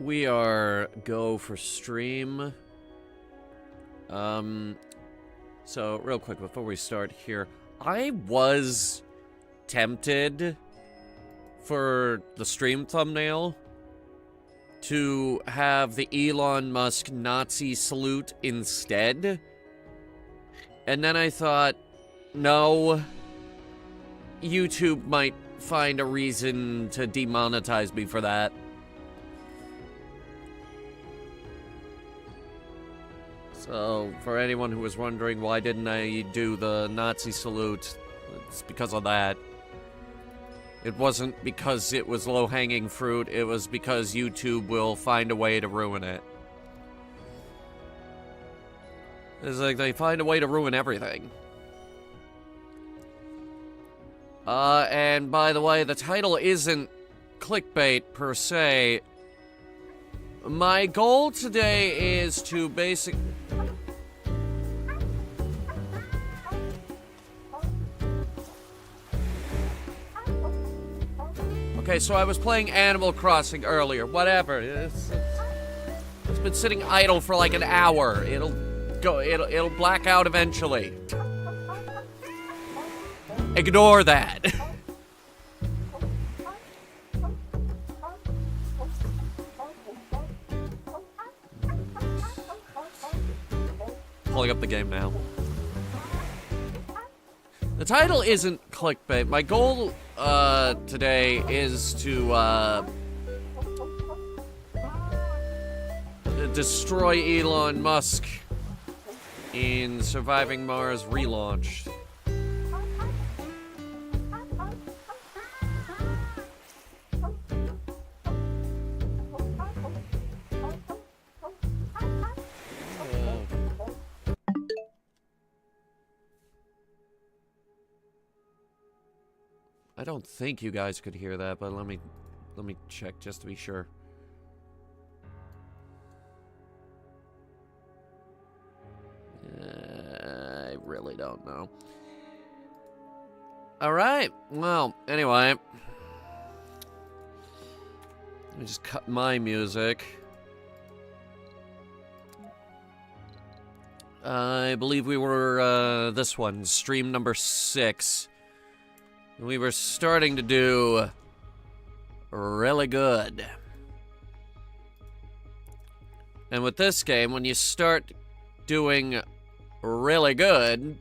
We are go for stream. So real quick before we start here, I was tempted for the stream thumbnail to have the Elon Musk Nazi salute instead. And then I thought, no, YouTube might find a reason to demonetize me for that. So, for anyone who was wondering why didn't I do the Nazi salute, it's because of that. It wasn't because it was low-hanging fruit, it was because YouTube will find a way to ruin it. It's like they find a way to ruin everything. And by the way, the title isn't clickbait per se. My goal today is to Okay, so I was playing Animal Crossing earlier. Whatever. It's been sitting idle for like an hour. It'll black out eventually. Ignore that. Pulling up the game now. The title isn't clickbait. My goal today is to destroy Elon Musk in Surviving Mars Relaunched. I don't think you guys could hear that, but let me check just to be sure. I really don't know. All right. Well, anyway, let me just cut my music. I believe we were this one, stream number 6. We were starting to do really good. And with this game, when you start doing really good,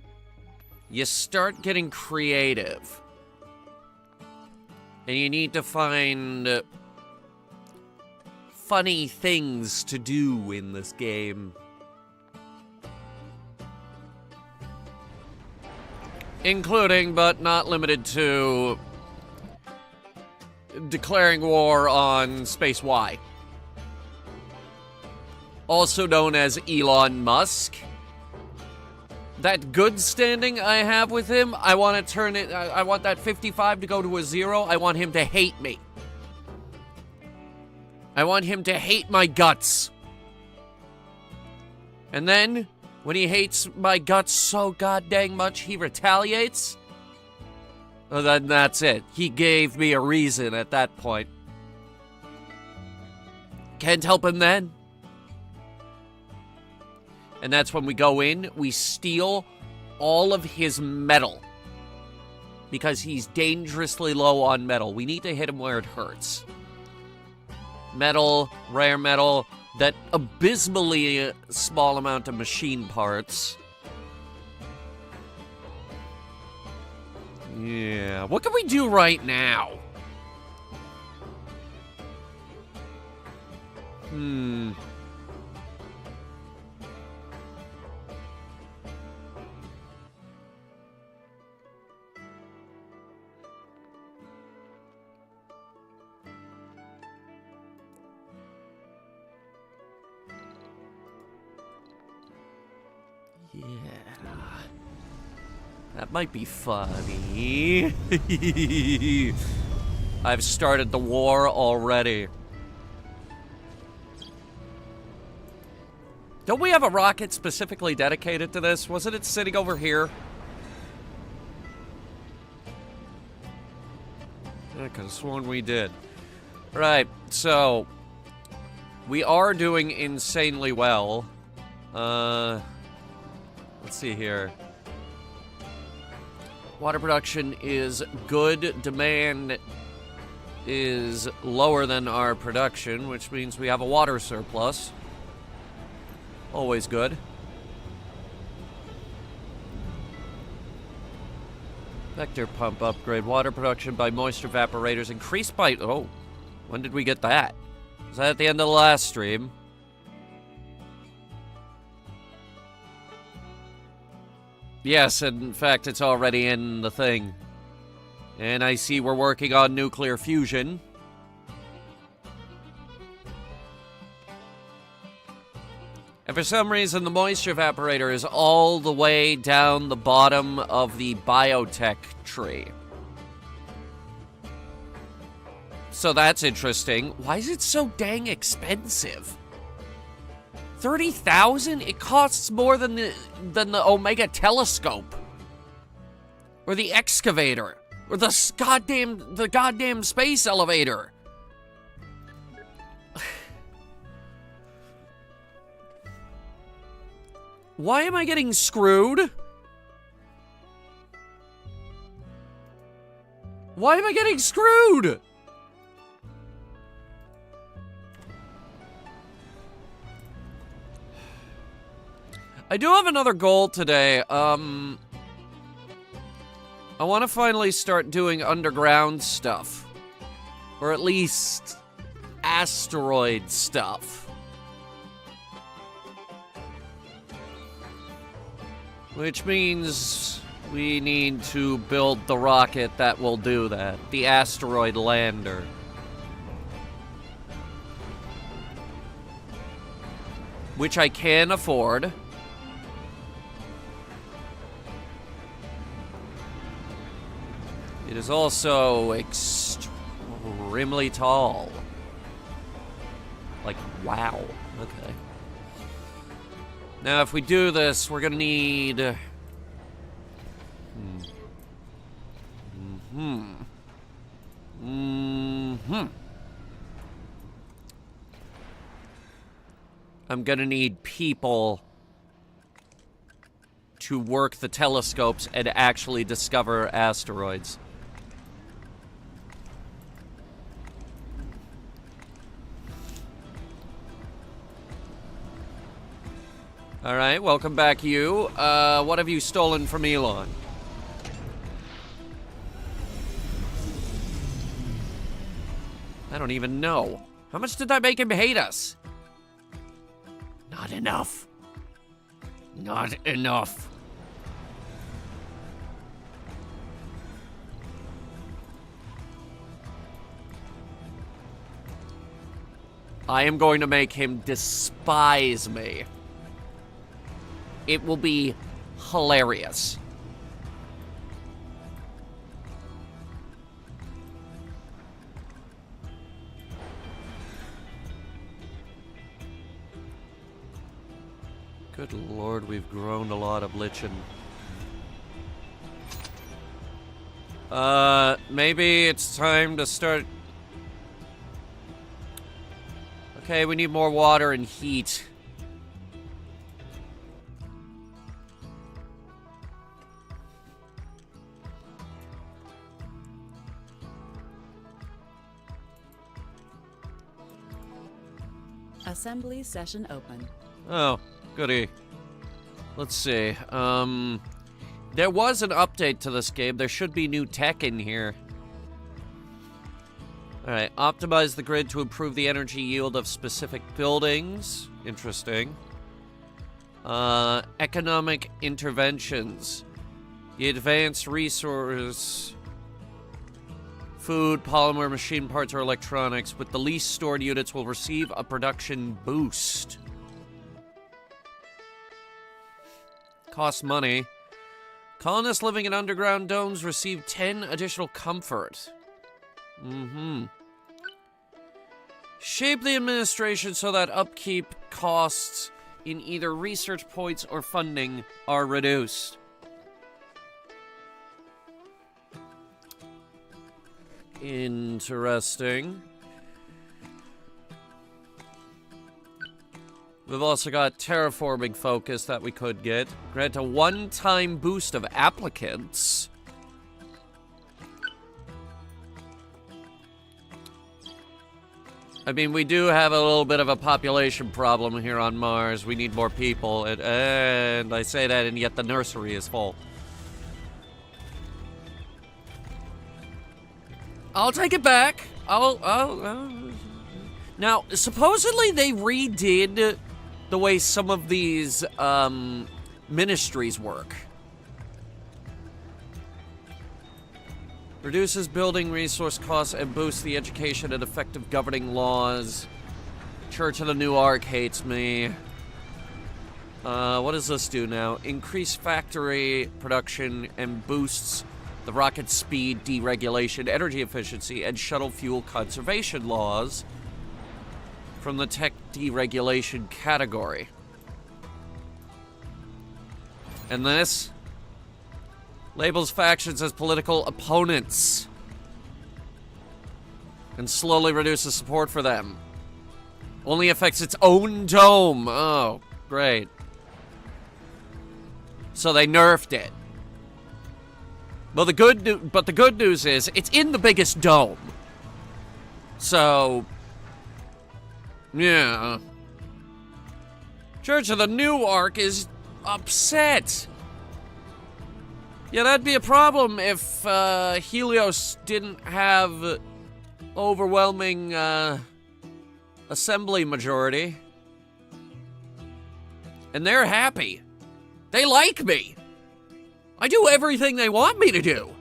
you start getting creative. And you need to find funny things to do in this game. Including, but not limited to, declaring war on Space Y. Also known as Elon Musk. That good standing I have with him, I want to turn it, I want that 55 to go to a 0. I want him to hate me. I want him to hate my guts. And then, when he hates my guts so goddamn much he retaliates, well, then that's it. He gave me a reason at that point. Can't help him then. And that's when we go in, we steal all of his metal. Because he's dangerously low on metal. We need to hit him where it hurts. Metal, rare metal, that abysmally small amount of machine parts. Yeah, what can we do right now? Yeah. That might be funny. I've started the war already. Don't we have a rocket specifically dedicated to this? Wasn't it sitting over here? I could have sworn we did. Right, so We are doing insanely well. Let's see here. Water production is good. Demand is lower than our production, which means we have a water surplus. Always good. Vector pump upgrade. Water production by moisture evaporators increased by... Oh, when did we get that? Was that at the end of the last stream? Yes, and in fact, it's already in the thing. And I see we're working on nuclear fusion. And for some reason, the moisture evaporator is all the way down the bottom of the biotech tree. So that's interesting. Why is it so dang expensive? 30,000? It costs more than the Omega telescope. Or the excavator. Or the goddamn space elevator. Why am I getting screwed? Why am I getting screwed? I do have another goal today. I want to finally start doing underground stuff. Or at least asteroid stuff. Which means we need to build the rocket that will do that. The asteroid lander. Which I can afford. It is also extremely tall. Like, wow. Okay. Now, if we do this, we're gonna need... I'm gonna need people to work the telescopes and actually discover asteroids. Alright, welcome back, you. What have you stolen from Elon? I don't even know. How much did that make him hate us? Not enough. Not enough. I am going to make him despise me. It will be hilarious. Good lord, we've grown a lot of lichen. Maybe it's time to start... Okay, we need more water and heat. Assembly session open. Oh, goody. Let's see. There was an update to this game. There should be new tech in here. Alright, optimize the grid to improve the energy yield of specific buildings. Interesting. Economic interventions. The advanced resource... Food, polymer, machine parts, or electronics with the least stored units will receive a production boost. Costs money. Colonists living in underground domes receive 10 additional comfort. Shape the administration so that upkeep costs in either research points or funding are reduced. Interesting. We've also got terraforming focus that we could get. Grant a one-time boost of applicants. I mean, we do have a little bit of a population problem here on Mars. We need more people, and I say that, and yet the nursery is full. I'll take it back. Now, supposedly they redid the way some of these ministries work. Reduces building resource costs and boosts the education and effective governing laws. Church of the New Ark hates me. What does this do now? Increase factory production and boosts the rocket speed deregulation, energy efficiency, and shuttle fuel conservation laws from the tech deregulation category. And this labels factions as political opponents and slowly reduces support for them. Only affects its own dome. Oh, great. So they nerfed it. Well, the good news is it's in the biggest dome. So, yeah. Church of the New Ark is upset. Yeah, that'd be a problem if Helios didn't have overwhelming assembly majority. And they're happy. They like me. I do everything they want me to do.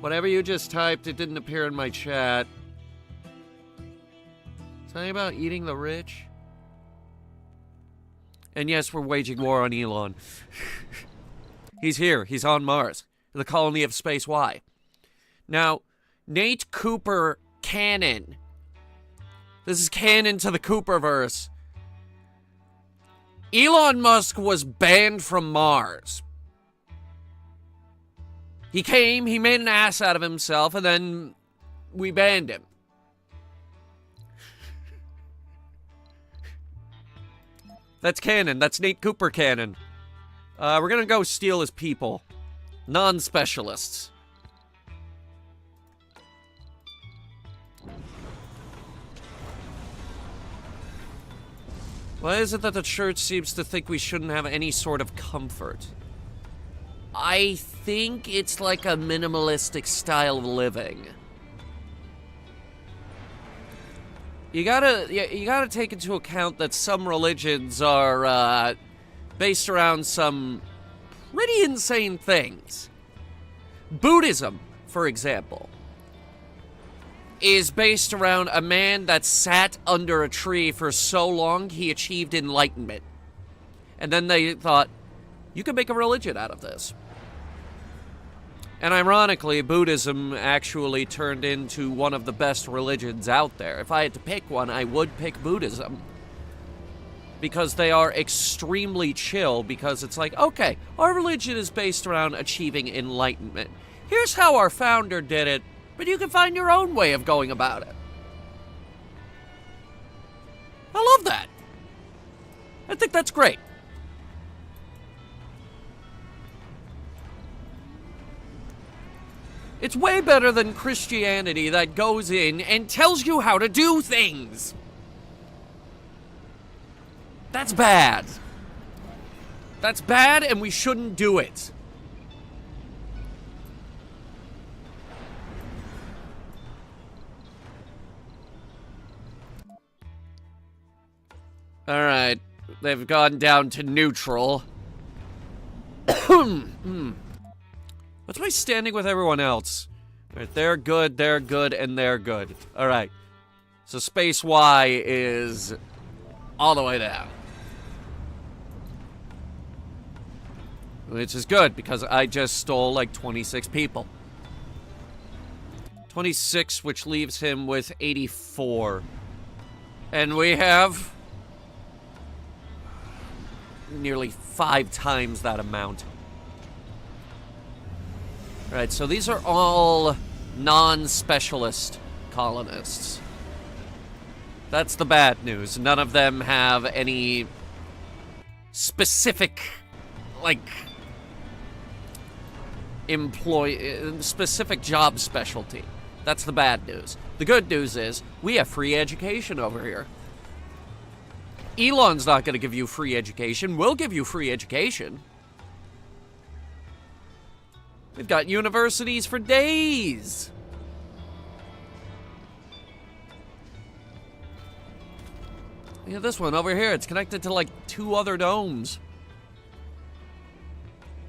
Whatever you just typed, it didn't appear in my chat. Something about eating the rich? And yes, we're waging war on Elon. He's here. He's on Mars. The colony of Space Y. Now, Nate Cooper canon. This is canon to the Cooperverse. Elon Musk was banned from Mars. He came, he made an ass out of himself, and then we banned him. That's canon. That's Nate Cooper canon. We're gonna go steal his people. Non-specialists. Why is it that the church seems to think we shouldn't have any sort of comfort? I think it's like a minimalistic style of living. You gotta take into account that some religions are based around some pretty insane things. Buddhism, for example, is based around a man that sat under a tree for so long he achieved enlightenment. And then they thought, you can make a religion out of this. And ironically, Buddhism actually turned into one of the best religions out there. If I had to pick one, I would pick Buddhism. Because they are extremely chill, because it's like, okay, our religion is based around achieving enlightenment. Here's how our founder did it, but you can find your own way of going about it. I love that. I think that's great. It's way better than Christianity that goes in and tells you how to do things. That's bad. That's bad, and we shouldn't do it. Alright, they've gone down to neutral. What's my standing with everyone else? Right, they're good, and they're good. Alright. So Space Y is all the way down. Which is good, because I just stole like 26 people. 26, which leaves him with 84. And we have nearly 5 times that amount. Alright, so these are all non-specialist colonists. That's the bad news. None of them have any specific, like, specific job specialty. That's the bad news. The good news is we have free education over here. Elon's not going to give you free education. We'll give you free education. We've got universities for days. Yeah, this one over here, it's connected to like 2 other domes.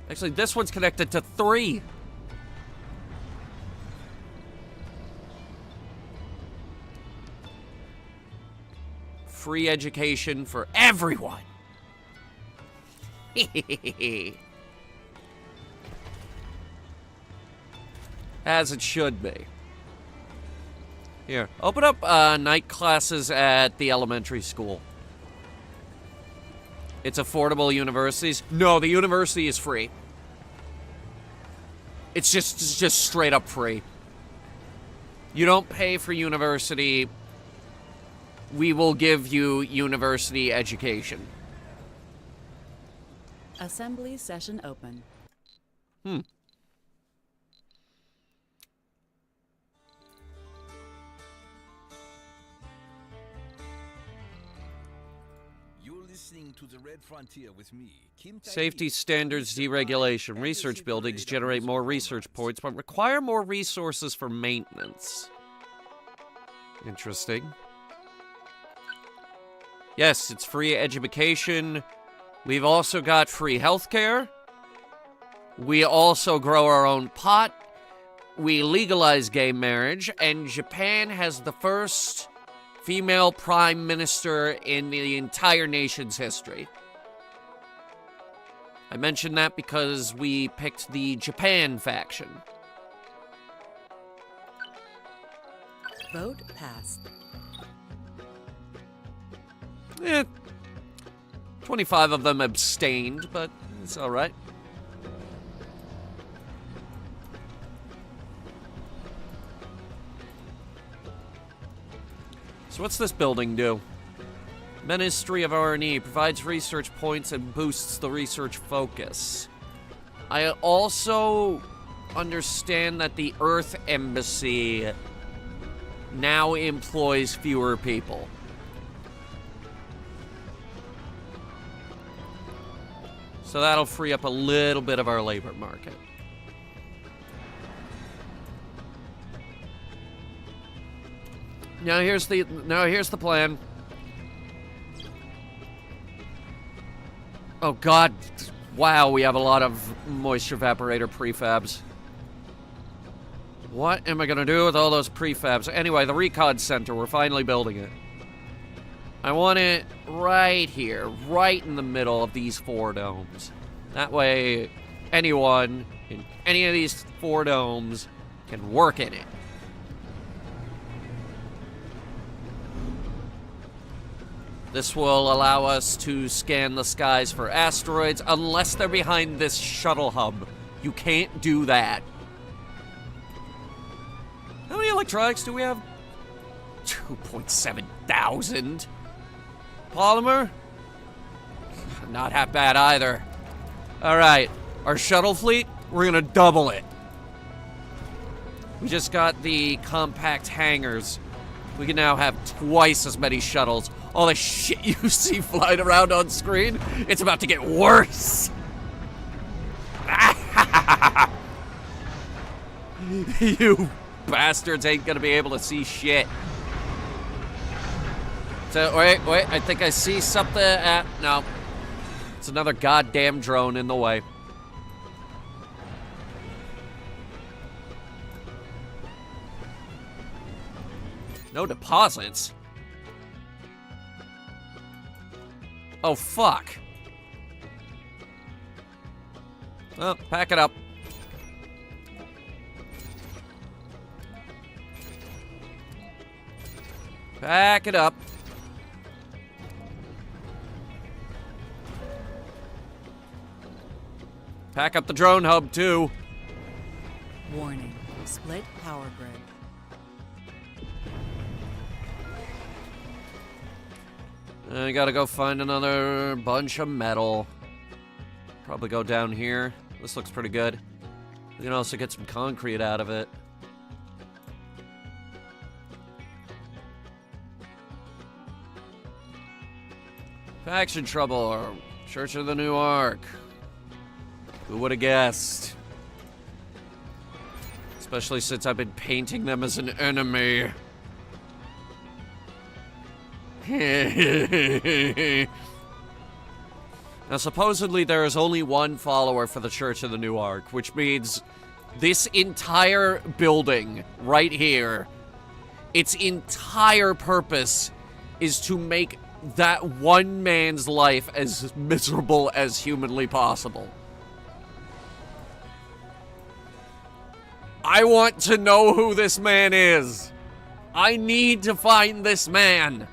Actually, this one's connected to 3. Free education for everyone. As it should be. Here, open up night classes at the elementary school. It's affordable universities. No, the university is free. It's just straight up free. You don't pay for university. We will give you university education. Assembly session open. You're listening to the Red Frontier with me, Kim. Safety standards deregulation. Research buildings generate more research points, but require more resources for maintenance. Interesting. Yes, it's free education. We've also got free healthcare. We also grow our own pot. We legalize gay marriage. And Japan has the first female prime minister in the entire nation's history. I mention that because we picked the Japan faction. Vote passed. 25 of them abstained, but it's all right. So what's this building do? Ministry of R&E provides research points and boosts the research focus. I also understand that the Earth Embassy now employs fewer people. So that'll free up a little bit of our labor market. Now here's the plan. Oh god. Wow, we have a lot of moisture evaporator prefabs. What am I gonna do with all those prefabs? Anyway, the Recon Center, we're finally building it. I want it right here, right in the middle of these 4 domes. That way, anyone in any of these 4 domes can work in it. This will allow us to scan the skies for asteroids, unless they're behind this shuttle hub. You can't do that. How many electronics do we have? 2.7 thousand. Polymer? Not half bad either. Alright, our shuttle fleet, we're gonna double it. We just got the compact hangars. We can now have twice as many shuttles. All the shit you see flying around on screen, it's about to get worse. You bastards ain't gonna be able to see shit. So, wait, I think I see something. No. It's another goddamn drone in the way. No deposits? Oh, fuck. Well, pack it up. Pack it up. Pack up the drone hub, too. Warning. Split power grid. I gotta go find another bunch of metal. Probably go down here. This looks pretty good. We can also get some concrete out of it. Faction trouble, or Church of the New Ark. Who would have guessed? Especially since I've been painting them as an enemy. Now, supposedly there is only one follower for the Church of the New Ark, which means this entire building right here, its entire purpose is to make that one man's life as miserable as humanly possible. I want to know who this man is. I need to find this man.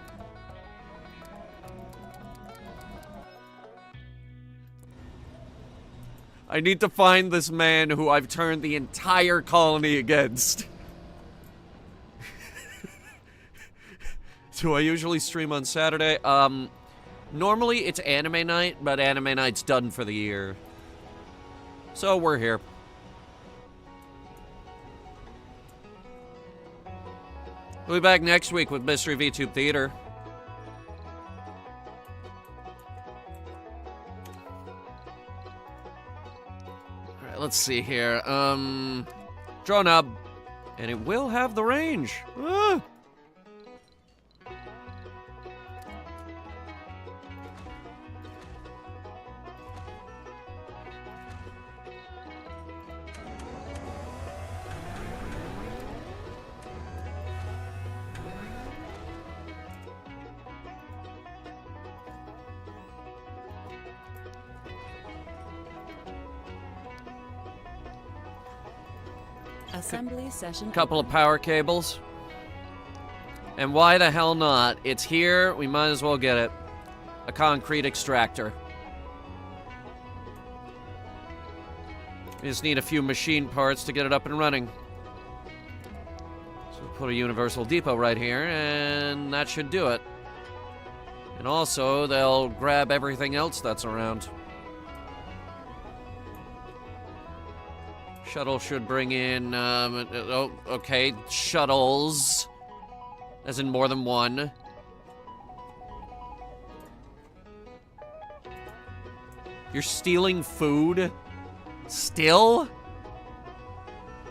I need to find this man who I've turned the entire colony against. Do I usually stream on Saturday? Normally it's anime night, but anime night's done for the year. So we're here. We'll be back next week with Mystery VTube Theater. Alright, let's see here. Draw knob. And it will have the range. Ah! Assembly session. Couple of power cables. And why the hell not? It's here, we might as well get it. A concrete extractor. We just need a few machine parts to get it up and running. So we'll put a universal depot right here, and that should do it. And also, they'll grab everything else that's around. Shuttle should bring in, oh, okay, shuttles. As in more than one. You're stealing food? Still?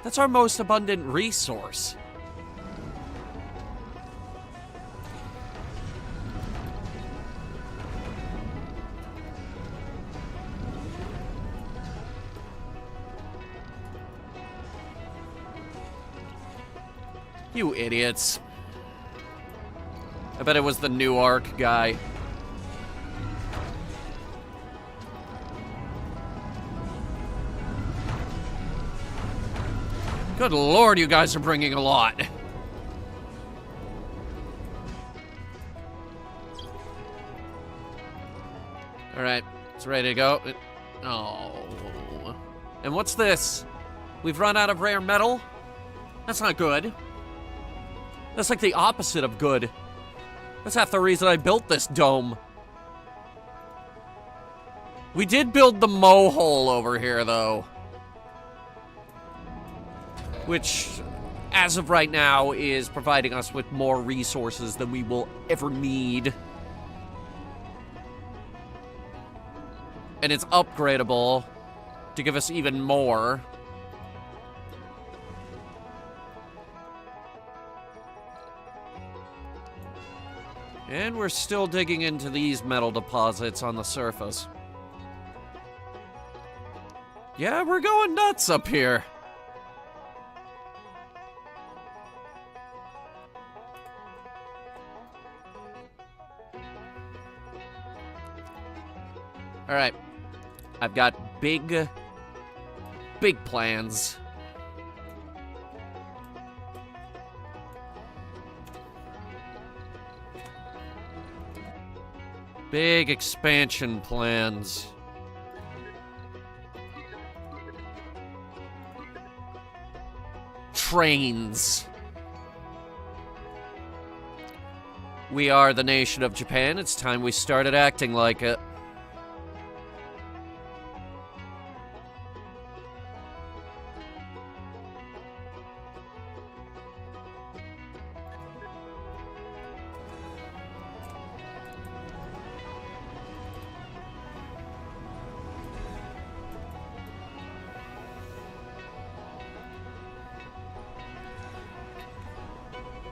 That's our most abundant resource. You idiots. I bet it was the New Ark guy. Good lord, you guys are bringing a lot. Alright, it's ready to go. Oh. And what's this? We've run out of rare metal? That's not good. That's like the opposite of good. That's half the reason I built this dome. We did build the mow hole over here, though. Which, as of right now, is providing us with more resources than we will ever need. And it's upgradable to give us even more. And we're still digging into these metal deposits on the surface. Yeah, we're going nuts up here. All right. I've got big plans. Big expansion plans. Trains. We are the nation of Japan. It's time we started acting like it.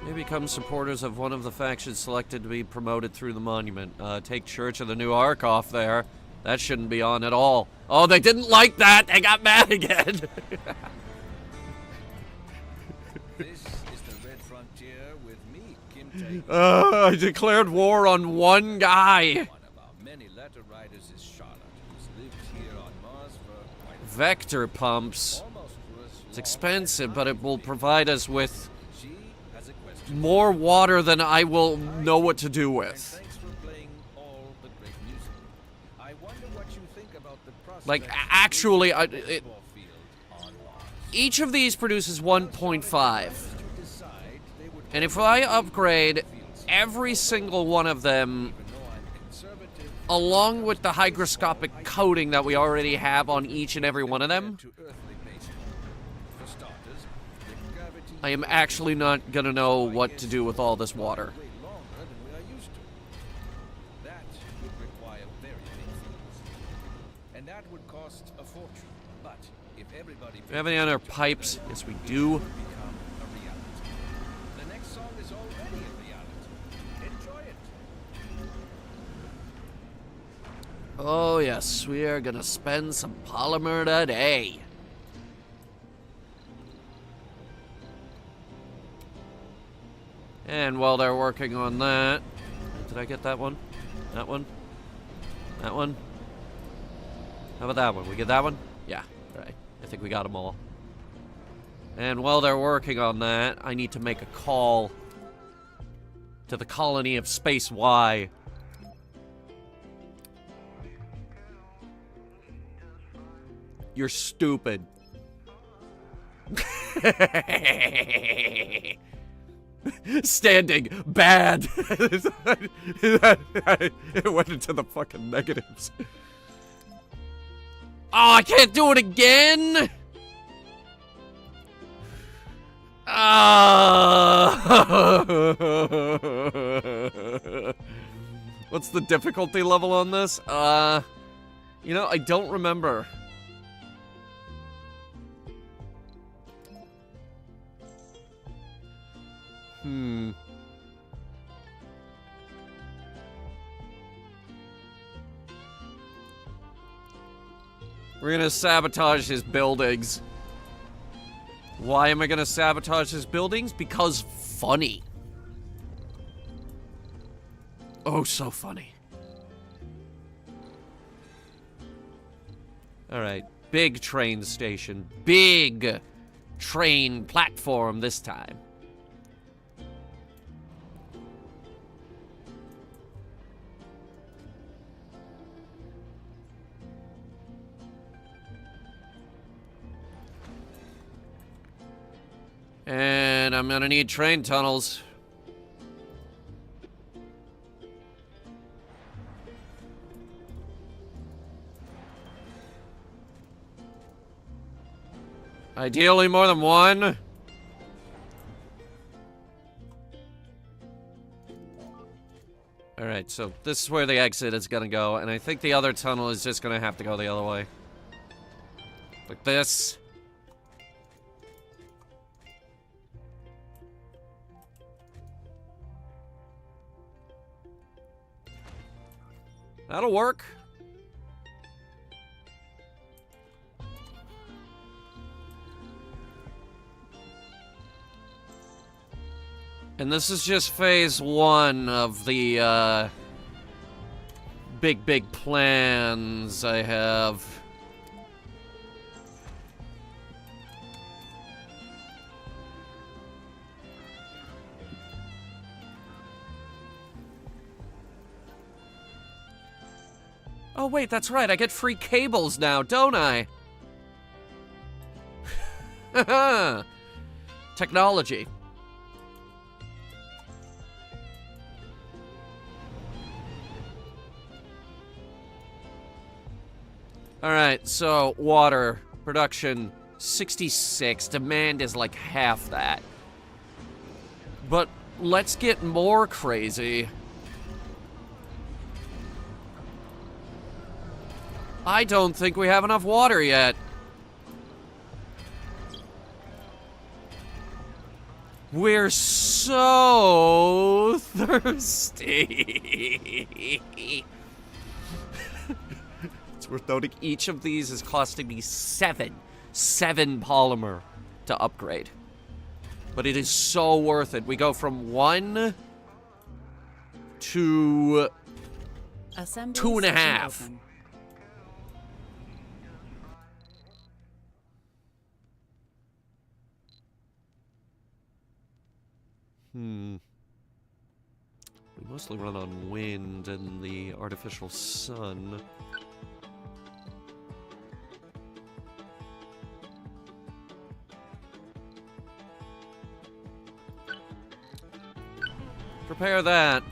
They become supporters of one of the factions selected to be promoted through the monument. Take Church of the New Ark off there. That shouldn't be on at all. Oh, they didn't like that. They got mad again. This is the Red Frontier with me, Kim Tae. I declared war on one guy. One of our many letter writers is Charlotte, who's lived here on Mars for quite Vector pumps. almost for as It's long expensive, but it will provide us with She has a question. more water than I will know what to do And with. thanks for playing all the great music. I wonder what you think about the prospect Like, of actually, a I- baseball field on Mars. Each of these produces 1.5. To decide, they would And if I upgrade every single one of them even though I'm conservative along with the hygroscopic coating that we already have on each and every one of them, to earthly baseball. For starters, the gravity I am actually not gonna know what to do with all this water. way longer than we are used to. That would require very big fields. And that would cost a fortune. But if everybody Do we have any other pipes? Yes, we do. become a reality. The next song is already a reality. Enjoy it. Oh yes, we are gonna spend some polymer today. And while they're working on that, did I get that one? That one? That one? How about that one? We get that one? Yeah, right. I think we got them all. And while they're working on that, I need to make a call to the colony of Space Y. You're stupid. Standing bad. It went into the fucking negatives. Oh, I can't do it again. What's the difficulty level on this? You know, I don't remember. We're gonna sabotage his buildings. Why am I gonna sabotage his buildings? Because funny. Oh, so funny. Alright, big train station. Big train platform this time. And I'm gonna need train tunnels. Ideally more than one. Alright, so this is where the exit is gonna go, and I think the other tunnel is just gonna have to go the other way. Like this. That'll work. And this is just phase one of the, big plans I have. Oh wait, that's right, I get free cables now, don't I? Technology. Alright, so water production 66. Demand is like half that. But let's get more crazy. I don't think we have enough water yet. We're so thirsty. It's worth noting each of these is costing me seven polymer to upgrade. But it is so worth it. We go from 1 to Assembly 2.5. session open. We mostly run on wind and the artificial sun. Prepare that.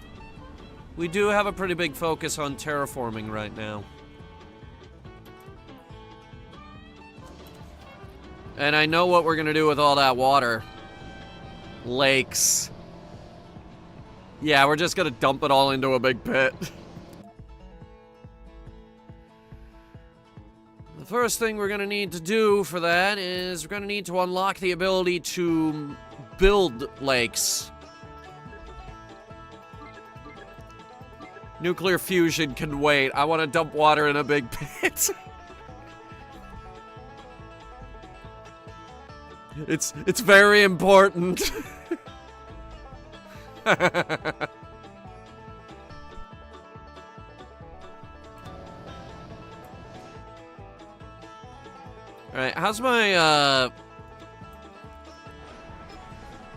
We do have a pretty big focus on terraforming right now. And I know what we're gonna do with all that water. Lakes. Yeah, we're just gonna dump it all into a big pit. The first thing we're gonna need to do for that is we're gonna need to unlock the ability to build lakes. Nuclear fusion can wait. I want to dump water in a big pit. It's very important. Alright, how's my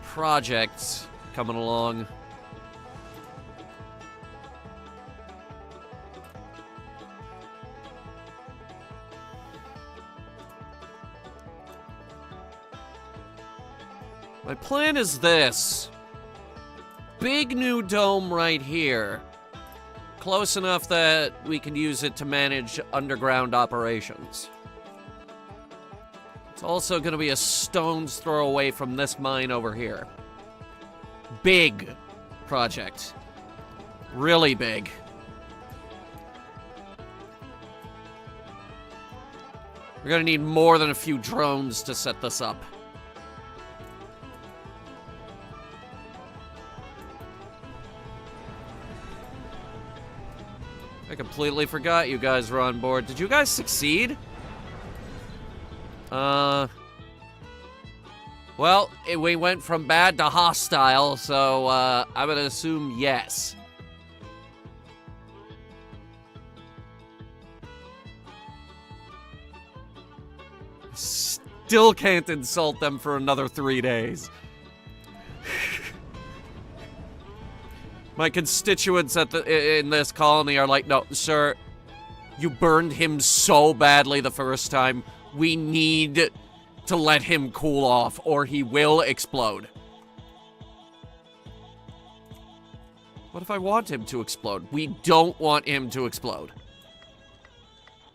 project coming along? My plan is this. Big new dome right here. Close enough that we can use it to manage underground operations. It's also going to be a stone's throw away from this mine over here. Big project. Really big. We're going to need more than a few drones to set this up. I completely forgot you guys were on board. Did you guys succeed? Well, we went from bad to hostile, so, I'm gonna assume yes. Still can't insult them for another 3 days. My constituents in this colony are like, no, sir, you burned him so badly the first time. We need to let him cool off, or he will explode. What if I want him to explode? We don't want him to explode.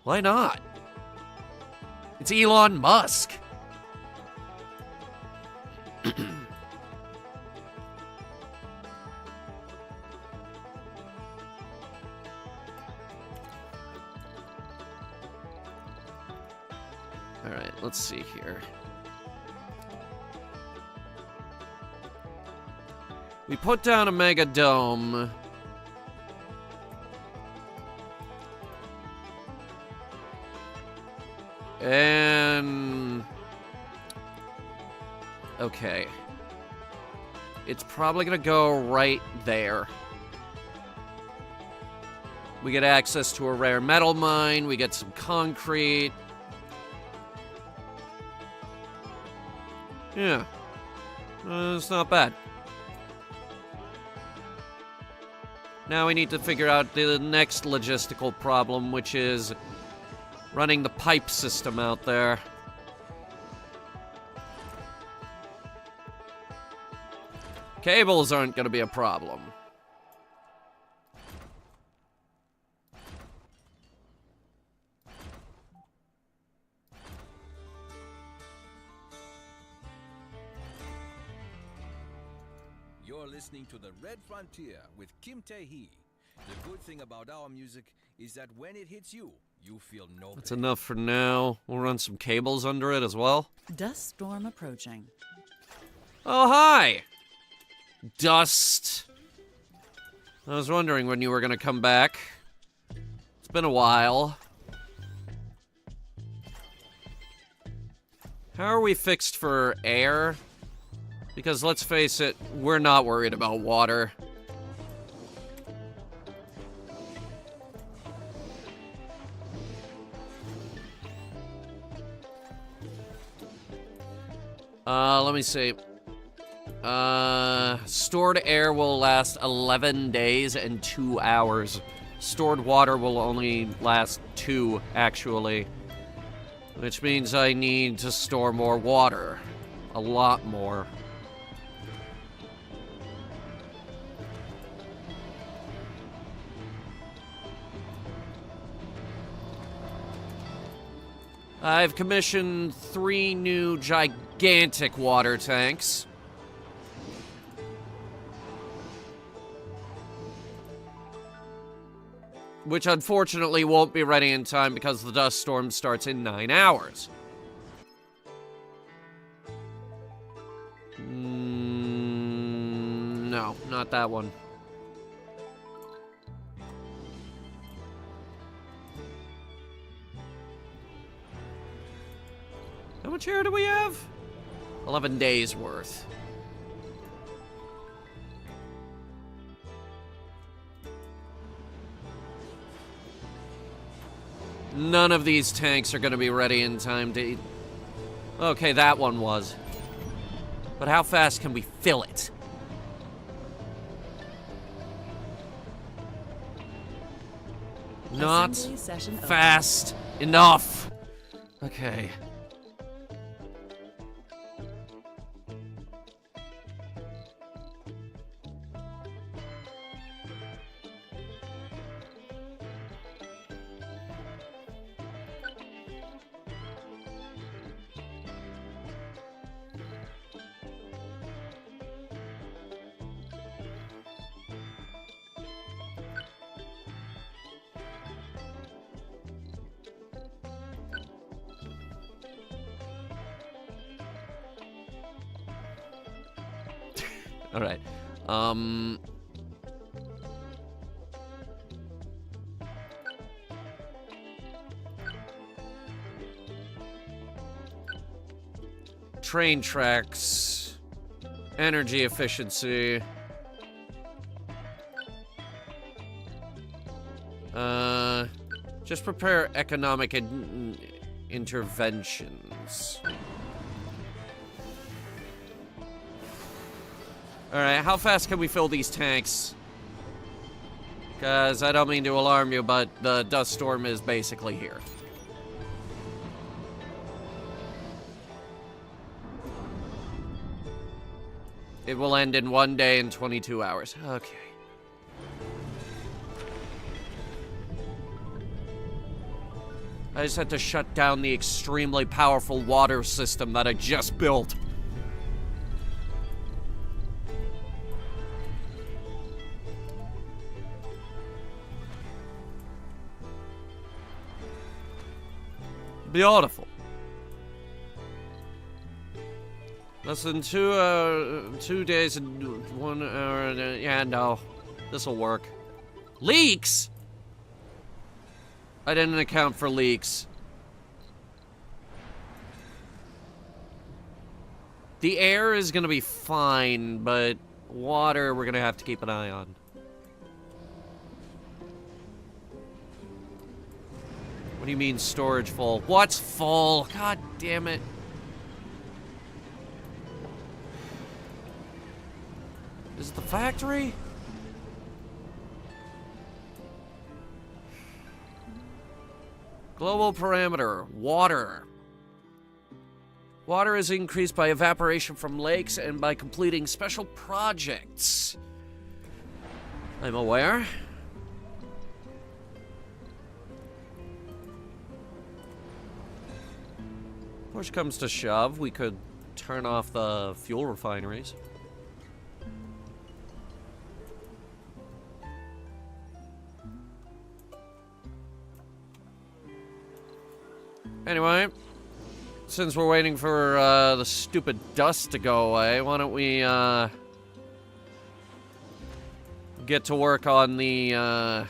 Why not? It's Elon Musk. Alright, let's see here. We put down a mega dome. And... okay. It's probably gonna go right there. We get access to a rare metal mine, we get some concrete. Yeah. It's not bad. Now we need to figure out the next logistical problem, which is running the pipe system out there. Cables aren't going to be a problem. You're listening to The Red Frontier with Kim Tae-hee. The good thing about our music is that when it hits you, you feel no That's pain. enough for now. We'll run some cables under it as well. Dust storm approaching. Oh, hi! Dust. I was wondering when you were gonna come back. It's been a while. How are we fixed for air? Because let's face it, we're not worried about water. Let me see. Stored air will last 11 days and 2 hours. Stored water will only last 2, actually. Which means I need to store more water. A lot more. I've commissioned 3 new gigantic water tanks. Which unfortunately won't be ready in time because the dust storm starts in 9 hours. No, not that one. How much air do we have? 11 days worth. None of these tanks are going to be ready in time to eat. Okay, that one was. But how fast can we fill it? Not Assembly session open. fast enough. Okay. All right. Train tracks, energy efficiency. Just prepare economic interventions. Alright, how fast can we fill these tanks? Because I don't mean to alarm you, but the dust storm is basically here. It will end in 1 day and 22 hours. Okay. I just had to shut down the extremely powerful water system that I just built. Beautiful. Less than 2 days and 1 hour. Yeah, no. This'll work. Leaks? I didn't account for leaks. The air is gonna be fine, but water we're gonna have to keep an eye on. What do you mean storage full? What's full? God damn it. Is it the factory? Global parameter, water. Water is increased by evaporation from lakes and by completing special projects. I'm aware. Push comes to shove, we could turn off the fuel refineries. Anyway, since we're waiting for the stupid dust to go away, why don't we get to work on the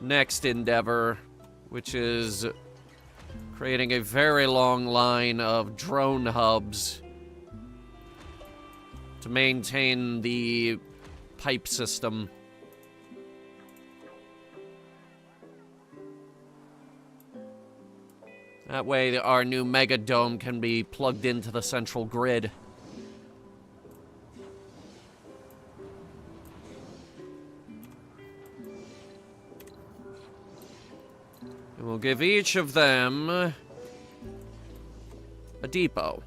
next endeavor, which is creating a very long line of drone hubs to maintain the pipe system. That way our new mega dome can be plugged into the central grid. And we'll give each of them a depot.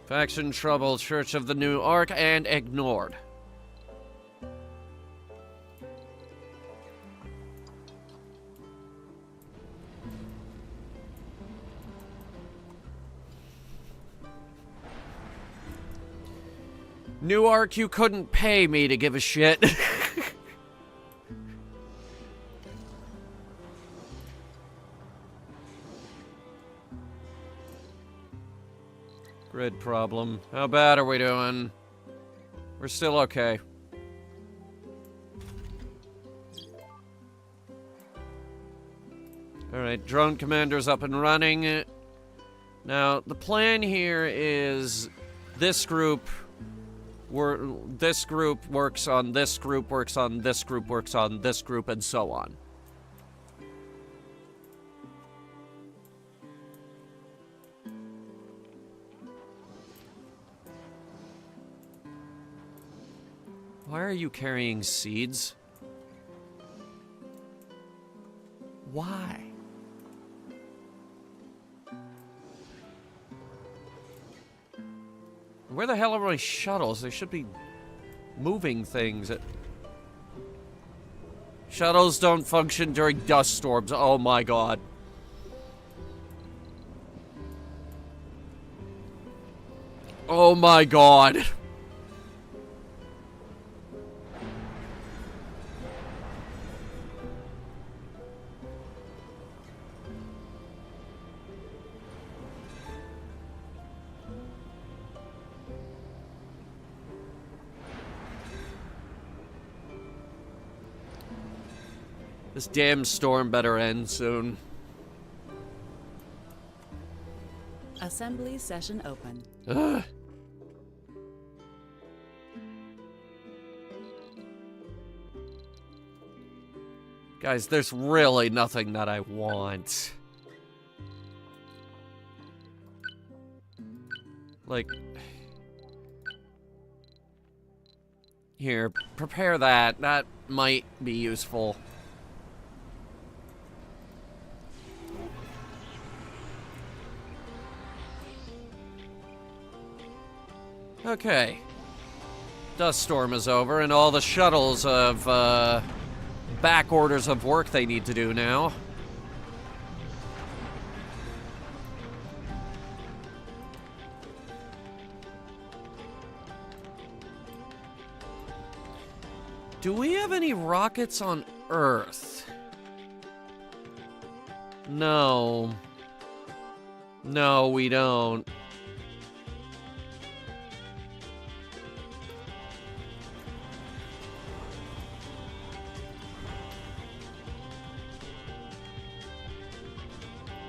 Faction trouble, Church of the New Ark, and ignored. New Ark, you couldn't pay me to give a shit. Grid problem. How bad are we doing? We're still okay. Alright, drone commander's up and running. Now, the plan here is this group works on this group, works on this group, works on this group, and so on. Why are you carrying seeds? Why? Where the hell are my shuttles? They should be moving things. Shuttles don't function during dust storms. Oh my god. Oh my god. This damn storm better end soon. Assembly session open. Ugh. Guys, there's really nothing that I want. Like... Here, prepare that. That might be useful. Okay. Dust storm is over, and all the shuttles have, back orders of work they need to do now. Do we have any rockets on Earth? No. No, we don't.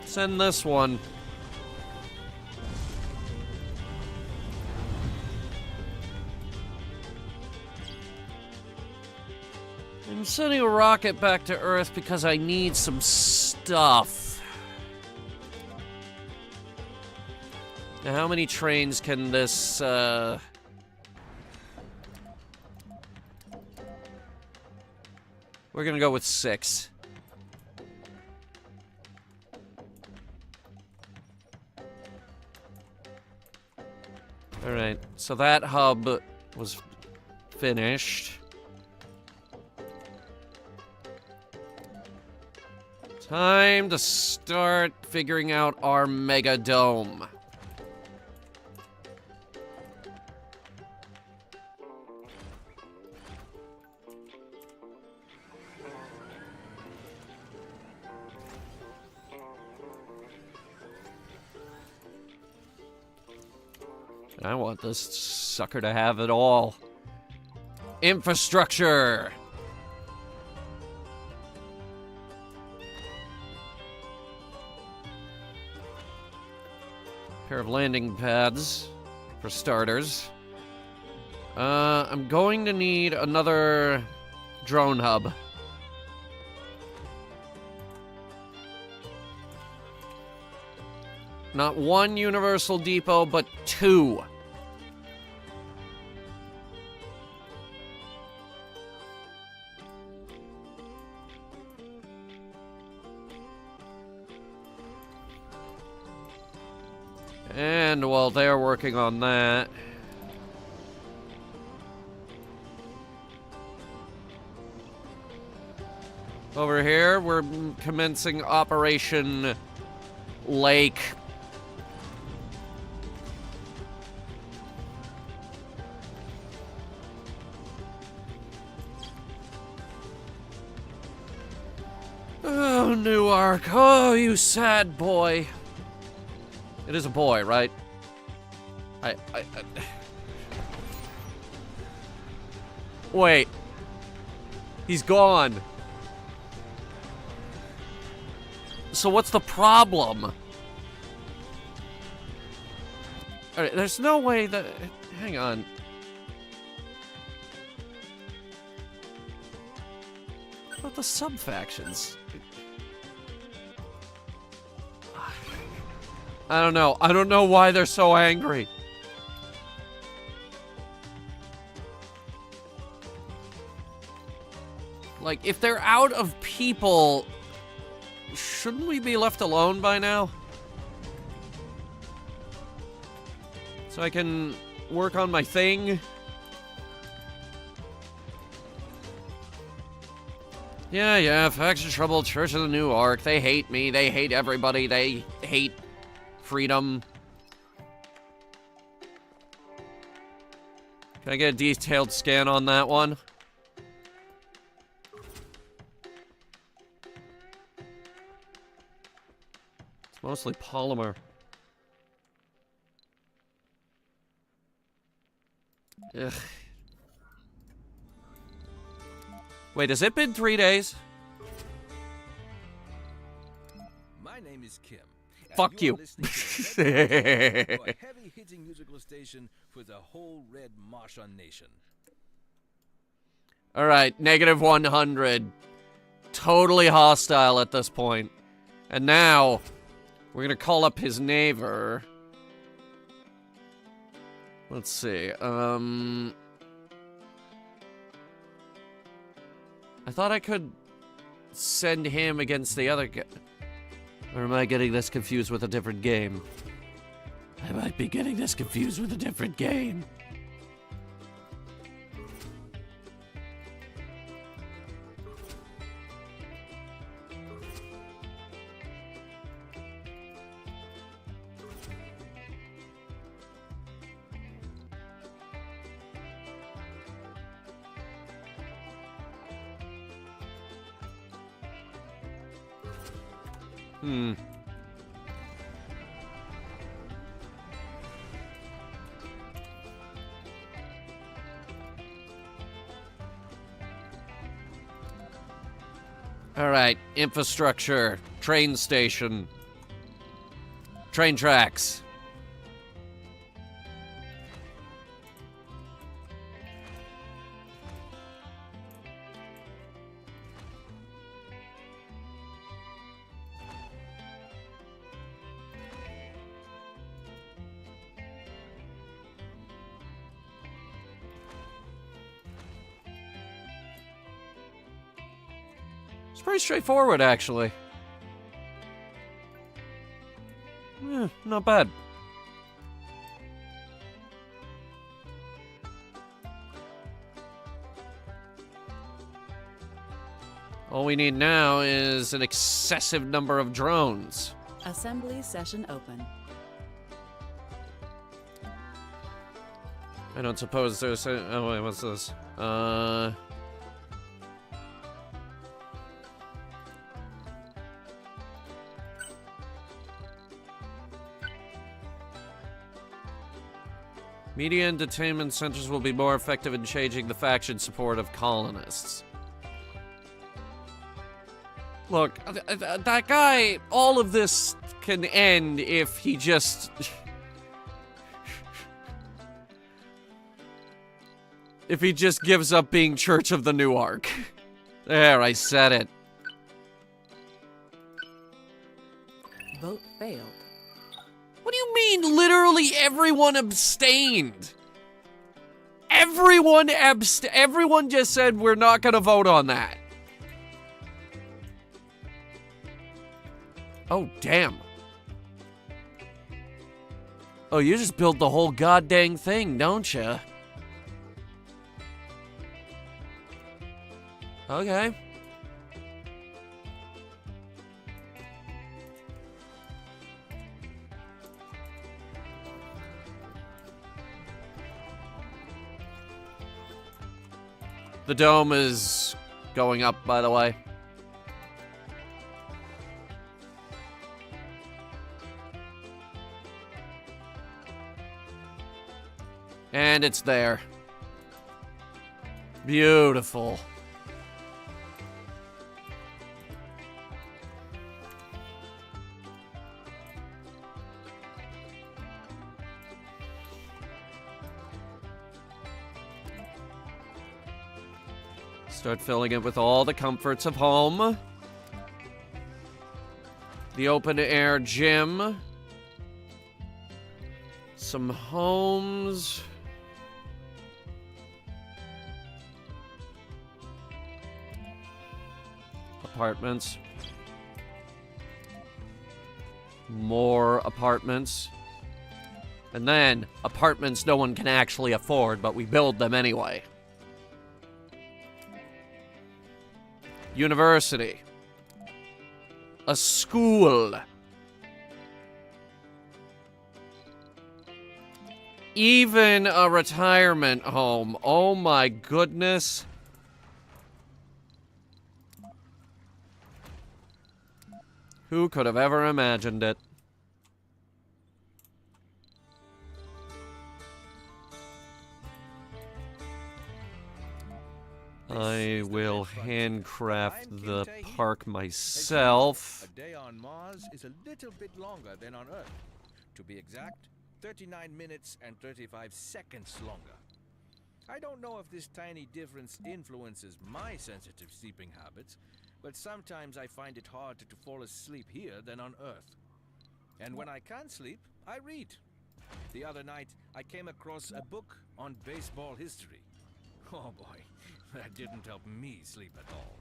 Send this one. I'm sending a rocket back to Earth because I need some stuff. Now, how many trains can this, We're gonna go with 6. Alright, so that hub was finished. Time to start figuring out our mega dome. I want this sucker to have it all. Infrastructure! Pair of landing pads, for starters. I'm going to need another drone hub. Not one universal depot, but 2. And while they're working on that, over here, we're commencing Operation Lake. Oh, Newark. Oh, you sad boy. It is a boy, right? Wait. He's gone. So what's the problem? Alright, there's no way that... Hang on. What about the sub-factions? I don't know. I don't know why they're so angry. Like, if they're out of people, shouldn't we be left alone by now? So I can work on my thing. Yeah, faction trouble, Church of the New Ark. They hate me. They hate everybody. They hate freedom. Can I get a detailed scan on that one? It's mostly polymer. Ugh. Wait, has it been 3 days? My name is Kim. Fuck you. A heavy-hitting musical station for the whole Red Martian nation. Alright, -100. Totally hostile at this point. And now, we're gonna call up his neighbor. Let's see, I thought I could send him against the other guy. Or am I getting this confused with a different game? I might be getting this confused with a different game. Alright, infrastructure, train station, train tracks. It's pretty straightforward, actually. Yeah, not bad. All we need now is an excessive number of drones. Assembly session open. I don't suppose there's a... Oh, wait, what's this? Media and detainment centers will be more effective in changing the faction support of colonists. Look, that guy, all of this can end if he just... if he just gives up being Church of the New Ark. There, I said it. Vote failed. What do you mean, literally everyone abstained? Everyone just said we're not gonna vote on that. Oh, damn. Oh, you just built the whole goddamn thing, don't you? Okay. The dome is going up, by the way. And it's there. Beautiful. Start filling it with all the comforts of home. The open air gym. Some homes. Apartments. More apartments. And then, apartments no one can actually afford, but we build them anyway. University. A school. Even a retirement home. Oh my goodness. Who could have ever imagined it? I will handcraft the park myself. A day on Mars is a little bit longer than on Earth. To be exact, 39 minutes and 35 seconds longer. I don't know if this tiny difference influences my sensitive sleeping habits, but sometimes I find it harder to fall asleep here than on Earth. And when I can't sleep, I read. The other night, I came across a book on baseball history. Oh boy, that didn't help me sleep at all.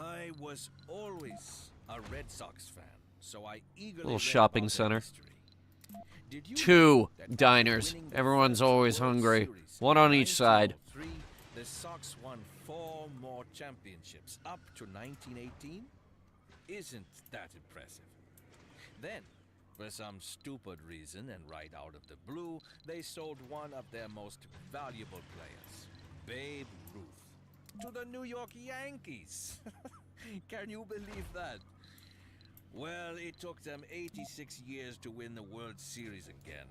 I was always a Red Sox fan, so I eagerly Little read shopping about their center. history. Did you know Two that after diners. winning the Everyone's first always World hungry. Series One in on each side. 1903, the Sox won 4 more championships up to 1918? Isn't that impressive? Then, for some stupid reason and right out of the blue, they sold one of their most valuable players, Babe Ruth, to the New York Yankees. Can you believe that? Well, it took them 86 years to win the World Series again.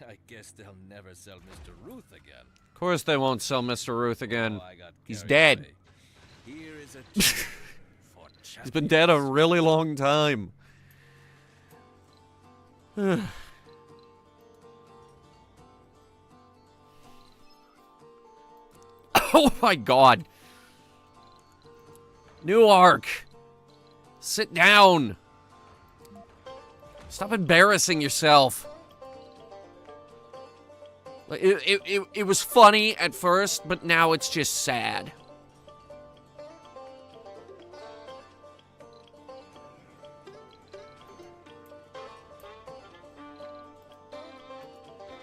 I guess they'll never sell Mr. Ruth again. Of course they won't sell Mr. Ruth again. Oh, I got He's carried dead. away. Here is a cheer for He's been dead a champions. really long time. Oh my god. New Ark. Sit down. Stop embarrassing yourself. It was funny at first, but now it's just sad.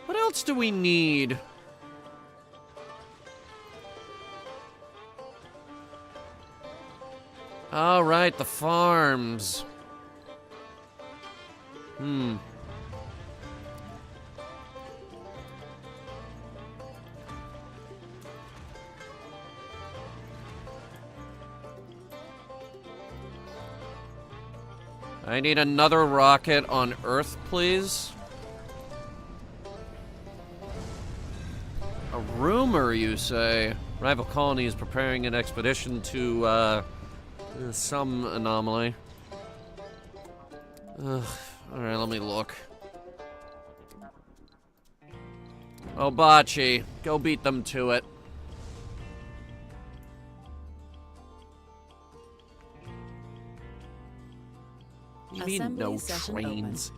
What else do we need? All right, the farms. I need another rocket on Earth, please. A rumor, you say? Rival colony is preparing an expedition to, some anomaly. Ugh. Alright, let me look. Oh, Bocce, go beat them to it. You mean Assembly no session trains?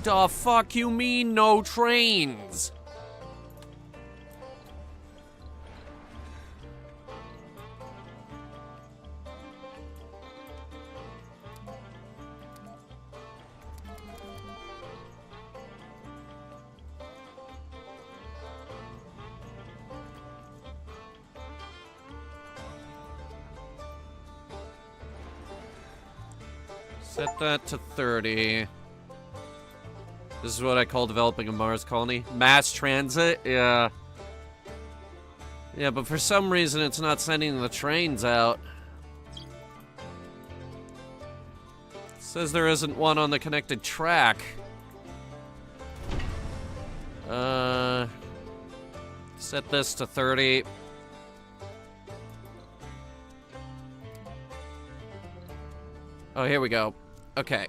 The fuck you mean no trains? Set that to 30. This is what I call developing a Mars colony. Mass transit? Yeah. Yeah, but for some reason it's not sending the trains out. It says there isn't one on the connected track. Set this to 30. Oh, here we go. Okay.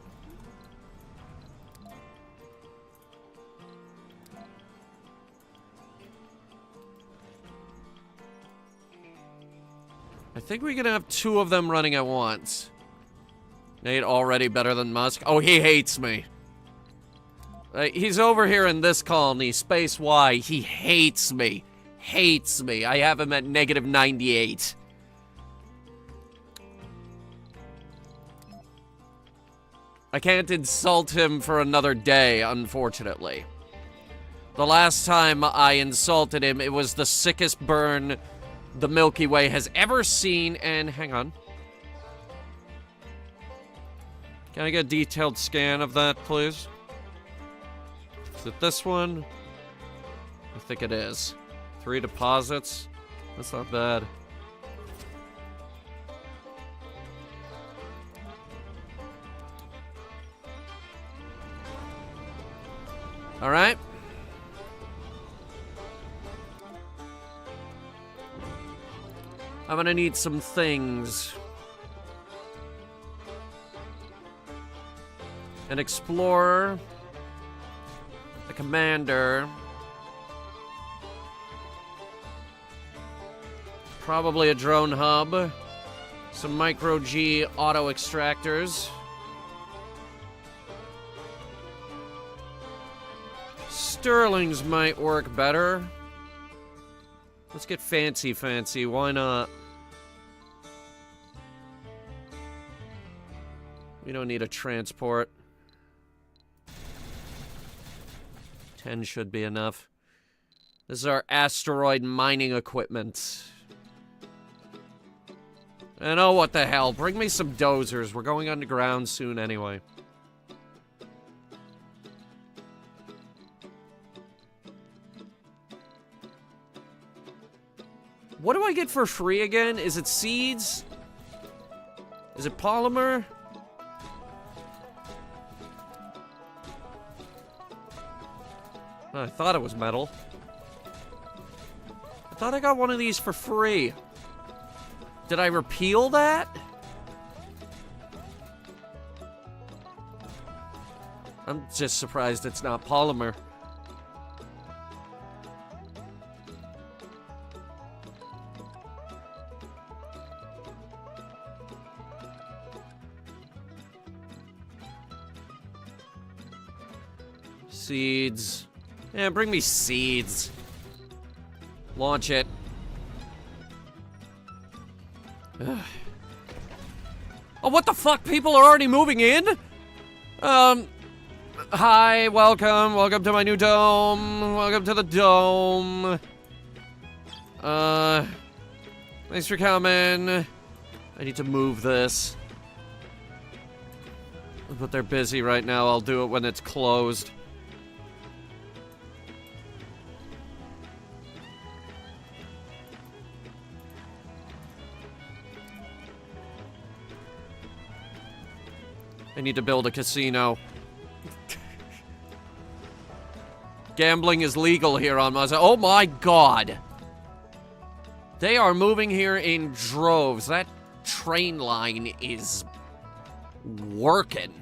I think we can have 2 of them running at once. Nate already better than Musk. Oh, he hates me. He's over here in this colony, Space Y. He hates me. Hates me. I have him at -98. I can't insult him for another day, unfortunately. The last time I insulted him, it was the sickest burn the Milky Way has ever seen, and hang on. Can I get a detailed scan of that, please? Is it this one? I think it is. 3 deposits. That's not bad. All right. I'm gonna need some things. An explorer. A commander. Probably a drone hub. Some micro-G auto extractors. Sterlings might work better. Let's get fancy, why not? We don't need a transport. 10 should be enough. This is our asteroid mining equipment. And oh, what the hell, bring me some dozers. We're going underground soon anyway. What do I get for free again? Is it seeds? Is it polymer? Oh, I thought it was metal. I thought I got one of these for free. Did I repeal that? I'm just surprised it's not polymer. Seeds. Yeah, bring me seeds. Launch it. Ugh. Oh, what the fuck? People are already moving in? Hi, welcome. Welcome to my new dome. Welcome to the dome. Thanks for coming. I need to move this. But they're busy right now. I'll do it when it's closed. I need to build a casino. Gambling is legal here on Mars. Oh my god! They are moving here in droves. That train line is working.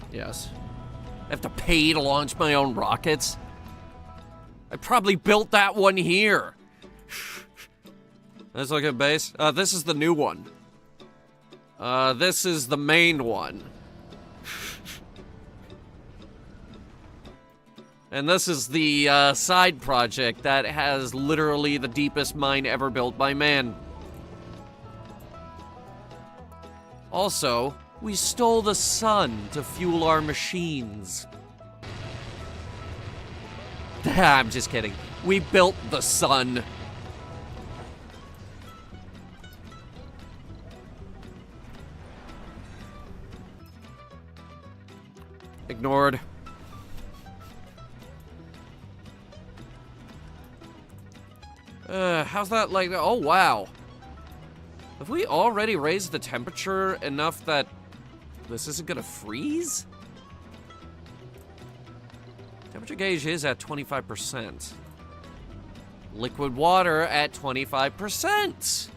Yes. I have to pay to launch my own rockets. I probably built that one here. Let's look at base. This is the new one. This is the main one. And this is the side project that has literally the deepest mine ever built by man. Also, we stole the sun to fuel our machines. I'm just kidding. We built the sun. Ignored. How's that like? Oh, wow. Have we already raised the temperature enough that this isn't gonna freeze? Temperature gauge is at 25%. Liquid water at 25%.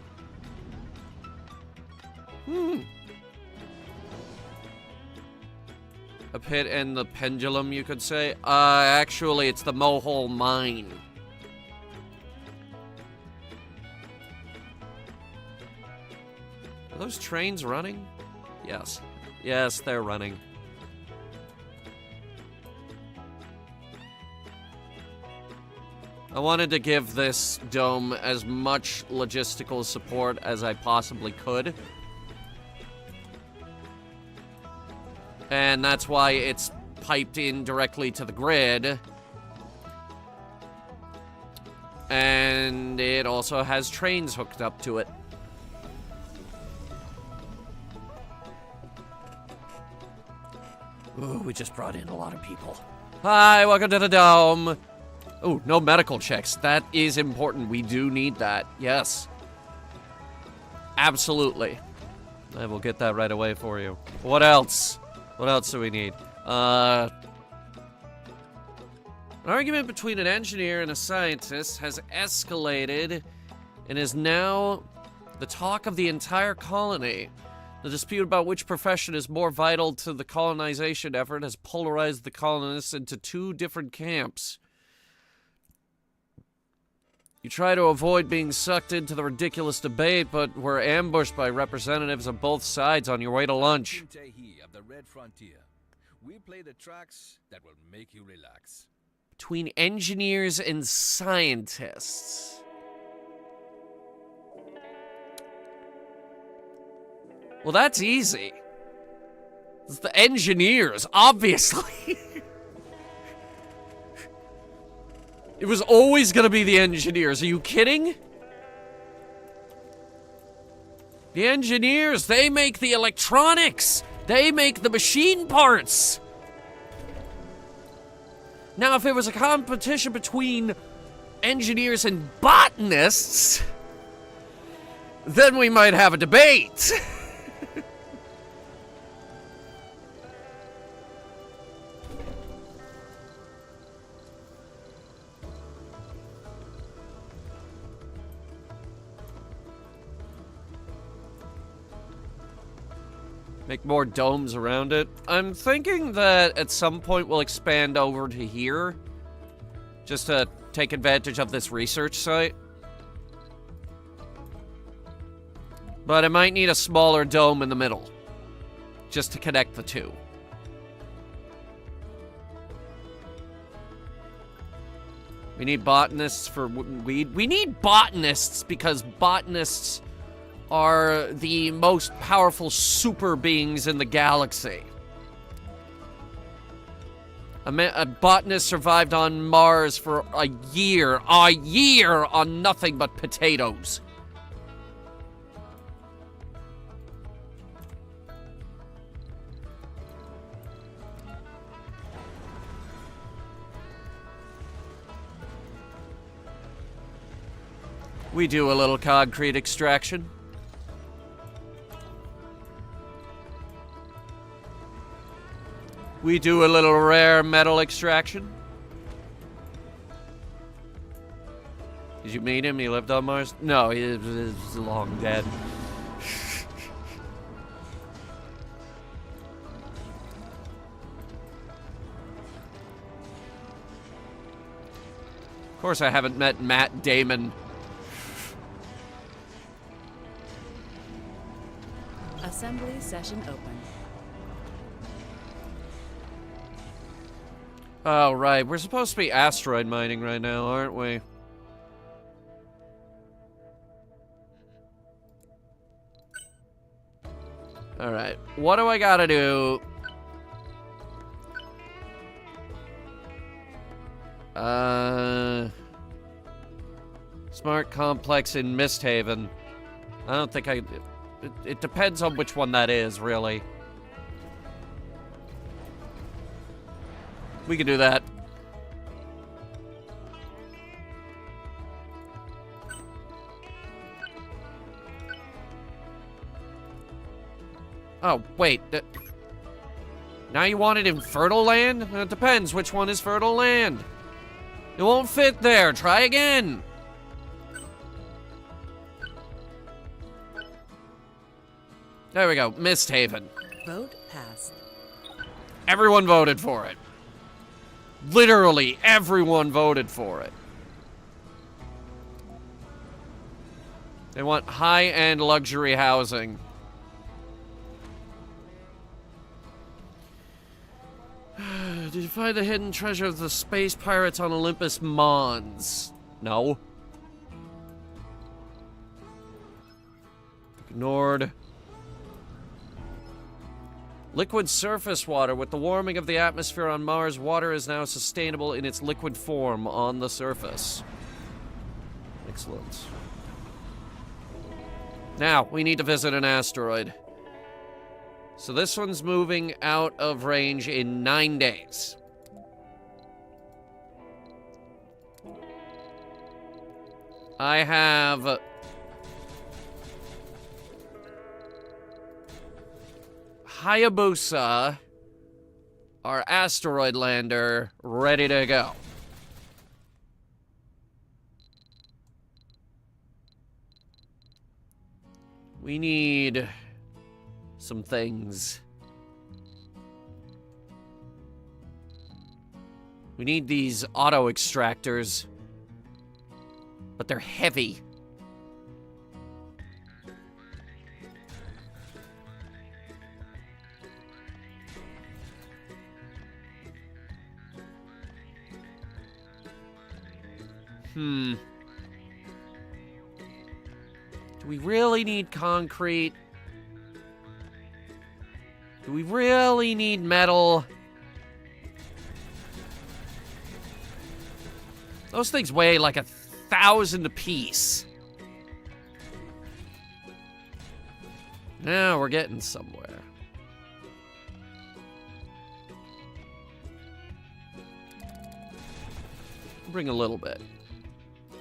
A pit and the pendulum, you could say. Actually, it's the Mohole Mine. Are those trains running? Yes. Yes, they're running. I wanted to give this dome as much logistical support as I possibly could. And that's why it's piped in directly to the grid. And it also has trains hooked up to it. Ooh, we just brought in a lot of people. Hi, welcome to the dome. Ooh, no medical checks. That is important. We do need that. Yes. Absolutely. I will get that right away for you. What else? What else do we need? An argument between an engineer and a scientist has escalated and is now the talk of the entire colony. The dispute about which profession is more vital to the colonization effort has polarized the colonists into two different camps. You try to avoid being sucked into the ridiculous debate, but were ambushed by representatives of both sides on your way to lunch. Of the Red Frontier. We play the tracks that will make you relax. Between engineers and scientists. Well, that's easy. It's the engineers, obviously. It was always gonna be the engineers. Are you kidding? The engineers, they make the electronics. They make the machine parts. Now, if it was a competition between engineers and botanists, then we might have a debate. Make more domes around it. I'm thinking that at some point we'll expand over to here. Just to take advantage of this research site. But I might need a smaller dome in the middle. just to connect the two. We need botanists for weed. We need botanists because botanists are the most powerful super beings in the galaxy. A botanist survived on Mars for a year on nothing but potatoes. We do a little concrete extraction. We do a little rare metal extraction. Did you meet him? He lived on Mars? No, he's long dead. Of course I haven't met Matt Damon. Assembly session open. Oh, right. We're supposed to be asteroid mining right now, aren't we? Alright. What do I gotta do? Smart complex in Misthaven. I don't think I... It depends on which one that is, really. We can do that. Oh, wait. Now you want it in fertile land? It depends which one is fertile land. It won't fit there. Try again. There we go. Misthaven. Vote passed. Everyone voted for it. Literally, everyone voted for it. They want high-end luxury housing. Did you find the hidden treasure of the space pirates on Olympus Mons? No. Ignored. Liquid surface water. With the warming of the atmosphere on Mars, water is now sustainable in its liquid form on the surface. Excellent. Now, we need to visit an asteroid. So this one's moving out of range in 9 days. I have... Hayabusa, our asteroid lander, ready to go. We need some things. We need these auto extractors, but they're heavy. Do we really need concrete? Do we really need metal? Those things weigh like 1,000 apiece. Now we're getting somewhere. Bring a little bit.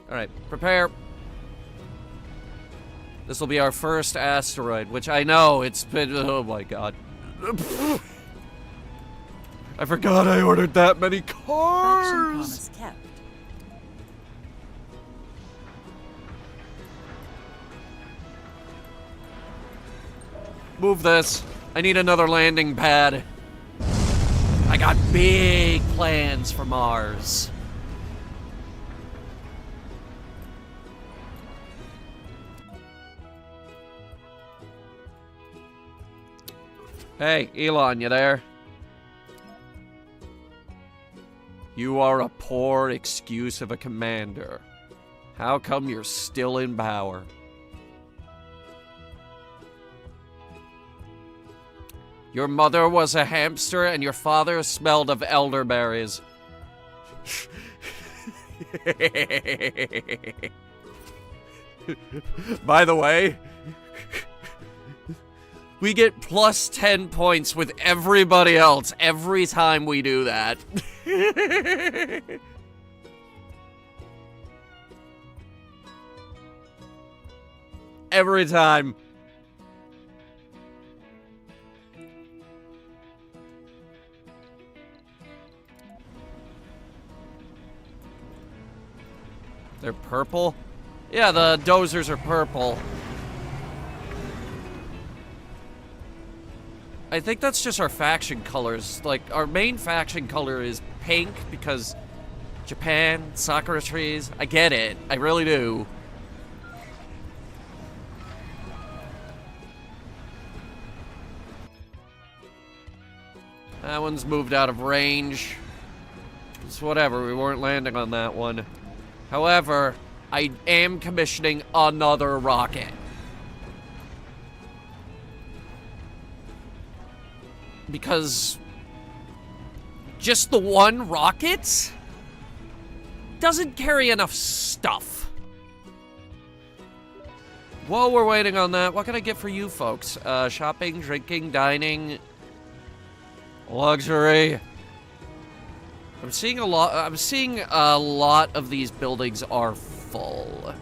Alright, prepare. This will be our first asteroid, which I know it's been... Oh my god. I forgot I ordered that many Action cars! promise kept. Move this. I need another landing pad. I got big plans for Mars. Hey, Elon, you there? You are a poor excuse of a commander. How come you're still in power? Your mother was a hamster and your father smelled of elderberries. By the way, we get plus 10 points with everybody else every time we do that. Every time. They're purple? Yeah, the dozers are purple. I think that's just our faction colors. Like, our main faction color is pink because Japan, sakura trees. I get it. I really do. That one's moved out of range. It's whatever. We weren't landing on that one. However, I am commissioning another rocket. Because just the one rocket doesn't carry enough stuff. While we're waiting on that, what can I get for you folks? Shopping, drinking, dining, luxury. I'm seeing a lot of these buildings are full.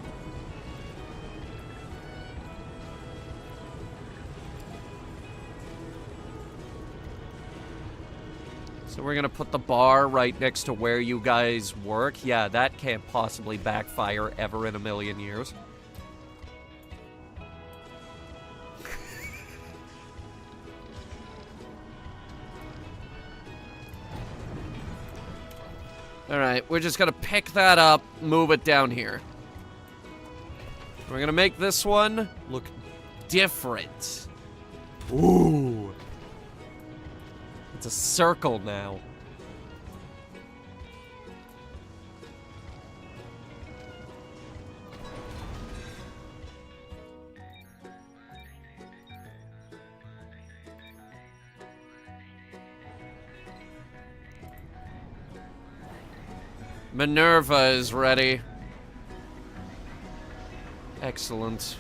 So we're gonna put the bar right next to where you guys work. Yeah, that can't possibly backfire ever in a million years. Alright, we're just gonna pick that up, move it down here. We're gonna make this one look different. Ooh. It's a circle now. Minerva is ready. Excellent.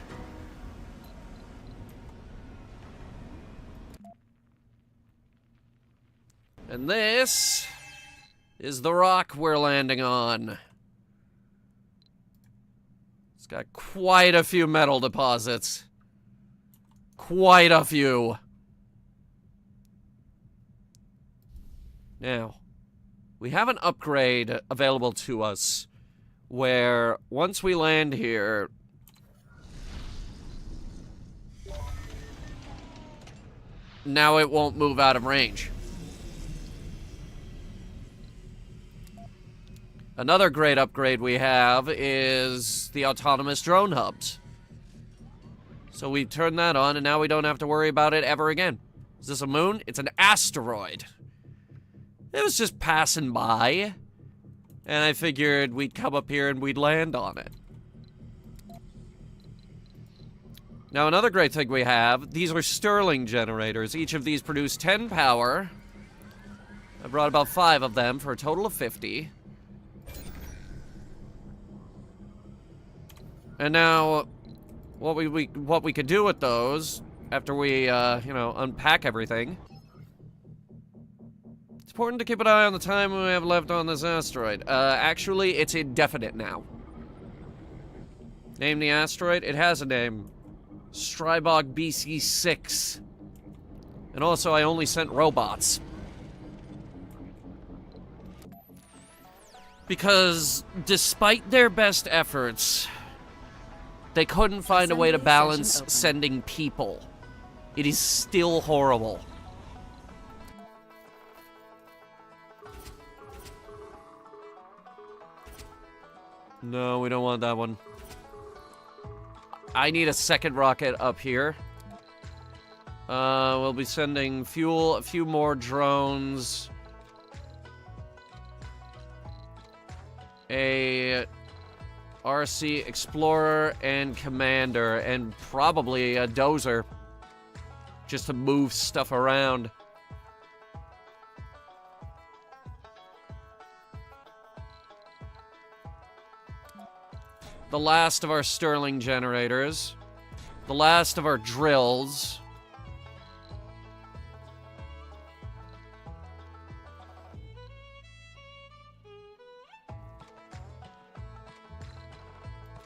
And this is the rock we're landing on. It's got quite a few metal deposits. Quite a few. Now, we have an upgrade available to us where once we land here, now it won't move out of range. Another great upgrade we have is the autonomous drone hubs. So we turn that on and now we don't have to worry about it ever again. Is this a moon? It's an asteroid. It was just passing by, and I figured we'd come up here and we'd land on it. Now, another great thing we have, these are Stirling generators. Each of these produce 10 power. I brought about 5 of them for a total of 50. And now, what we could do with those, after we, you know, unpack everything. It's important to keep an eye on the time we have left on this asteroid. Actually, it's indefinite now. Name the asteroid. It has a name. Strybog BC6. And also, I only sent robots. Because, despite their best efforts, they couldn't find a way to balance sending people. It is still horrible. No, we don't want that one. I need a second rocket up here. We'll be sending fuel, a few more drones, a RC Explorer and Commander, and probably a dozer, just to move stuff around. The last of our Stirling generators. The last of our drills.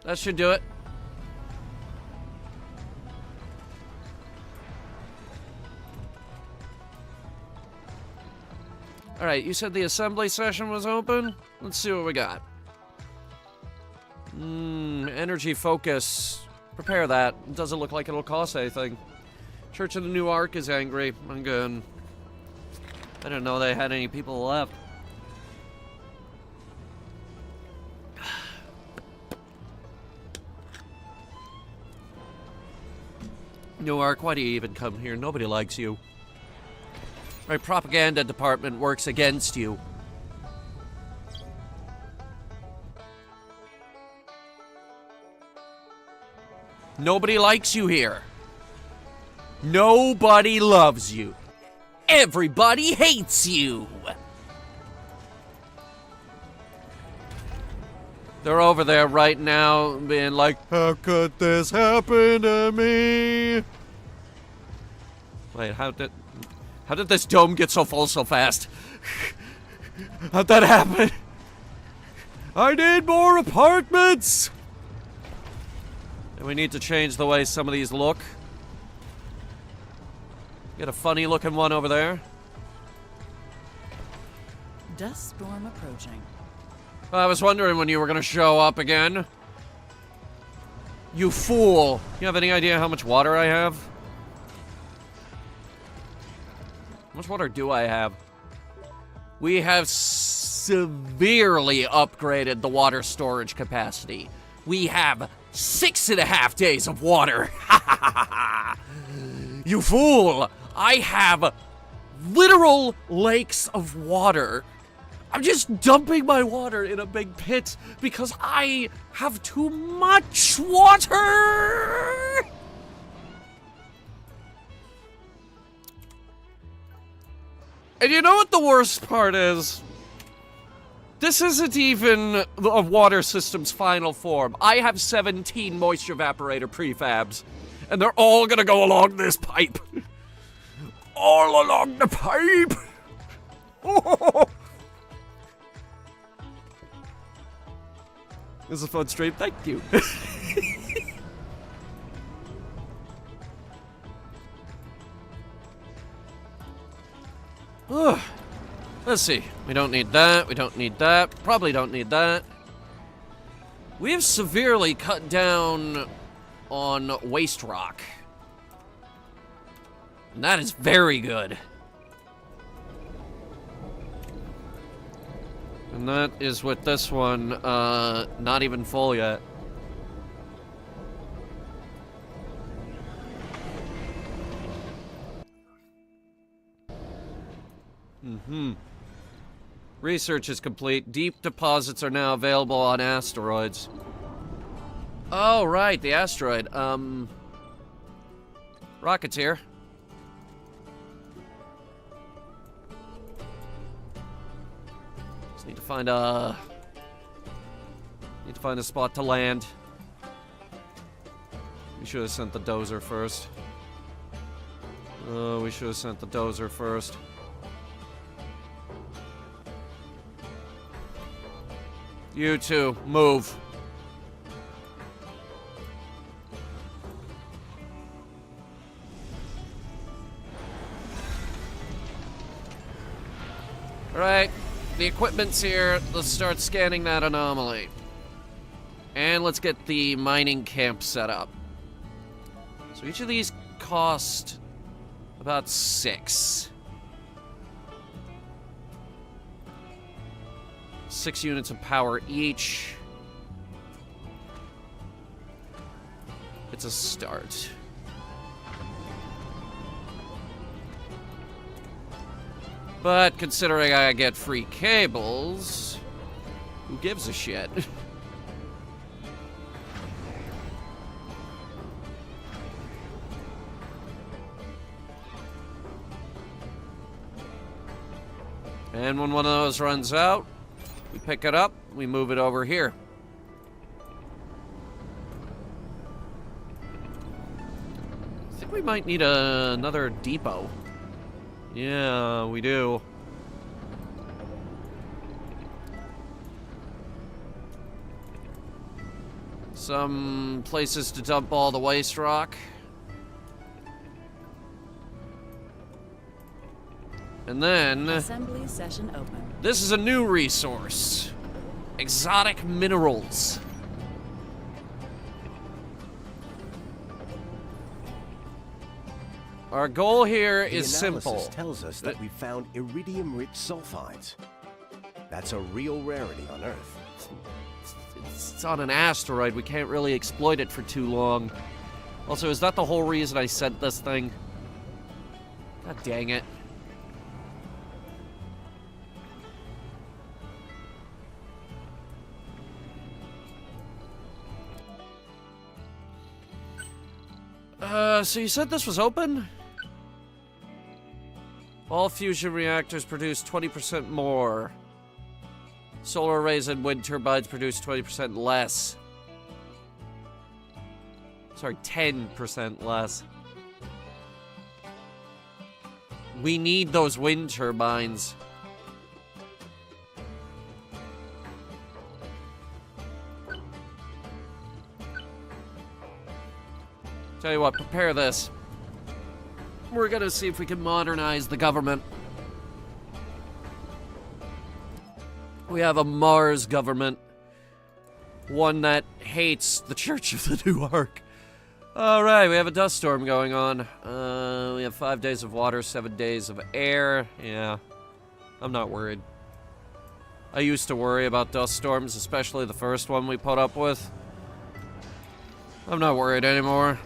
That should do it. Alright, you said the assembly session was open? Let's see what we got. Energy focus. Prepare that. It doesn't look like it'll cost anything. Church of the New Ark is angry. I'm good. I didn't know they had any people left. New Ark, why do you even come here? Nobody likes you. My propaganda department works against you. Nobody likes you here. Nobody loves you. Everybody hates you. They're over there right now being like, how could this happen to me? Wait, how did this dome get so full so fast? How'd that happen? I need more apartments! And we need to change the way some of these look. Get a funny looking one over there. Dust storm approaching. I was wondering when you were gonna show up again. You fool! You have any idea how much water I have? How much water do I have? We have severely upgraded the water storage capacity. We have 6.5 days of water. You fool! I have literal lakes of water. I'm just dumping my water in a big pit because I have too much water! And you know what the worst part is? This isn't even a water system's final form. I have 17 moisture evaporator prefabs, and they're all gonna go along this pipe. All along the pipe! Oh. This is a fun stream, thank you. Let's see. We don't need that. We don't need that. Probably don't need that. We have severely cut down on waste rock. And that is very good. And that is with this one, not even full yet. Research is complete. Deep deposits are now available on asteroids. Oh, right, the asteroid. Rocketeer. Just need to find a spot to land. We should have sent the dozer first. Oh, we should have sent the dozer first. You two, move. Alright, the equipment's here. Let's start scanning that anomaly. And let's get the mining camp set up. So each of these cost about 6. 6 units of power each. It's a start. But considering I get free cables, who gives a shit? And when one of those runs out, we pick it up, we move it over here. I think we might need another depot. Yeah, we do. Some places to dump all the waste rock. And then... Assembly session open. This is a new resource. Exotic minerals. Our goal here is simple. The analysis tells us that we found iridium-rich sulfides. That's a real rarity on Earth. It's on an asteroid. We can't really exploit it for too long. Also, is that the whole reason I sent this thing? God dang it. So you said this was open? All fusion reactors produce 20% more. Solar arrays and wind turbines produce 20% less. Sorry, 10% less. We need those wind turbines. Tell you what, prepare this. We're gonna see if we can modernize the government. We have a Mars government. One that hates the Church of the New Ark. Alright, we have a dust storm going on. We have 5 days of water, 7 days of air. Yeah, I'm not worried. I used to worry about dust storms, especially the first one we put up with. I'm not worried anymore.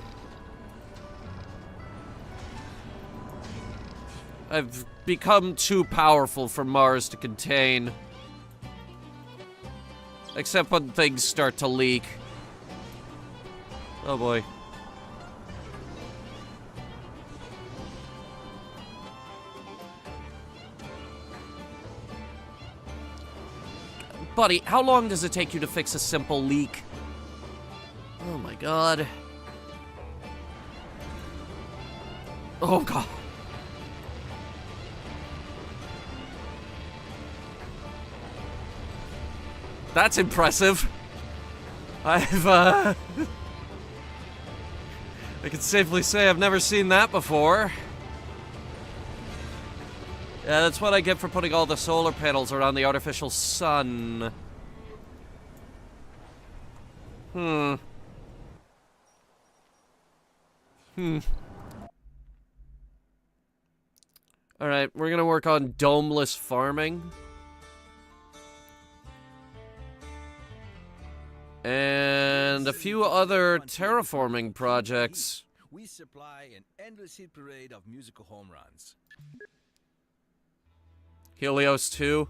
I've become too powerful for Mars to contain. Except when things start to leak. Oh boy. Buddy, how long does it take you to fix a simple leak? Oh my god. Oh god. That's impressive. I've, I can safely say I've never seen that before. Yeah, that's what I get for putting all the solar panels around the artificial sun. Alright, we're gonna work on domeless farming. And a few other terraforming projects. We supply an endless hit parade of musical home runs. Helios 2.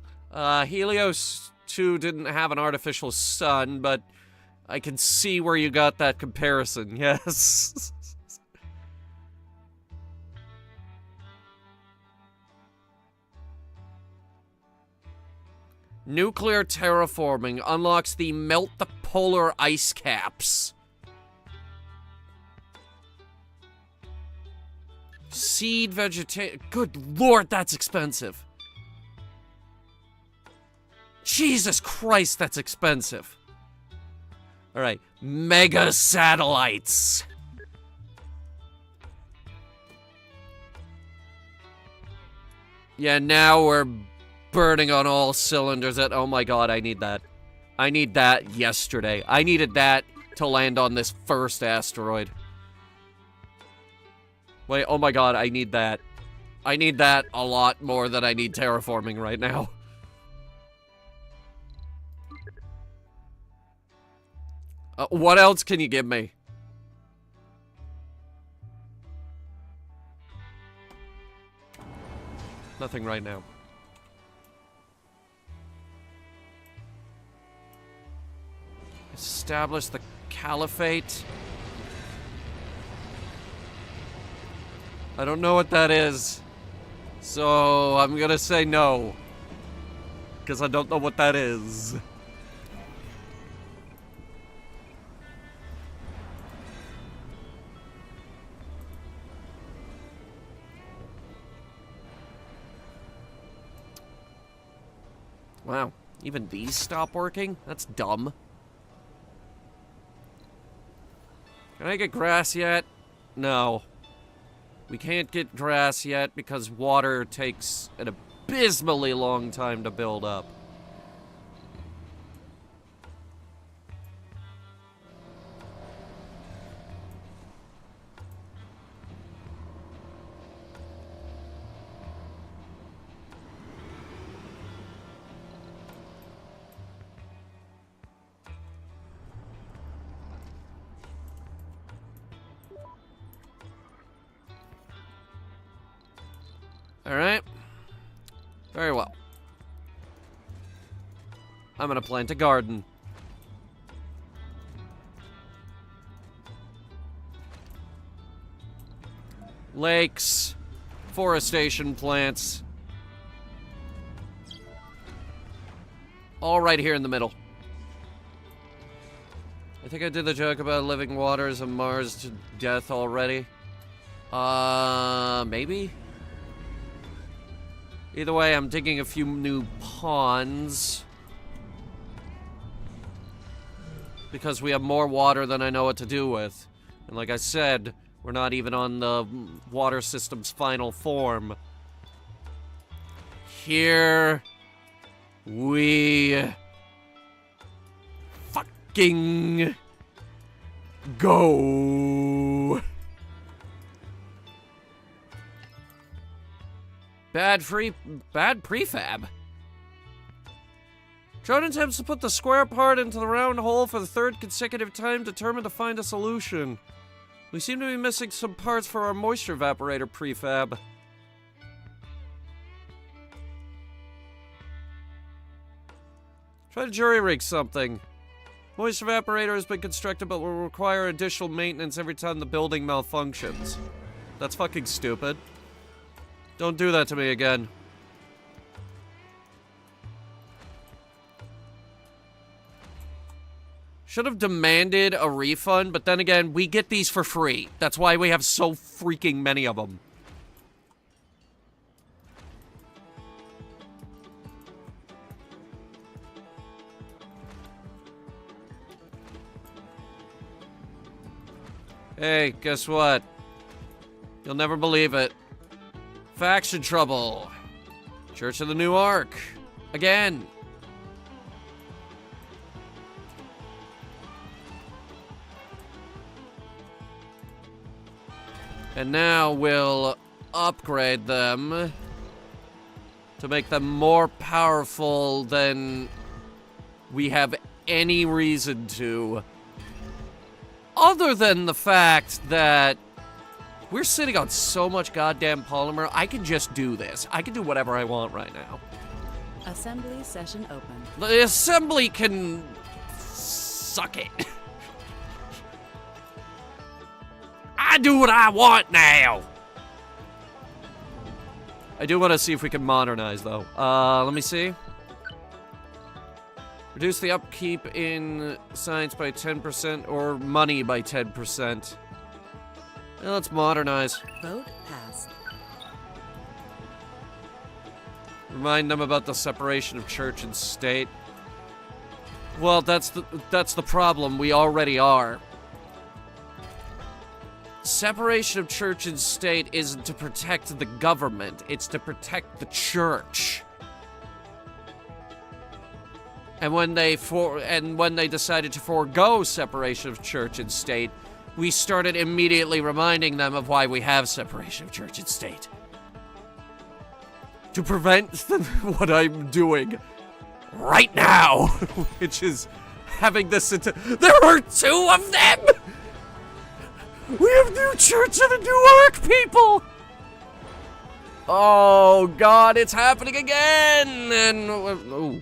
Helios 2 didn't have an artificial sun, but I can see where you got that comparison, yes. Nuclear terraforming unlocks the melt the polar ice caps. Seed vegetation. Good lord, that's expensive. Jesus Christ, that's expensive. Alright, mega satellites. Yeah, now we're burning on all cylinders. Oh my god, I need that. I need that yesterday. I needed that to land on this first asteroid. Wait, oh my god, I need that. I need that a lot more than I need terraforming right now. What else can you give me? Nothing right now. establish the caliphate? I don't know what that is. So I'm gonna say no. Because I don't know what that is. Wow, even these stop working? That's dumb. Can I get grass yet? No. We can't get grass yet because water takes an abysmally long time to build up. Alright. Very well. I'm gonna plant a garden. Lakes. Forestation plants. All right here in the middle. I think I did the joke about living waters of Mars to death already. Maybe? Either way, I'm digging a few new ponds. Because we have more water than I know what to do with. And like I said, we're not even on the water system's final form. Here we fucking go. Bad prefab. Drone attempts to put the square part into the round hole for the third consecutive time, determined to find a solution. We seem to be missing some parts for our moisture evaporator prefab. Try to jury rig something. Moisture evaporator has been constructed but will require additional maintenance every time the building malfunctions. That's fucking stupid. Don't do that to me again. Should have demanded a refund, but then again, we get these for free. That's why we have so freaking many of them. Hey, guess what? You'll never believe it. Faction trouble. Church of the New Ark. Again. And now we'll upgrade them to make them more powerful than we have any reason to. Other than the fact that we're sitting on so much goddamn polymer, I can just do this. I can do whatever I want right now. Assembly session open. The assembly can suck it. I do what I want now. I do want to see if we can modernize, though. Let me see. Reduce the upkeep in science by 10% or money by 10%. Well, let's modernize. Vote passed. Remind them about the separation of church and state. Well, that's the problem. We already are. Separation of church and state isn't to protect the government, it's to protect the church. And when they decided to forego separation of church and state, we started immediately reminding them of why we have separation of church and state. To prevent what I'm doing right now, which is having this there are two of them! We have new Church of the New Ark people! Oh god, it's happening again! And ooh.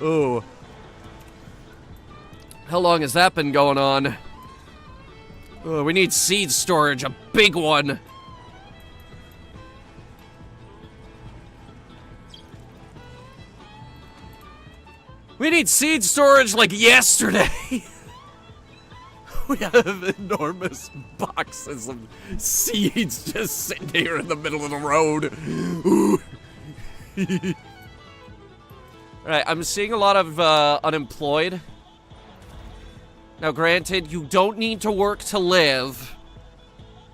Ooh. How long has that been going on? Oh, we need seed storage, a big one. We need seed storage like yesterday. We have enormous boxes of seeds just sitting here in the middle of the road. Ooh. Alright, I'm seeing a lot of unemployed. Now, granted, you don't need to work to live,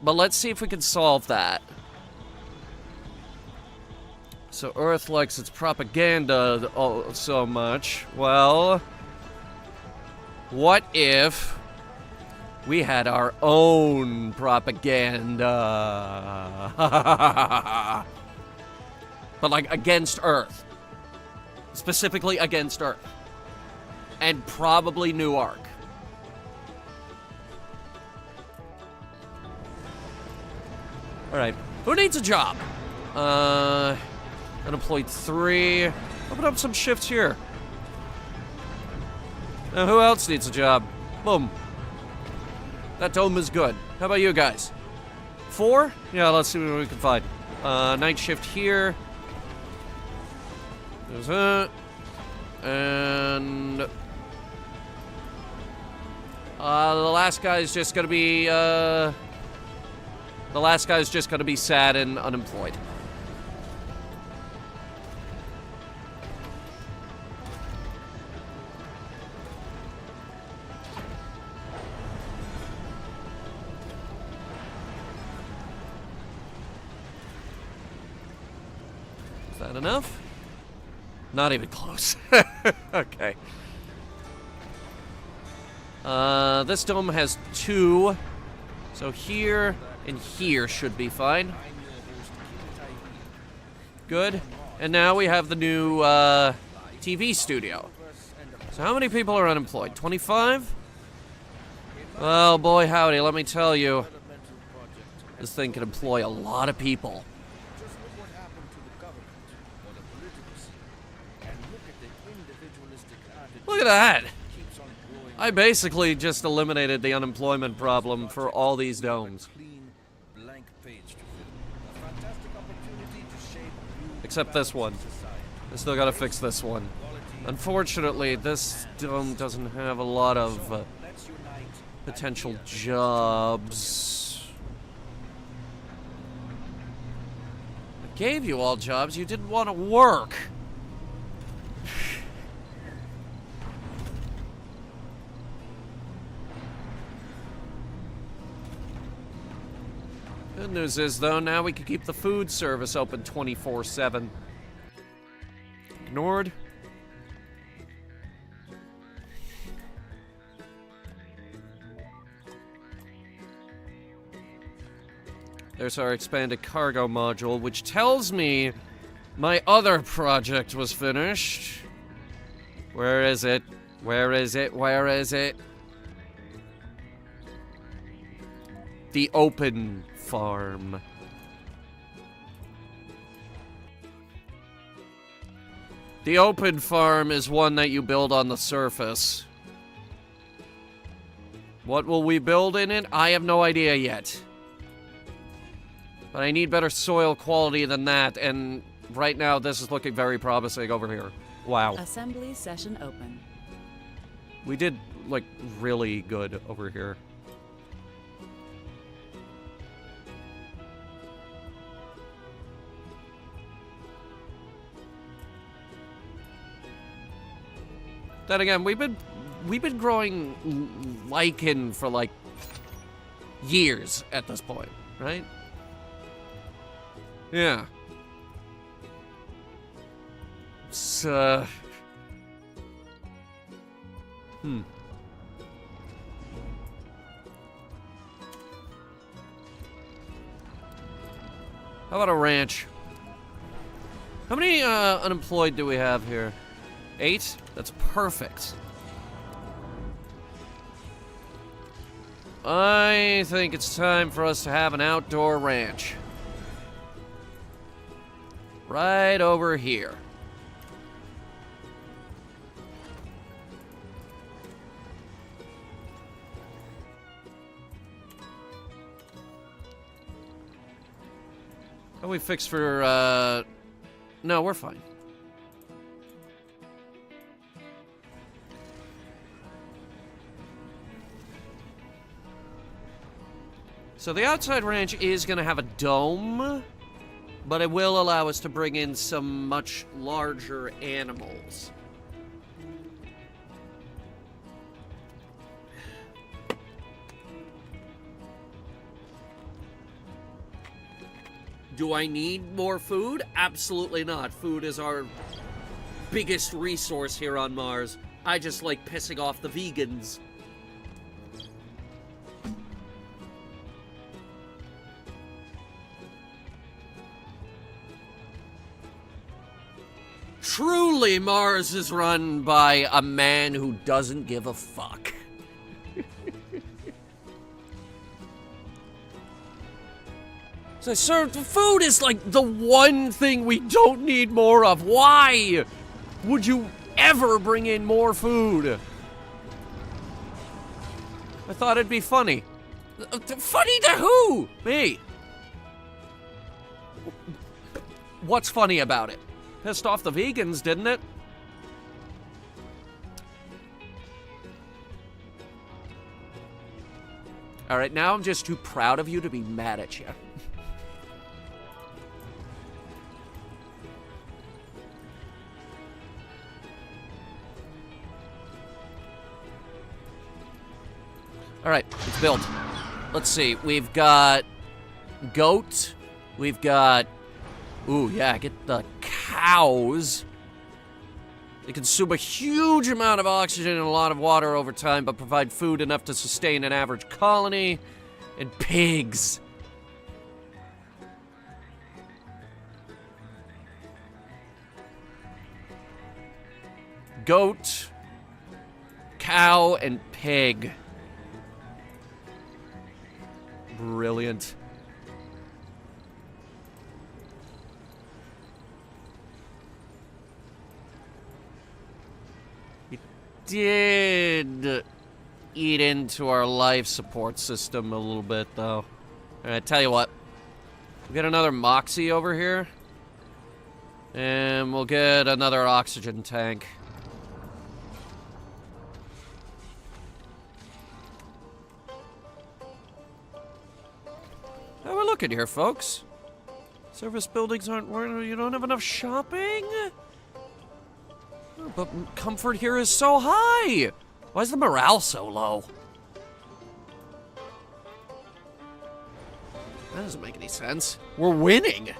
but let's see if we can solve that. So Earth likes its propaganda so much. Well, what if we had our own propaganda? But like against Earth. Specifically against Earth. And probably Newark. Alright, who needs a job? Unemployed 3. Open up some shifts here. Now, who else needs a job? Boom. That dome is good. How about you guys? 4? Yeah, let's see what we can find. Night shift here. There's that. And... the last guy's just gonna be, The last guy's just gonna be sad and unemployed. Is that enough? Not even close. Okay. This dome has 2. So here and here should be fine. Good. And now we have the new TV studio. So how many people are unemployed? 25? Well, boy howdy, let me tell you. This thing can employ a lot of people. Look at that! I basically just eliminated the unemployment problem for all these domes. Except this one. I still gotta fix this one. Unfortunately, this dome doesn't have a lot of potential jobs. I gave you all jobs, you didn't want to work. Good news is, though, now we can keep the food service open 24/7. Ignored. There's our expanded cargo module, which tells me my other project was finished. Where is it? Where is it? Where is it? The open farm. The open farm is one that you build on the surface. What will we build in it? I have no idea yet. But I need better soil quality than that, and right now this is looking very promising over here. Wow. Assembly session open. We did, like, really good over here. Then again, we've been growing lichen for like years at this point, right? Yeah. It's How about a ranch? How many unemployed do we have here? 8? That's perfect. I think it's time for us to have an outdoor ranch. Right over here. How we fixed for, no, we're fine. So the outside ranch is going to have a dome, but it will allow us to bring in some much larger animals. Do I need more food? Absolutely not. Food is our biggest resource here on Mars. I just like pissing off the vegans. Truly, Mars is run by a man who doesn't give a fuck. So, sir, the food is like the one thing we don't need more of. Why would you ever bring in more food? I thought it'd be funny. Funny to who? Me. What's funny about it? Pissed off the vegans, didn't it? All right, now I'm just too proud of you to be mad at you. All right, it's built. Let's see. We've got goat. We've got... Ooh, yeah, get the cows. They consume a huge amount of oxygen and a lot of water over time, but provide food enough to sustain an average colony. And pigs. Goat, cow, and pig. Brilliant. It did eat into our life support system a little bit, though. All right, tell you what. We'll get another Moxie over here. And we'll get another oxygen tank. How we looking here, folks? Service buildings aren't... You don't have enough shopping? Oh, but comfort here is so high! Why is the morale so low? That doesn't make any sense. We're winning!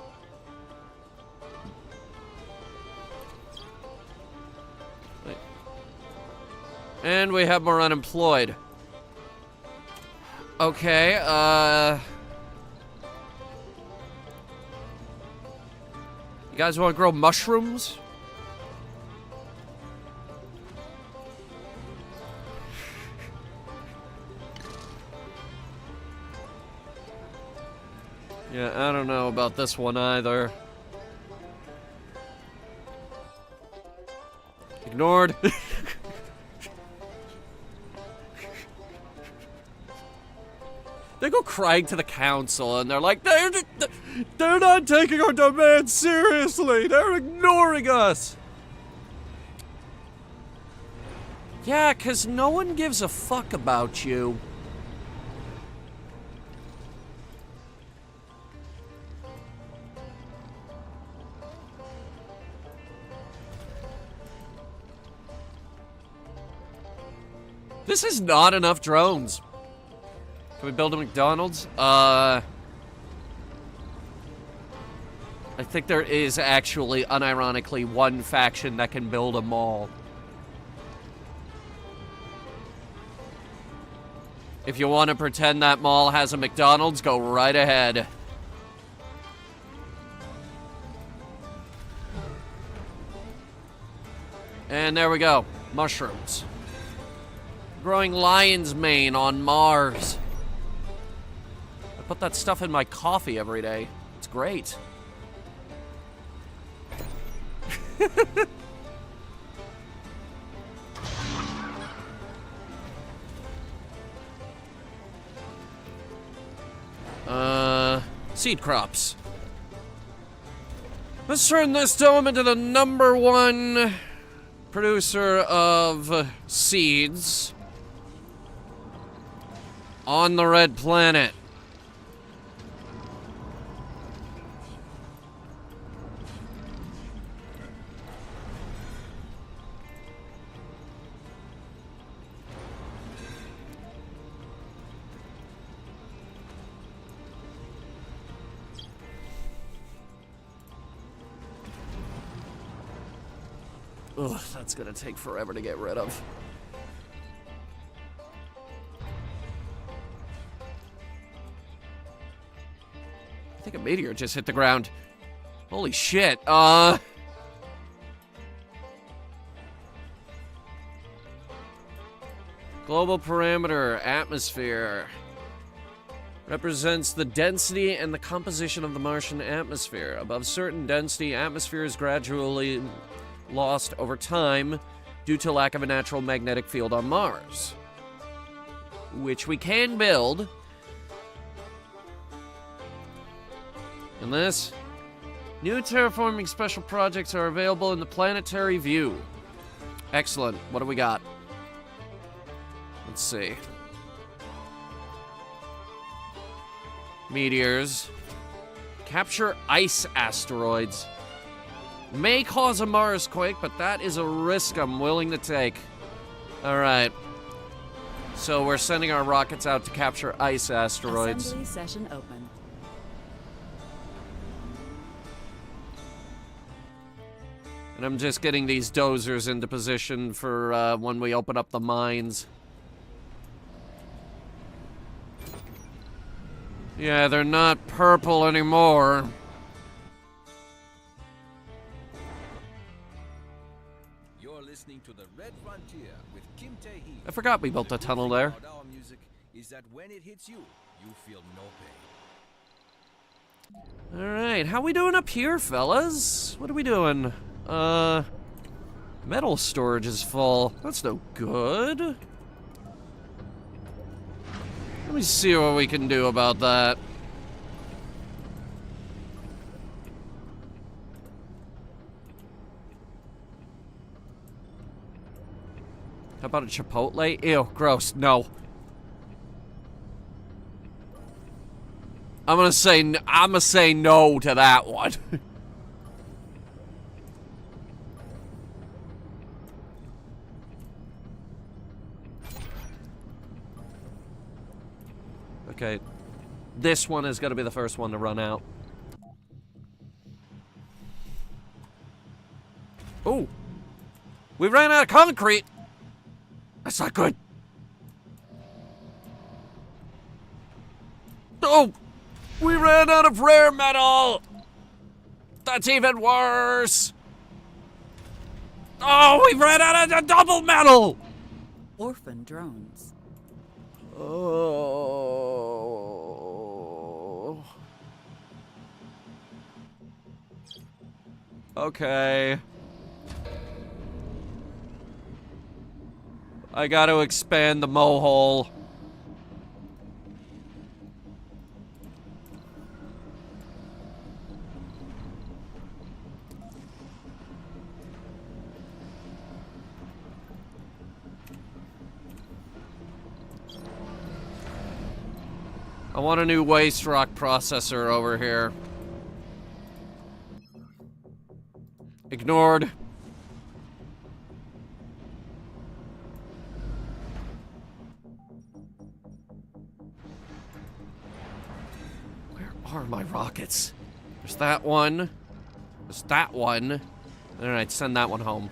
Wait. And we have more unemployed. Okay, you guys want to grow mushrooms? Yeah, I don't know about this one either. Ignored. They go crying to the council, and they're like, they're not taking our demands seriously. They're ignoring us. Yeah, 'cause no one gives a fuck about you. This is not enough drones. Can we build a McDonald's? I think there is actually, unironically, one faction that can build a mall. If you want to pretend that mall has a McDonald's, go right ahead. And there we go. Mushrooms. Growing lion's mane on Mars. I put that stuff in my coffee every day. It's great. Seed crops. Let's turn this dome into the #1 producer of seeds on the red planet. Ugh, that's gonna take forever to get rid of. I think a meteor just hit the ground. Holy shit, global parameter, atmosphere. Represents the density and the composition of the Martian atmosphere. Above certain density, atmosphere is gradually lost over time due to lack of a natural magnetic field on Mars, which we can build. And this, new terraforming special projects are available in the planetary view. Excellent. What do we got? Let's see. Meteors. Capture ice asteroids. May cause a Mars quake, but that is a risk I'm willing to take. Alright. So we're sending our rockets out to capture ice asteroids. Assembly session open. And I'm just getting these dozers into position for when we open up the mines. Yeah, they're not purple anymore. Listening to the Red Frontier with Kim Tae-hee. I forgot we built a tunnel there. Our music is that when it hits you, you feel no pain. Alright, how we doing up here, fellas? What are we doing? Metal storage is full. That's no good. Let me see what we can do about that. How about a Chipotle? Ew, gross. No. I'm gonna say no to that one. Okay. This one is gonna be the first one to run out. Oh. We ran out of concrete. That's not good. Oh! We ran out of rare metal! That's even worse! Oh, we ran out of the double metal! Orphan drones. Oh. Okay. I gotta expand the mohole. I want a new waste rock processor over here. Ignored. Where are my rockets? There's that one. There's that one. Alright, send that one home.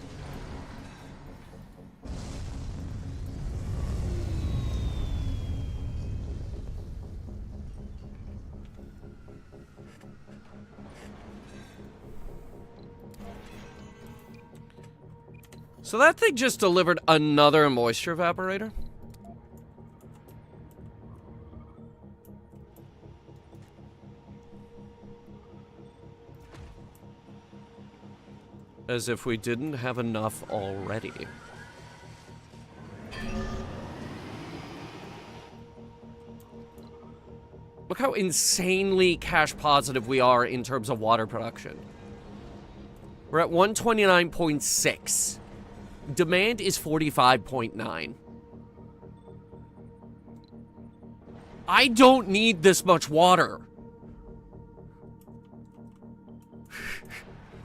So that thing just delivered another moisture evaporator? As if we didn't have enough already. Look how insanely cash positive we are in terms of water production. We're at 129.6. Demand is 45.9. I don't need this much water.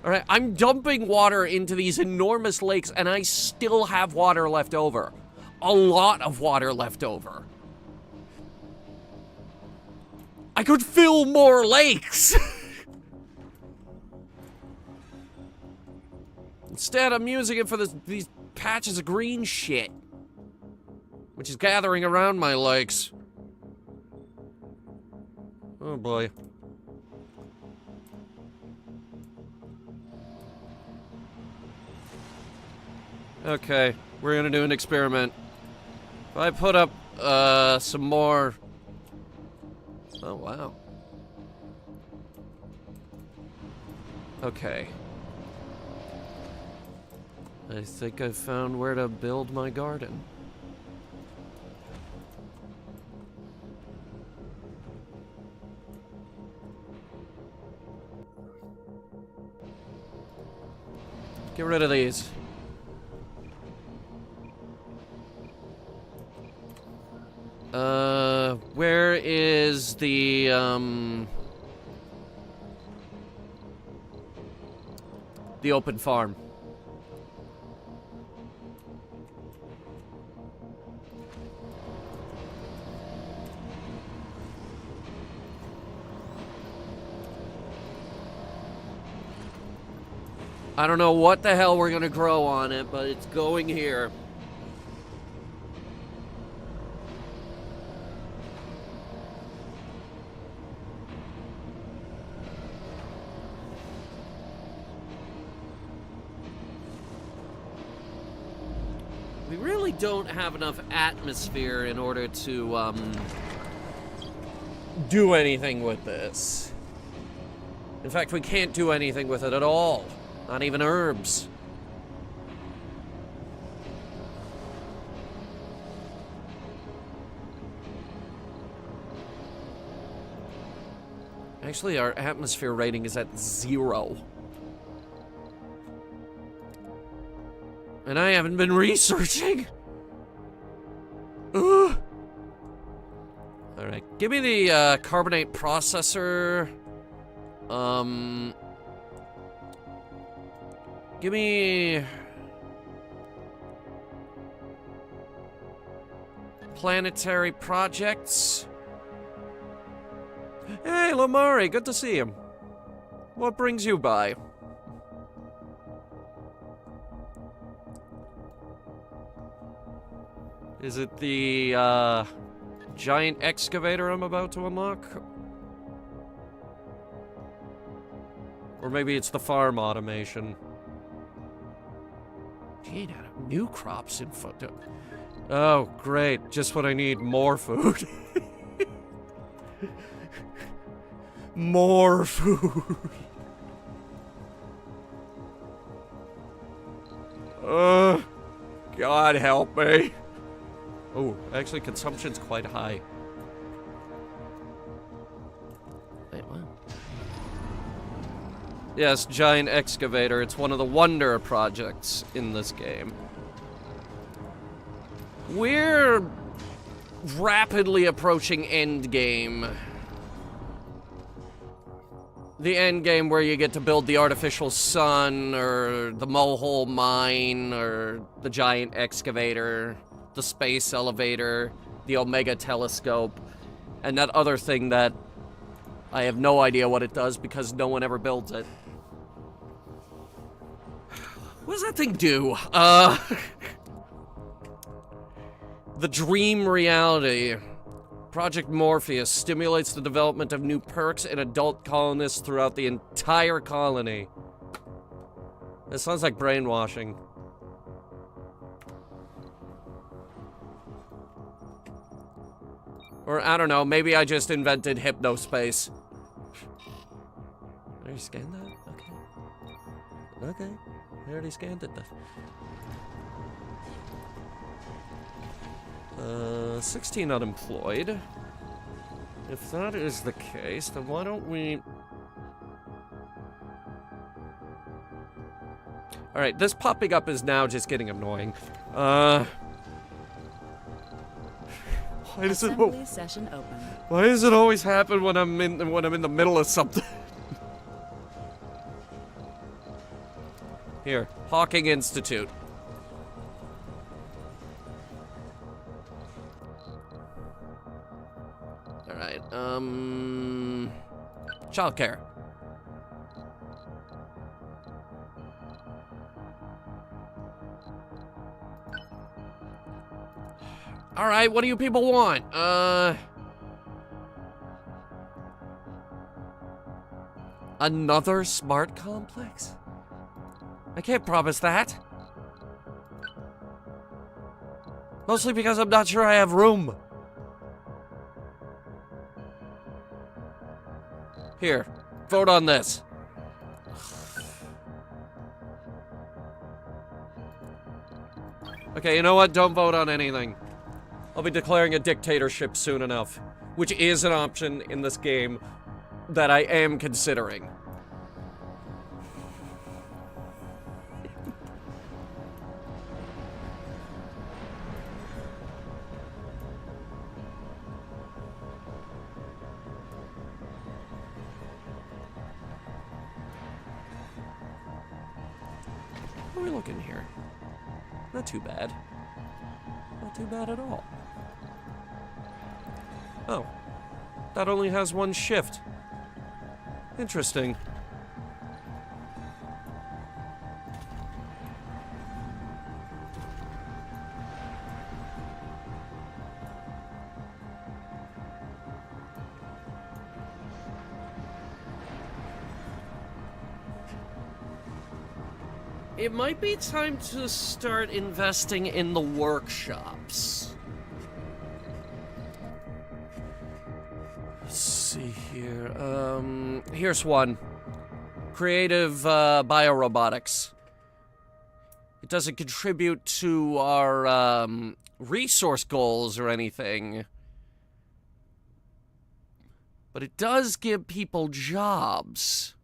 Alright, I'm dumping water into these enormous lakes and I still have water left over. A lot of water left over. I could fill more lakes! Instead, I'm using it for these patches of green shit, which is gathering around my lakes. Oh boy. Okay, we're gonna do an experiment. If I put up, some more... Oh, wow. Okay. I think I've found where to build my garden. Get rid of these. Where is the, the open farm? I don't know what the hell we're gonna grow on it, but it's going here. We really don't have enough atmosphere in order to, do anything with this. In fact, we can't do anything with it at all. Not even herbs. Actually, our atmosphere rating is at 0. And I haven't been researching. Ugh. Alright, give me the carbonate processor. Give me... planetary projects. Hey, Lamari, good to see him. What brings you by? Is it the, giant excavator I'm about to unlock? Or maybe it's the farm automation. Gee, new crops in foot. Oh, great. Just what I need. More food. More food. God help me. Oh, actually, consumption's quite high. Wait, what? Yes, giant excavator. It's one of the wonder projects in this game. We're rapidly approaching endgame. The endgame where you get to build the artificial sun, or the mole mine, or the giant excavator, the space elevator, the Omega telescope, and that other thing that I have no idea what it does because no one ever builds it. What does that thing do? The dream reality. Project Morpheus stimulates the development of new perks in adult colonists throughout the entire colony. It sounds like brainwashing. Or, I don't know, maybe I just invented hypnospace. Did you scan that? Okay. Okay. I already scanned it then. 16 unemployed. If that is the case, then why don't we... Alright, this popping up is now just getting annoying. Why does it Assembly session open. Why does it always happen when I'm in the middle of something? Here, Hawking Institute. Alright, childcare. Alright, what do you people want? Another smart complex? I can't promise that. Mostly because I'm not sure I have room. Here, vote on this. Okay, you know what? Don't vote on anything. I'll be declaring a dictatorship soon enough, which is an option in this game that I am considering. What are we looking here? Not too bad. Not too bad at all. Oh. That only has one shift. Interesting. It might be time to start investing in the workshops. Let's see here. Here's one. Creative biorobotics. It doesn't contribute to our resource goals or anything. But it does give people jobs.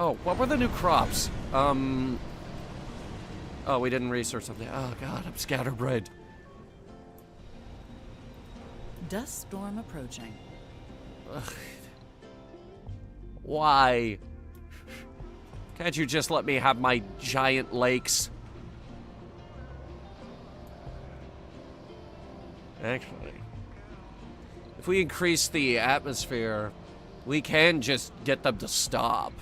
Oh, what were the new crops? Oh, we didn't research something. Oh, God, I'm scatterbrained. Dust storm approaching. Ugh. Why? Can't you just let me have my giant lakes? Actually, if we increase the atmosphere, we can just get them to stop.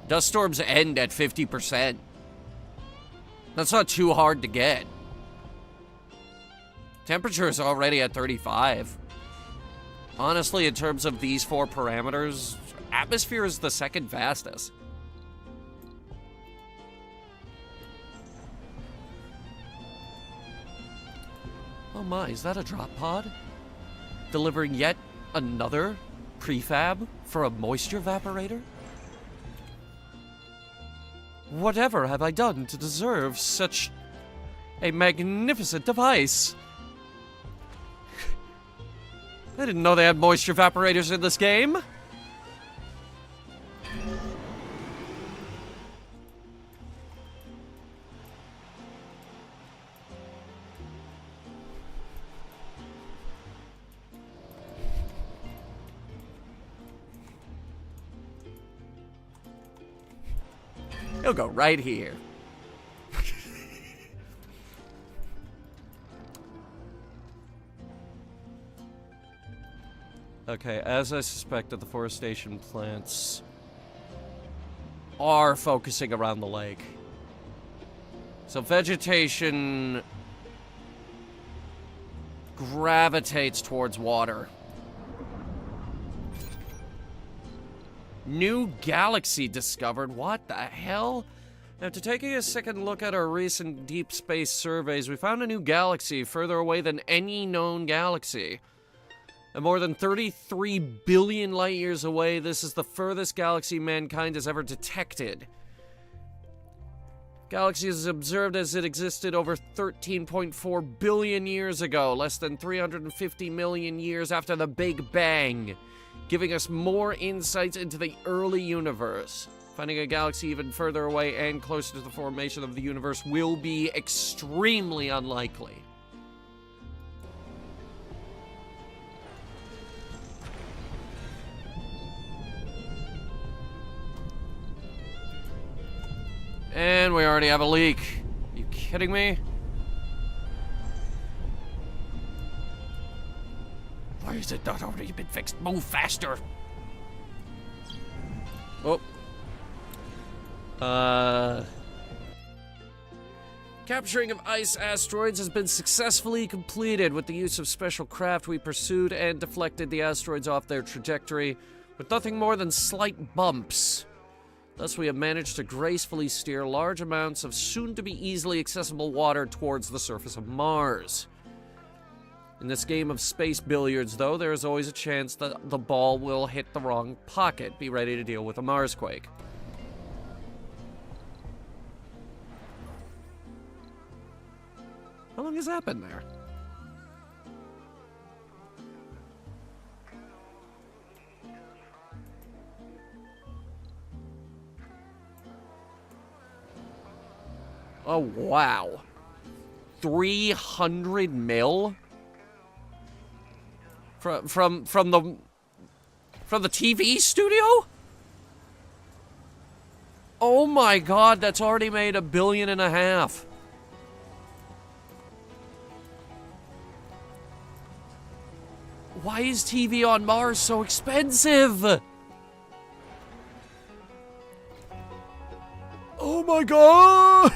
Dust storms end at 50%. That's not too hard to get. Temperature is already at 35. Honestly, in terms of these four parameters, atmosphere is the second fastest. Oh my, is that a drop pod? Delivering yet another prefab for a moisture evaporator? Whatever have I done to deserve such a magnificent device? I didn't know they had moisture evaporators in this game. He'll go right here. Okay, as I suspected, the forestation plants are focusing around the lake. So vegetation gravitates towards water. New galaxy discovered. What the hell? After taking a second look at our recent deep space surveys, we found a new galaxy further away than any known galaxy. And more than 33 billion light years away, this is the furthest galaxy mankind has ever detected. Galaxy is observed as it existed over 13.4 billion years ago, less than 350 million years after the Big Bang, giving us more insights into the early universe. Finding a galaxy even further away and closer to the formation of the universe will be extremely unlikely. And we already have a leak. Are you kidding me? Why is it not already been fixed? Move faster! Oh. Capturing of ice asteroids has been successfully completed. With the use of special craft, we pursued and deflected the asteroids off their trajectory with nothing more than slight bumps. Thus, we have managed to gracefully steer large amounts of soon-to-be easily accessible water towards the surface of Mars. In this game of space billiards, though, there is always a chance that the ball will hit the wrong pocket. Be ready to deal with a Marsquake. How long has that been there? Oh, wow. 300 mil? From the TV studio? Oh my god, that's already made $1.5 billion. Why is TV on Mars so expensive? Oh my god!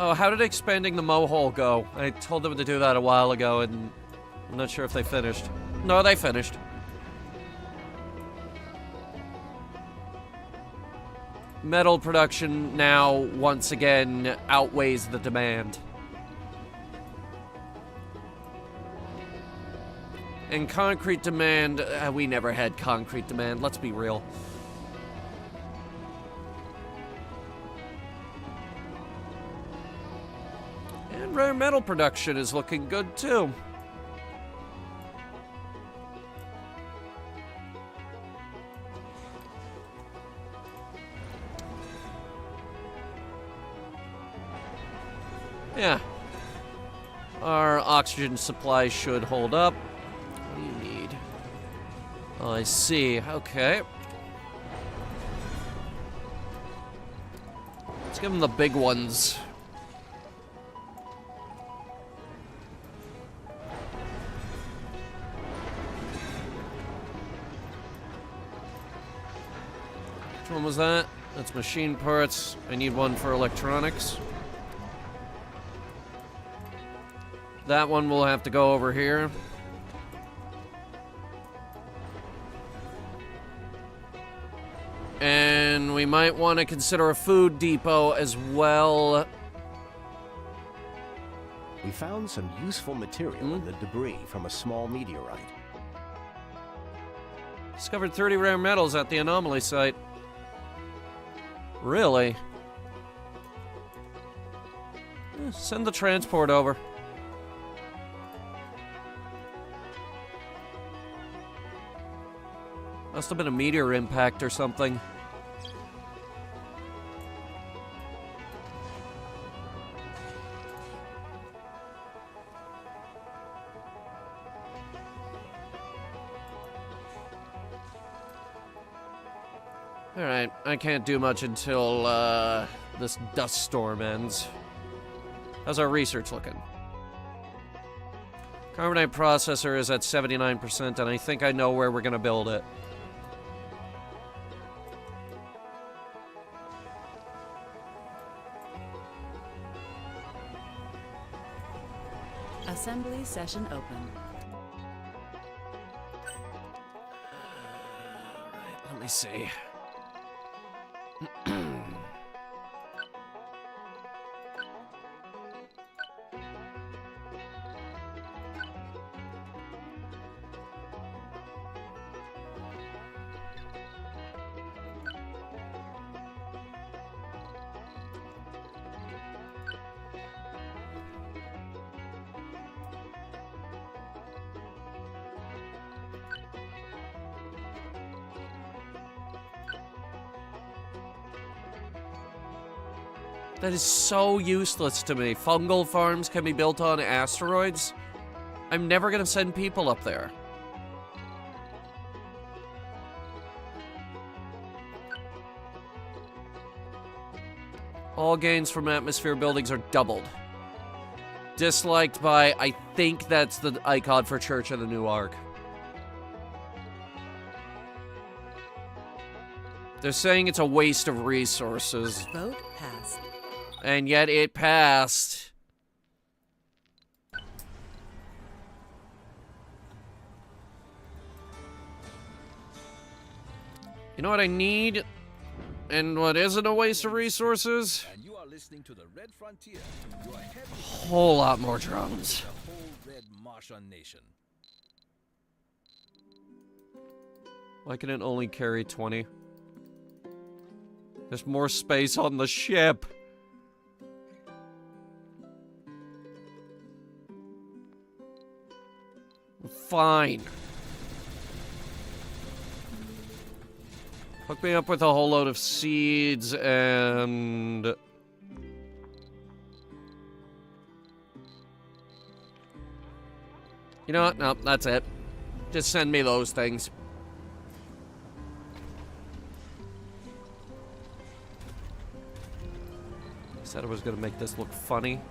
Oh, how did expanding the mohole go? I told them to do that a while ago, and I'm not sure if they finished. No, they finished. Metal production now, once again, outweighs the demand. And concrete demand, we never had concrete demand, let's be real. And rare metal production is looking good too. Yeah. Our oxygen supply should hold up. What do you need? Oh, I see. Okay. Let's give them the big ones. Which one was that? That's machine parts. I need one for electronics. That one will have to go over here. And we might want to consider a food depot as well. We found some useful material in the debris from a small meteorite. Discovered 30 rare metals at the anomaly site. Really? Send the transport over. Must have been a meteor impact or something. Alright, I can't do much until this dust storm ends. How's our research looking? Carbonite processor is at 79%, and I think I know where we're gonna build it. Assembly session open. Let me see. That is so useless to me. Fungal farms can be built on asteroids. I'm never gonna send people up there. All gains from atmosphere buildings are doubled. Disliked by, I think that's the icon for Church of the New Ark. They're saying it's a waste of resources. Vote passed. And yet it passed. You know what I need? And what isn't a waste of resources? And you are listening to the Red Frontier. You are heading Whole lot more drones. the whole red Martian nation. Why can it only carry 20? There's more space on the ship. Fine. Hook me up with a whole load of seeds and... You know what? No, that's it. Just send me those things. I said I was gonna make this look funny.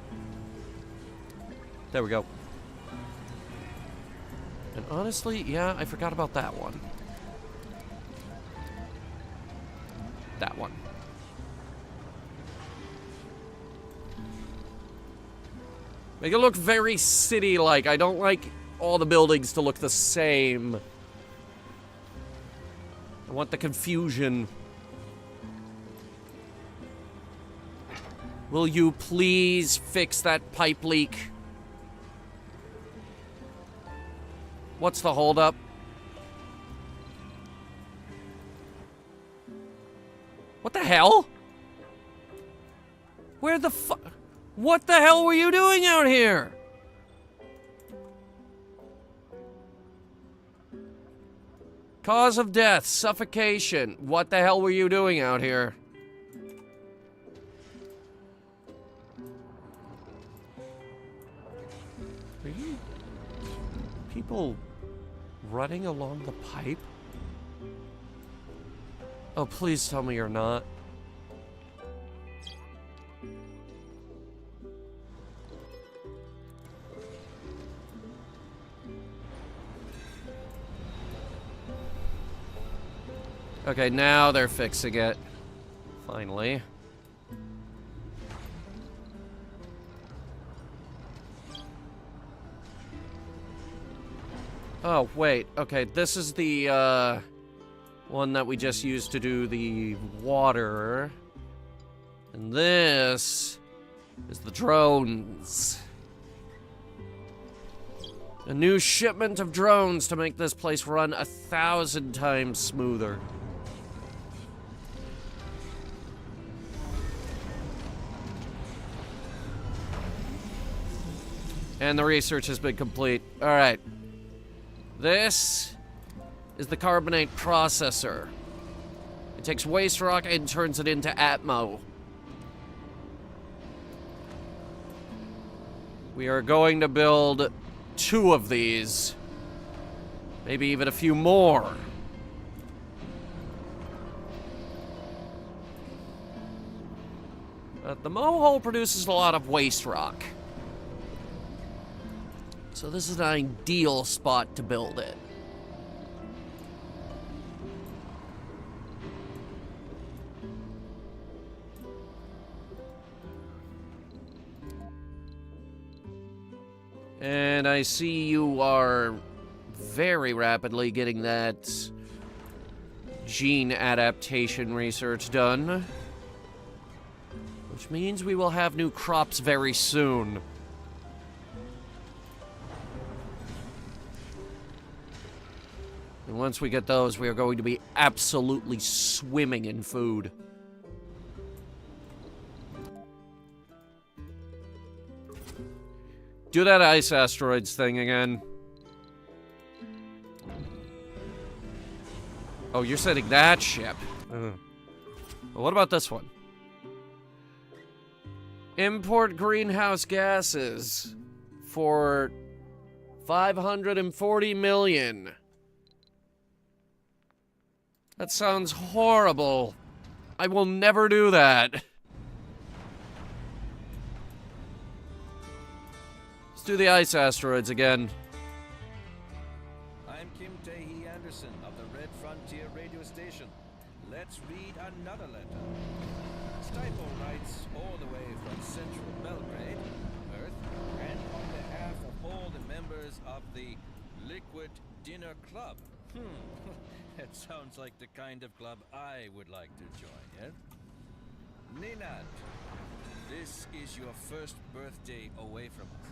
There we go. And honestly, yeah, I forgot about that one. That one. Make it look very city-like. I don't like all the buildings to look the same. I want the confusion. Will you please fix that pipe leak? What's the holdup? What the hell? Where the fu- What the hell were you doing out here? Cause of death, suffocation. What the hell were you doing out here? Are you people running along the pipe? Oh, please tell me you're not. Okay, now they're fixing it. Finally. Oh, wait. Okay, this is the, one that we just used to do the water. And this is the drones. A new shipment of drones to make this place run 1,000 times smoother. And the research has been complete. Alright. This is the carbonate processor. It takes waste rock and turns it into Atmo. We are going to build 2 of these. Maybe even a few more. The Mohole produces a lot of waste rock. So this is an ideal spot to build it. And I see you are very rapidly getting that gene adaptation research done. Which means we will have new crops very soon. And once we get those, we are going to be absolutely swimming in food. Do that ice asteroids thing again. Oh, you're sending that ship. Well, what about this one? Import greenhouse gases for 540 million. That sounds horrible. I will never do that. Let's do the ice asteroids again. I'm Kim Tae Anderson of the Red Frontier radio station. Let's read another letter. Stipo writes all the way from central Belgrade, Earth, and on behalf of all the members of the Liquid Dinner Club. That sounds like the kind of club I would like to join, yeah? Ninad, this is your first birthday away from us.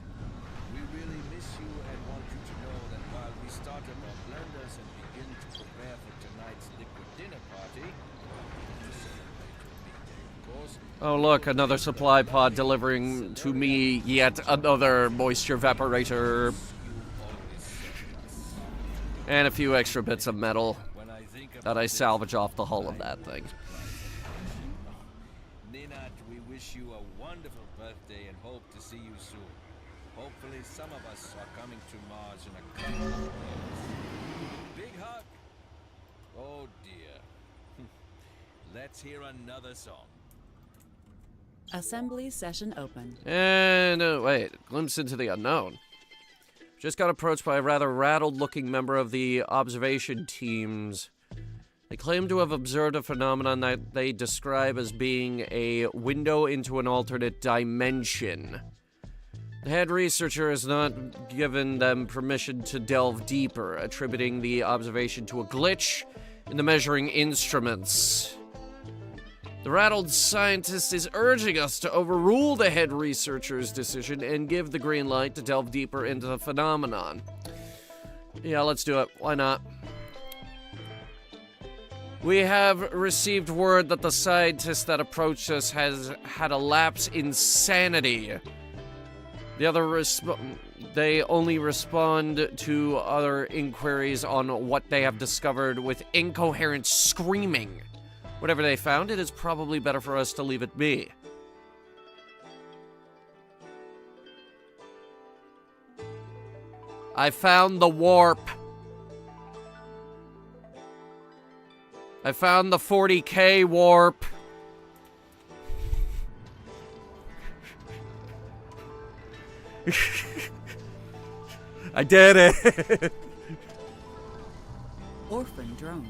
We really miss you and want you to know that while we start up our blenders and begin to prepare for tonight's liquid dinner party, to celebrate your birthday, of course. Oh look, another supply pod delivering to me yet another moisture evaporator. And a few extra bits of metal that I salvage off the hull of that thing. Ninat, we wish you a wonderful birthday and hope to see you soon. Hopefully some of us are coming to Mars in a couple of years. Big hug. Oh dear. Let's hear another song. Assembly session open. And wait, glimpse into the unknown. Just got approached by a rather rattled-looking member of the observation teams. They claim to have observed a phenomenon that they describe as being a window into an alternate dimension. The head researcher has not given them permission to delve deeper, attributing the observation to a glitch in the measuring instruments. The rattled scientist is urging us to overrule the head researcher's decision and give the green light to delve deeper into the phenomenon. Yeah, let's do it. Why not? We have received word that the scientist that approached us has had a lapse in sanity. The other they only respond to other inquiries on what they have discovered with incoherent screaming. Whatever they found, it is probably better for us to leave it be. I found the warp. I found the 40K warp. I did it. Orphan drones.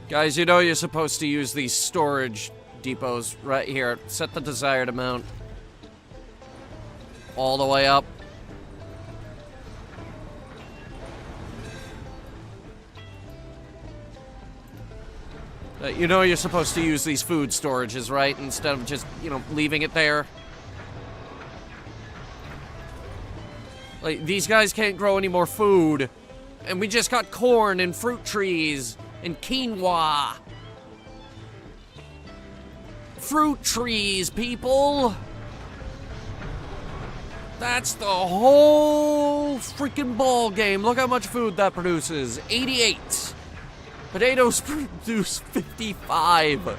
Guys, you know you're supposed to use these storage depots right here. Set the desired amount. All the way up. You know you're supposed to use these food storages, right? Instead of just, leaving it there. Like, these guys can't grow any more food. And we just got corn and fruit trees. And quinoa. Fruit trees, people. That's the whole freaking ball game. Look how much food that produces. 88. Potatoes produce 55.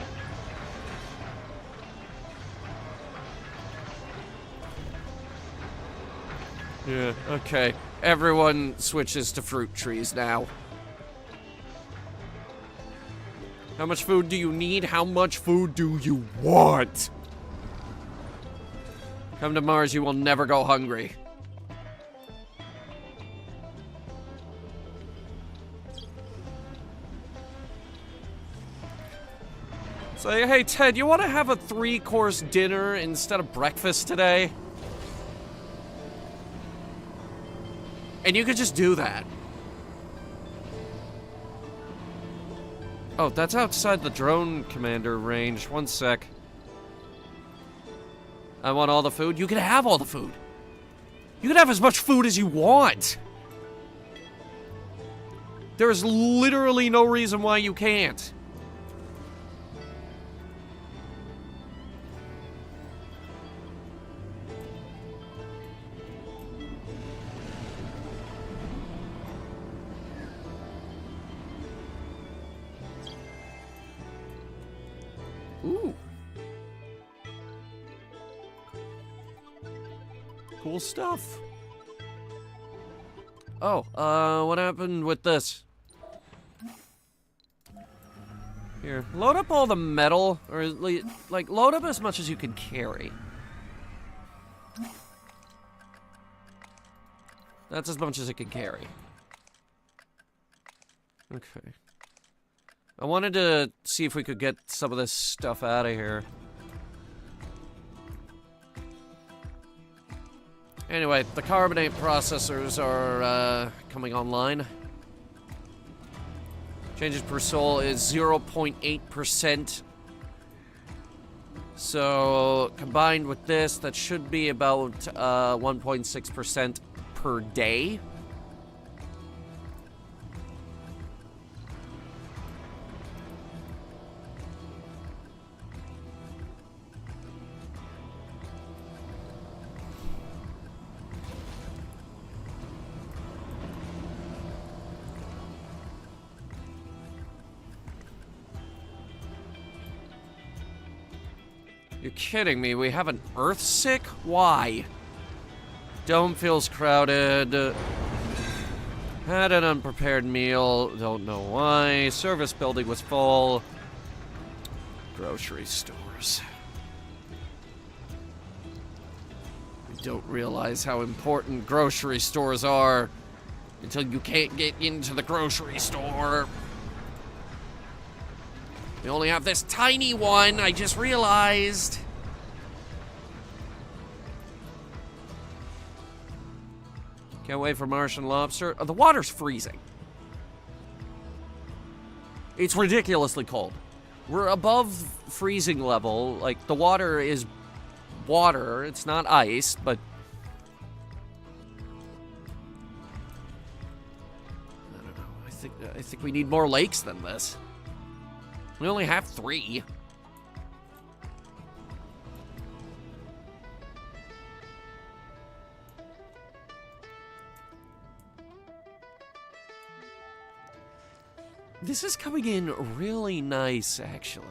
Yeah, okay. Everyone switches to fruit trees now. How much food do you need? How much food do you want? Come to Mars, you will never go hungry. Say, hey Ted, you want to have a 3-course dinner instead of breakfast today? And you could just do that. Oh, that's outside the drone commander range. One sec. I want all the food. You can have all the food. You can have as much food as you want. There's literally no reason why you can't. Ooh. Cool stuff. Oh, what happened with this? Here, load up all the metal, or like load up as much as you can carry. That's as much as it can carry. Okay. I wanted to see if we could get some of this stuff out of here. Anyway, the carbonate processors are coming online. Changes per soul is 0.8%. So, combined with this, that should be about 1.6% per day. You're kidding me, we have an Earthsick? Why? Dome feels crowded. Had an unprepared meal, don't know why. Service building was full. Grocery stores. You don't realize how important grocery stores are until you can't get into the grocery store. We only have this tiny one, I just realized. Can't wait for Martian lobster. Oh, the water's freezing. It's ridiculously cold. We're above freezing level. Like, the water is water. It's not ice, but... I don't know. I think we need more lakes than this. We only have 3. This is coming in really nice, actually.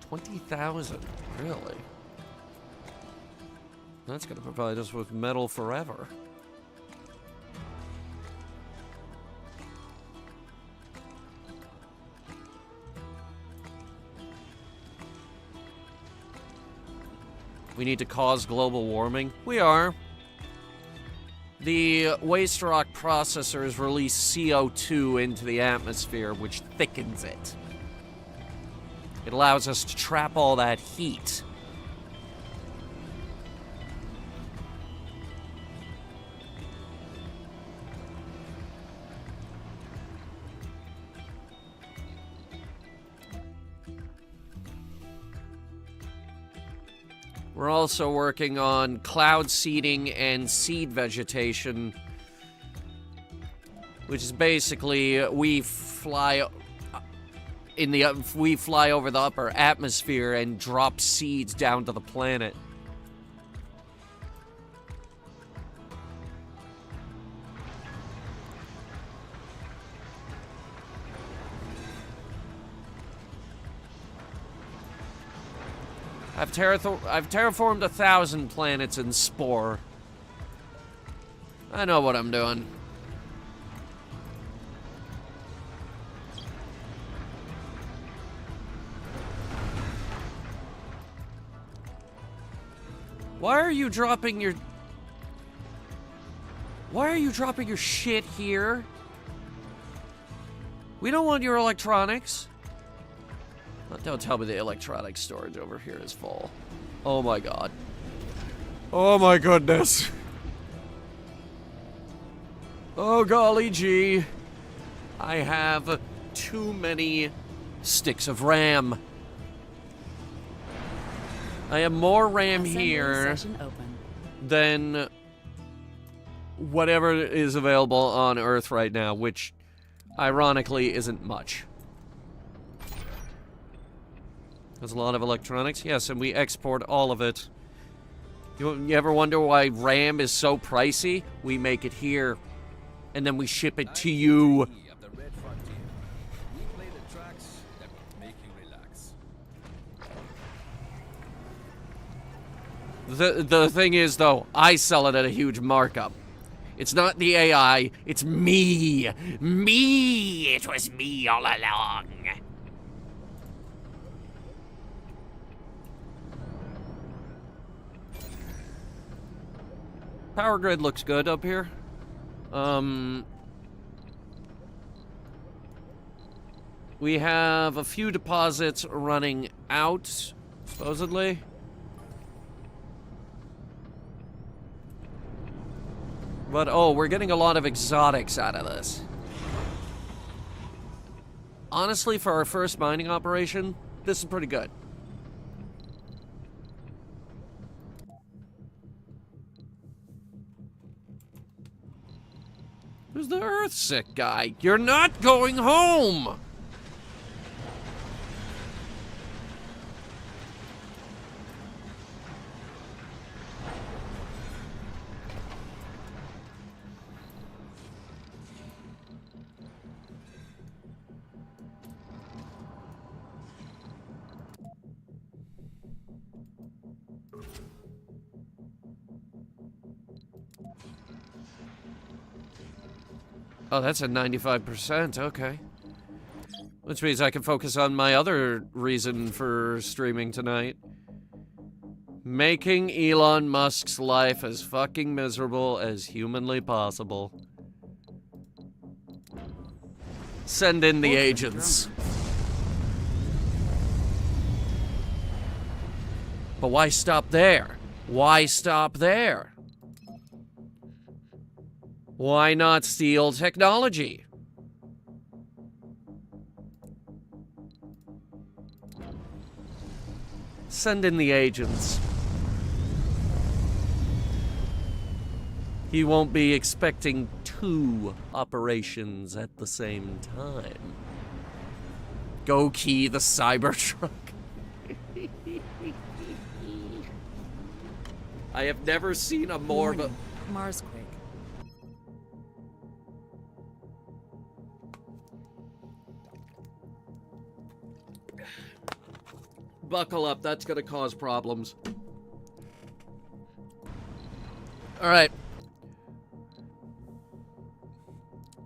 20,000, really? That's gonna provide us with metal forever. We need to cause global warming? We are. The waste rock processors release CO2 into the atmosphere, which thickens it. It allows us to trap all that heat. We're also working on cloud seeding and seed vegetation, which is basically we fly over the upper atmosphere and drop seeds down to the planet. I've terraformed 1,000 planets in Spore. I know what I'm doing. Why are you dropping your shit here? We don't want your electronics. Don't tell me the electronic storage over here is full. Oh my god. Oh my goodness. Oh golly gee. I have too many sticks of RAM. I have more RAM here than whatever is available on Earth right now, which ironically isn't much. There's a lot of electronics, yes, and we export all of it You ever wonder why RAM is so pricey? We make it here, and then we ship it to you. Of the Red Frontier. We play the tracks that make you relax. The thing is, though, I sell it at a huge markup. It's not the AI, it's me. Me! It was me all along. Power grid looks good up here. We have a few deposits running out, supposedly. But, oh, we're getting a lot of exotics out of this. Honestly, for our first mining operation, this is pretty good. Who's the Earthsick guy? You're not going home! Oh, that's a 95%, okay. Which means I can focus on my other reason for streaming tonight. Making Elon Musk's life as fucking miserable as humanly possible. Send in the agents. But why stop there? Why stop there? Why not steal technology? Send in the agents. He won't be expecting 2 operations at the same time. Go key the Cybertruck. I have never seen a more of a... Marsquake. Buckle up, that's gonna cause problems. Alright.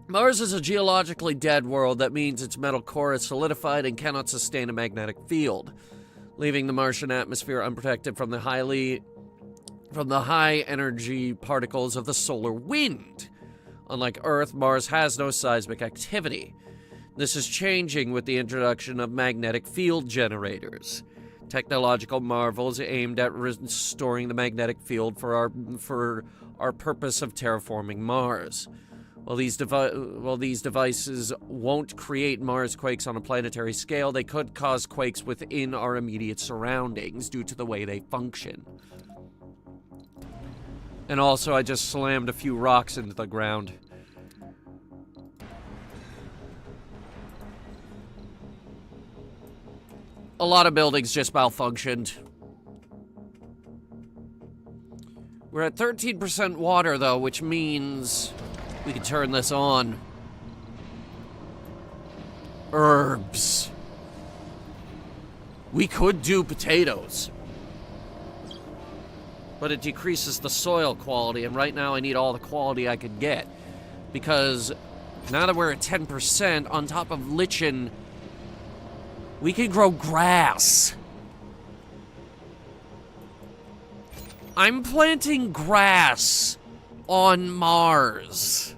Mars is a geologically dead world. That means its metal core is solidified and cannot sustain a magnetic field, leaving the Martian atmosphere unprotected from the high energy particles of the solar wind. Unlike Earth, Mars has no seismic activity. This is changing with the introduction of magnetic field generators, technological marvels aimed at restoring the magnetic field for our purpose of terraforming Mars. While these devices won't create Mars quakes on a planetary scale, they could cause quakes within our immediate surroundings due to the way they function. And also, I just slammed a few rocks into the ground. A lot of buildings just malfunctioned. We're at 13% water, though, which means we can turn this on. Herbs. We could do potatoes. But it decreases the soil quality, and right now I need all the quality I could get. Because now that we're at 10%, on top of lichen, we can grow grass. I'm planting grass on Mars.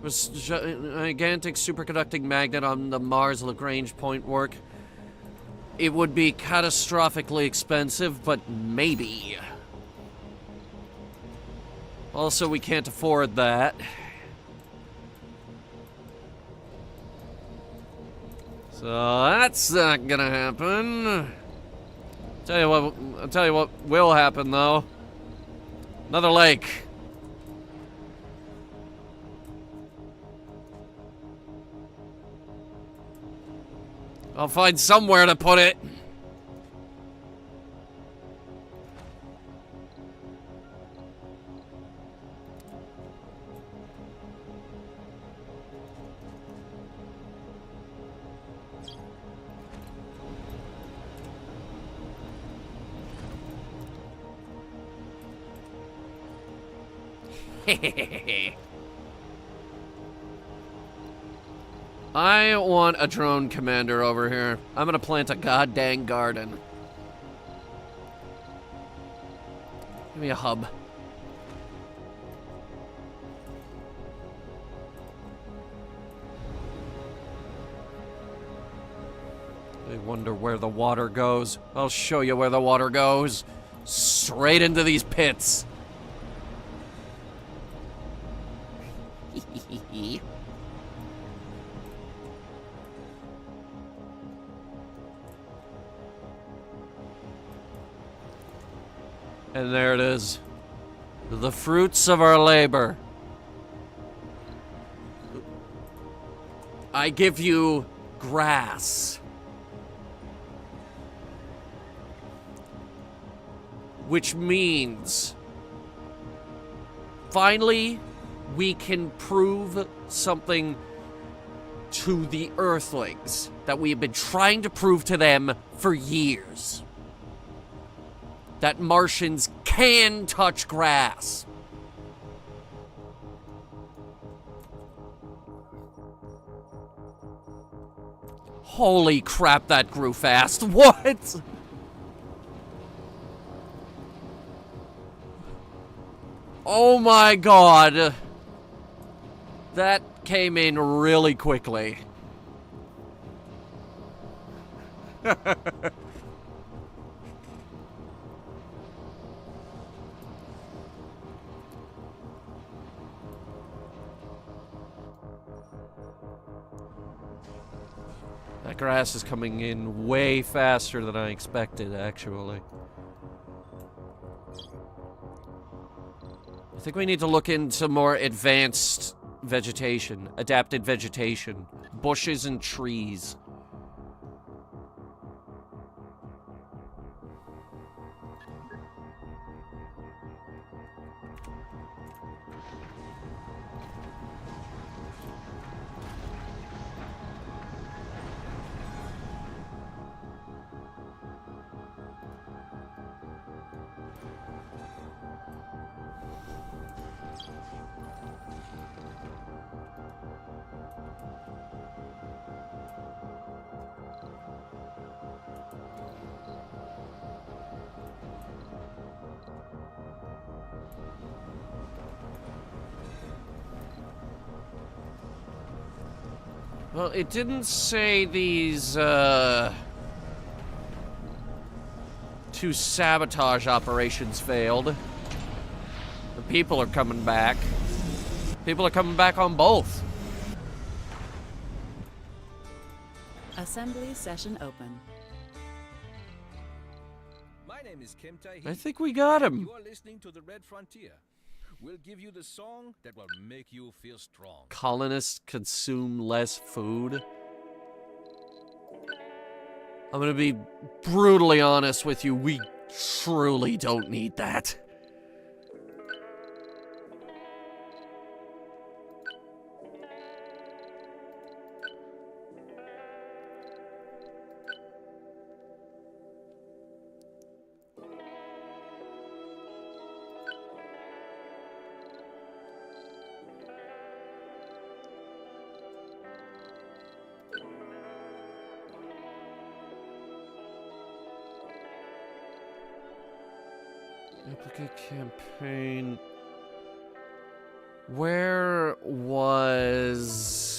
Was gigantic superconducting magnet on the Mars Lagrange point work? It would be catastrophically expensive, but maybe. Also, we can't afford that. So that's not gonna happen. I'll tell you what will happen, though. Another lake. I'll find somewhere to put it. I want a drone commander over here. I'm gonna plant a goddamn garden. Give me a hub. I wonder where the water goes. I'll show you where the water goes. Straight into these pits. And there it is. The fruits of our labor. I give you grass. Which means finally we can prove something to the Earthlings that we have been trying to prove to them for years. That Martians can touch grass. Holy crap, that grew fast. What? Oh my god. That came in really quickly. That grass is coming in way faster than I expected, actually. I think we need to look into more advanced vegetation, adapted vegetation, bushes and trees. Well, it didn't say these, two sabotage operations failed. The people are coming back. People are coming back on both. Assembly session open. My name is Kim Tai-hee. I think we got him. You are listening to the Red Frontier. We'll give you the song that will make you feel strong. Colonists consume less food. I'm gonna be brutally honest with you, we truly don't need that. Applicant campaign. Where was...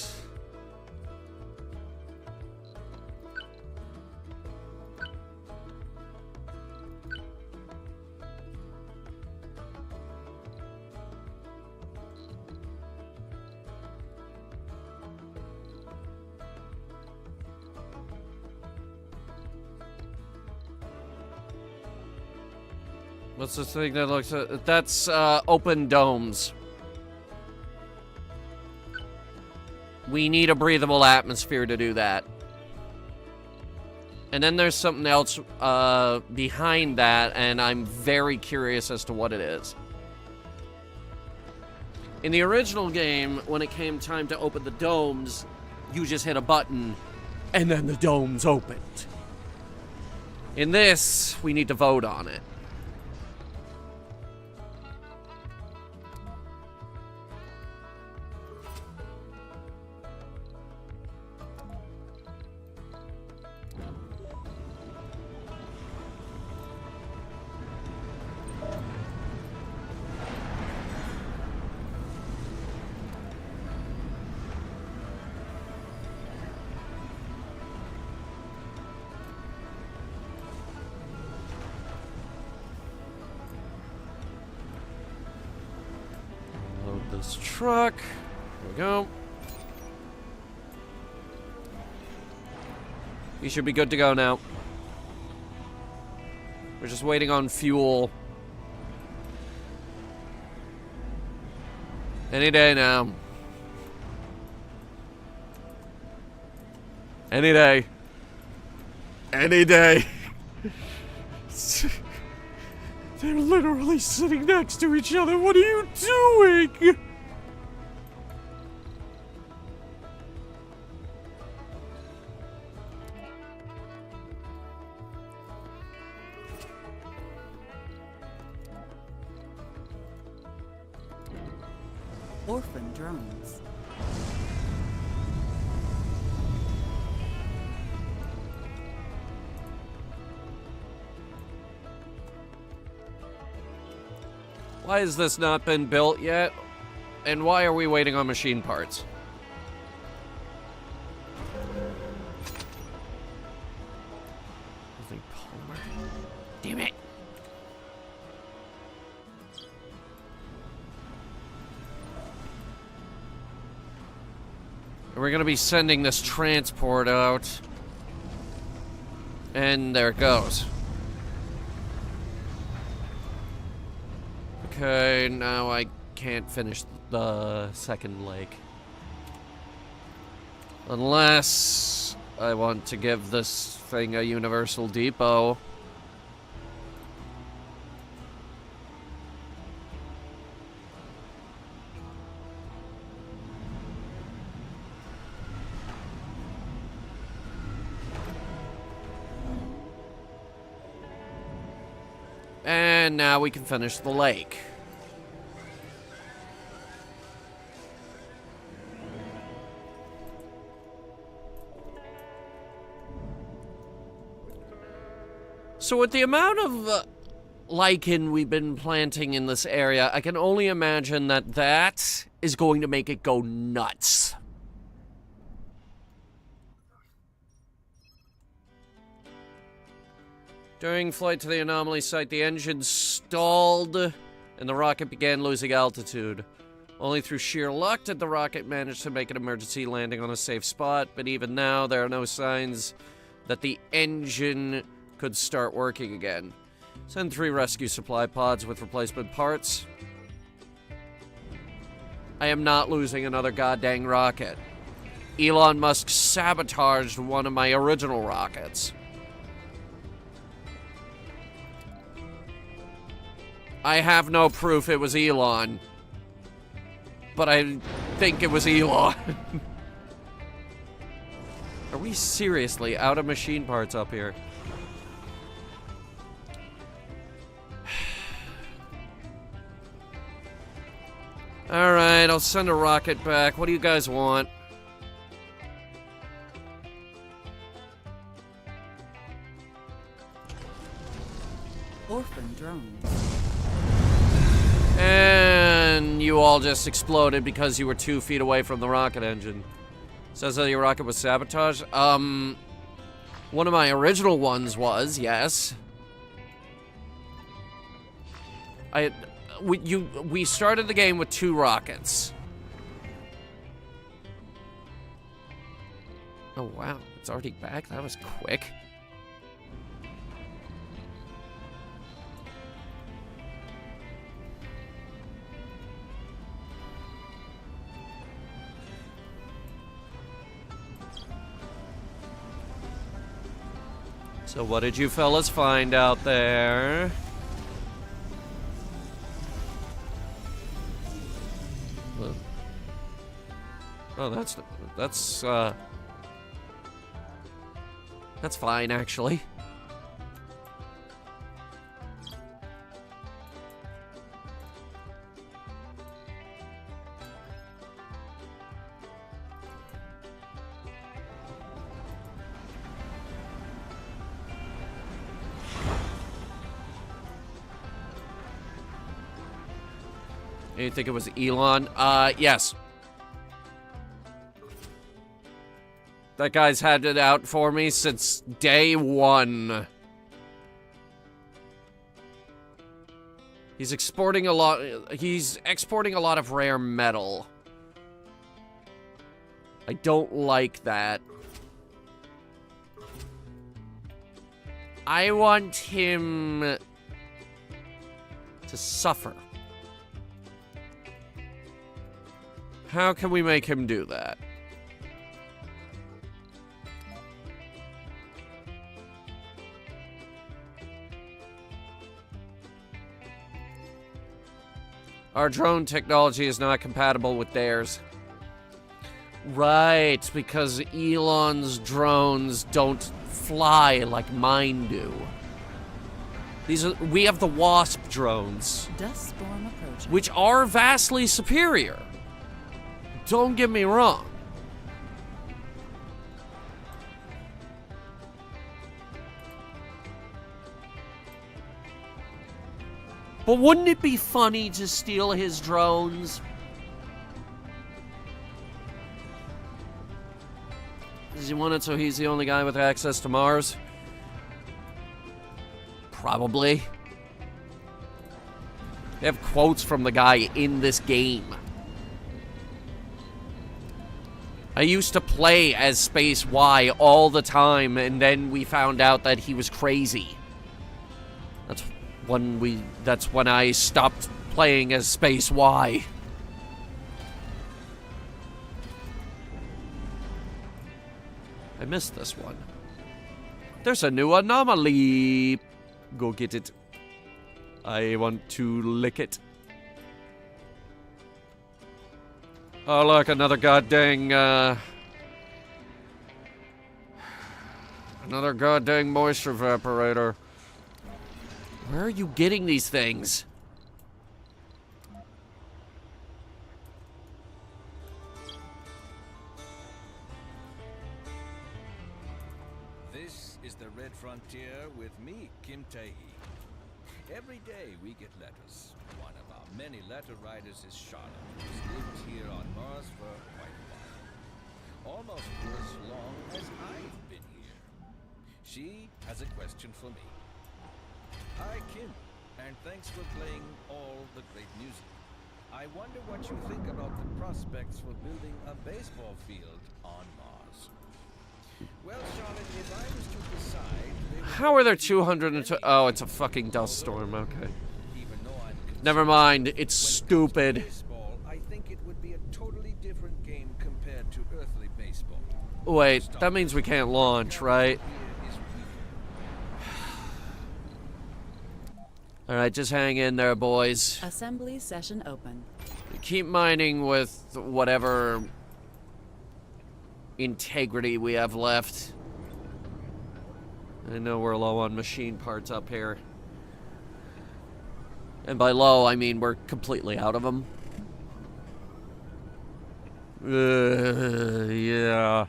What's this thing that looks... that's, open domes. We need a breathable atmosphere to do that. And then there's something else, behind that, and I'm very curious as to what it is. In the original game, when it came time to open the domes, you just hit a button, and then the domes opened. In this, we need to vote on it. This truck. There we go. We should be good to go now. We're just waiting on fuel. Any day now. Any day. Any day. They're literally sitting next to each other. What are you doing? Orphan drones. Why has this not been built yet? And why are we waiting on machine parts? Nothing polymer. Damn it. We're gonna be sending this transport out. And there it goes. Okay, now I can't finish the second lake. Unless I want to give this thing a universal depot. And now we can finish the lake. So with the amount of lichen we've been planting in this area, I can only imagine that that is going to make it go nuts. During flight to the anomaly site, the engine stalled and the rocket began losing altitude. Only through sheer luck did the rocket manage to make an emergency landing on a safe spot, but even now there are no signs that the engine could start working again. Send 3 rescue supply pods with replacement parts. I am not losing another goddamn rocket. Elon Musk sabotaged one of my original rockets. I have no proof it was Elon, but I think it was Elon. Are we seriously out of machine parts up here? Alright, I'll send a rocket back. What do you guys want? Orphan drones. And you all just exploded because you were 2 feet away from the rocket engine. Says that your rocket was sabotaged? One of my original ones was, yes. We started the game with 2 rockets. Oh wow, it's already back? That was quick. So what did you fellas find out there? Oh, that's fine, actually. You think it was Elon? Yes. That guy's had it out for me since day one. He's exporting a lot of rare metal. I don't like that. I want him to suffer. How can we make him do that? Our drone technology is not compatible with theirs. Right, because Elon's drones don't fly like mine do. We have the Wasp drones, Dust storm approaching. which are vastly superior. Don't get me wrong. But wouldn't it be funny to steal his drones? Does he want it so he's the only guy with access to Mars? Probably. They have quotes from the guy in this game. I used to play as Space Y all the time, and then we found out that he was crazy. That's when I stopped playing as Space Y. I missed this one. There's a new anomaly. Go get it. I want to lick it. Oh, look, another goddamn, another goddamn moisture evaporator. Where are you getting these things? This is the Red Frontier with me, Kim Tae. Every day we get letters. One of our many letter writers is Charlotte, who's lived here on Mars for quite a while. Almost for as long as I've been here. She has a question for me. Hi, Kim, and thanks for playing all the great music. I wonder what you think about the prospects for building a baseball field on Mars. Well, Charlotte, if I was to decide... How are there 202? Oh, it's a fucking dust storm. Okay. Even though I'm Never mind. It's stupid. baseball, I think it would be a totally different game compared to earthly baseball. Wait, that means we can't launch, right? Alright, just hang in there, boys. Assembly session open. Keep mining with whatever integrity we have left. I know we're low on machine parts up here. And by low, I mean we're completely out of them. Yeah.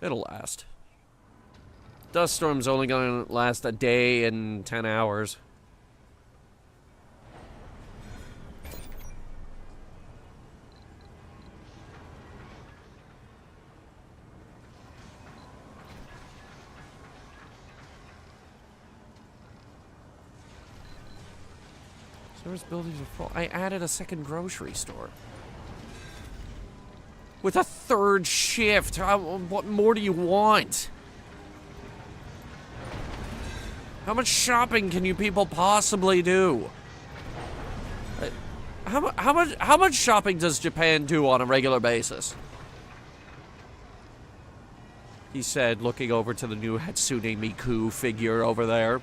It'll last. Dust storm's only gonna last a day and 10 hours. Service buildings are full. I added a second grocery store. With a third shift. What more do you want? How much shopping can you people possibly do? How much shopping does Japan do on a regular basis? He said, looking over to the new Hatsune Miku figure over there.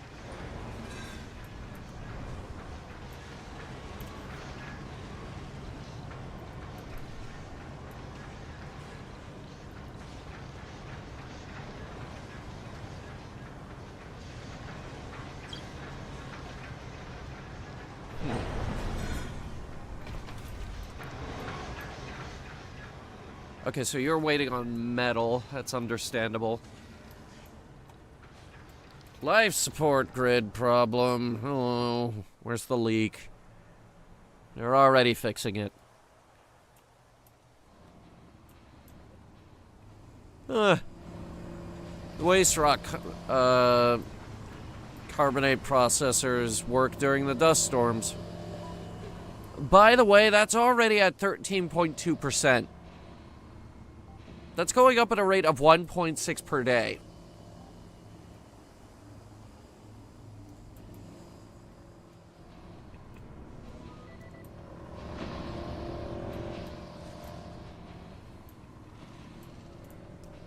Okay, so you're waiting on metal. That's understandable. Life support grid problem. Hello. Where's the leak? They're already fixing it. The waste rock carbonate processors work during the dust storms. By the way, that's already at 13.2%. That's going up at a rate of 1.6 per day.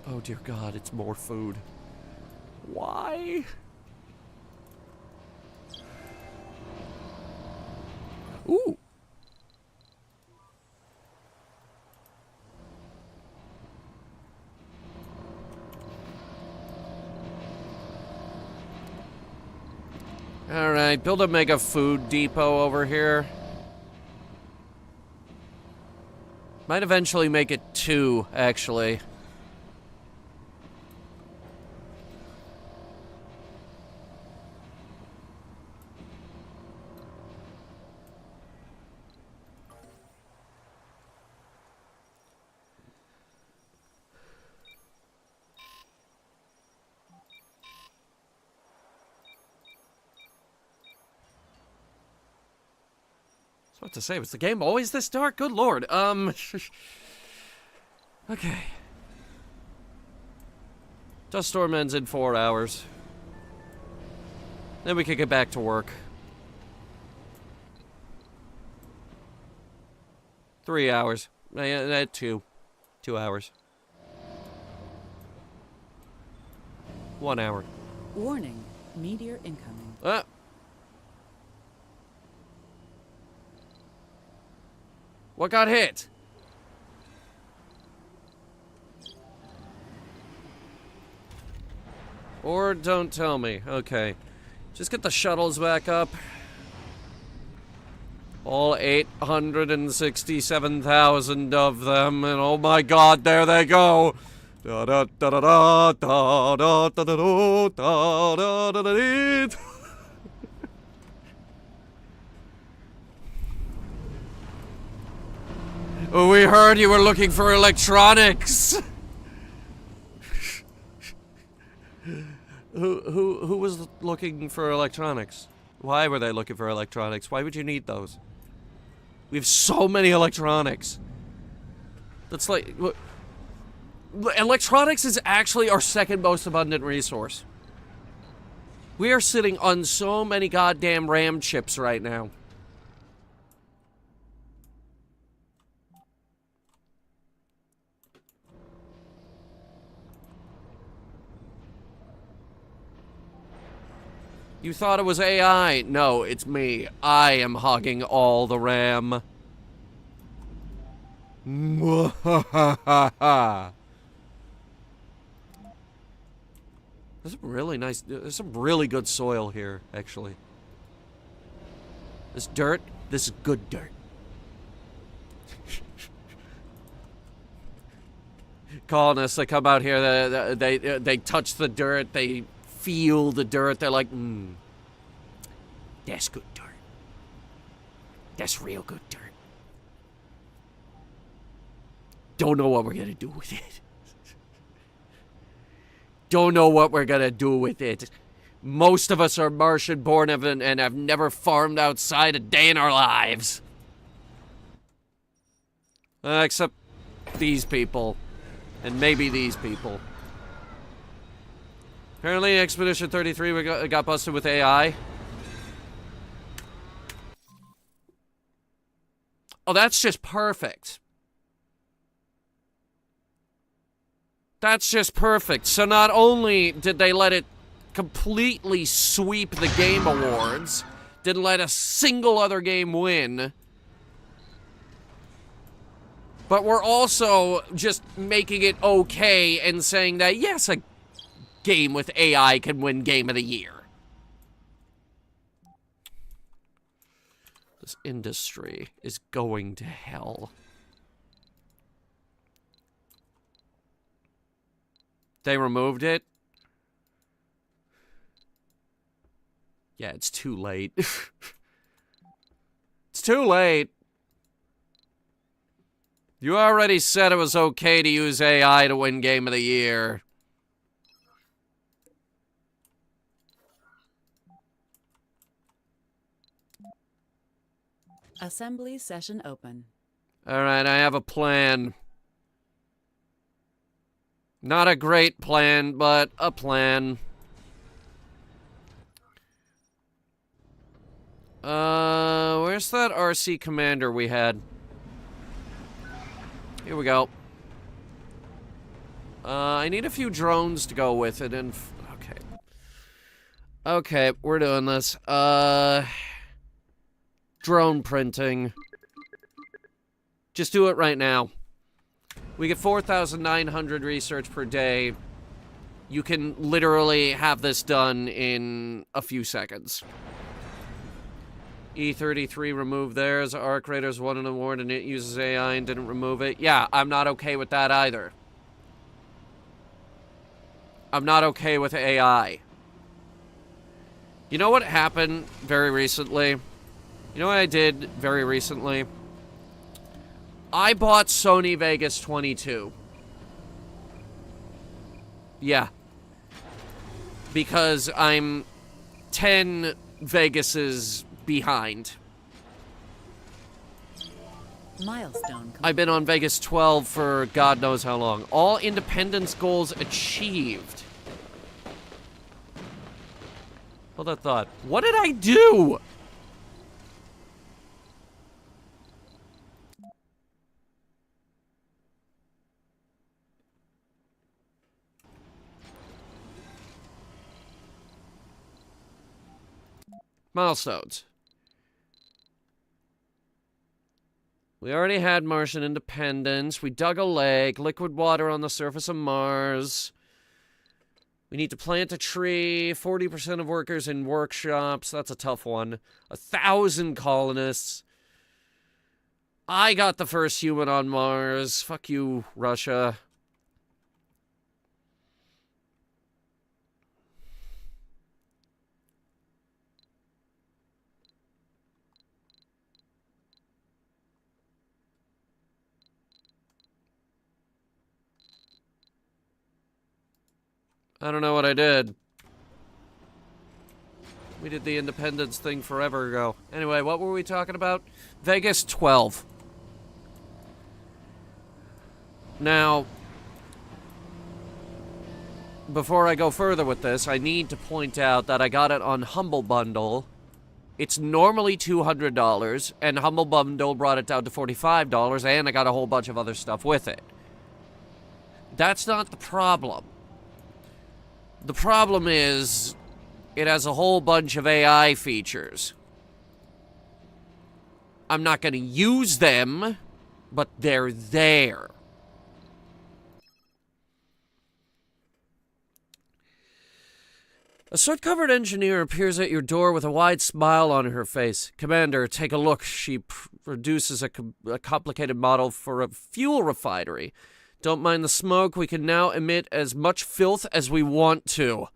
Oh dear God, it's more food. Why? Ooh. Alright, build a mega food depot over here. Might eventually make it 2, actually. What to say? Was the game always this dark? Good lord. Okay. Dust storm ends in 4 hours. Then we can get back to work. 3 hours. 2 hours. 1 hour. Warning, meteor incoming. What got hit? Or don't tell me. Okay. Just get the shuttles back up. All 867,000 of them, and oh my God, there they go. Da da da da da da da da da da da da. We heard you were looking for electronics. Who was looking for electronics? Why were they looking for electronics? Why would you need those? We have so many electronics. That's like... Electronics is actually our second most abundant resource. We are sitting on so many goddamn RAM chips right now. You thought it was AI? No, it's me. I am hogging all the RAM. There's some really nice, there's some really good soil here, actually. This dirt, this is good dirt. Colonists, they come out here, they touch the dirt, they feel the dirt, they're like, that's good dirt. That's real good dirt. Don't know what we're gonna do with it. Don't know what we're gonna do with it. Most of us are Martian born and have never farmed outside a day in our lives. Except these people. And maybe these people. Apparently, Expedition 33 we got busted with AI. Oh, that's just perfect. That's just perfect. So not only did they let it completely sweep the Game Awards, didn't let a single other game win, but we're also just making it okay and saying that, yes, a game with AI can win Game of the Year. This industry is going to hell. They removed it? Yeah, it's too late. It's too late. You already said it was okay to use AI to win Game of the Year. Assembly session open. Alright, I have a plan. Not a great plan, but a plan. Where's that RC commander we had? Here we go. I need a few drones to go with it, and... okay. Okay, we're doing this. Drone printing. Just do it right now. We get 4,900 research per day. You can literally have this done in a few seconds. E33 removed theirs. Arc Raiders won an award and it uses AI and didn't remove it. Yeah, I'm not okay with that either. I'm not okay with AI. You know what happened very recently? You know what I did very recently? I bought Sony Vegas 22. Yeah. Because I'm 10 Vegases behind. Milestone. I've been on Vegas 12 for God knows how long. All independence goals achieved. Hold that thought. What did I do? Milestones. We already had Martian independence. We dug a lake, liquid water on the surface of Mars. We need to plant a tree, 40% of workers in workshops. That's a tough one. 1,000 colonists. I got the first human on Mars. Fuck you, Russia. I don't know what I did. We did the independence thing forever ago. Anyway, what were we talking about? Vegas 12. Now, before I go further with this, I need to point out that I got it on Humble Bundle. It's normally $200, and Humble Bundle brought it down to $45, and I got a whole bunch of other stuff with it. That's not the problem. The problem is, it has a whole bunch of AI features. I'm not going to use them, but they're there. A soot-covered engineer appears at your door with a wide smile on her face. Commander, take a look. She produces a complicated model for a fuel refinery. Don't mind the smoke. We can now emit as much filth as we want to.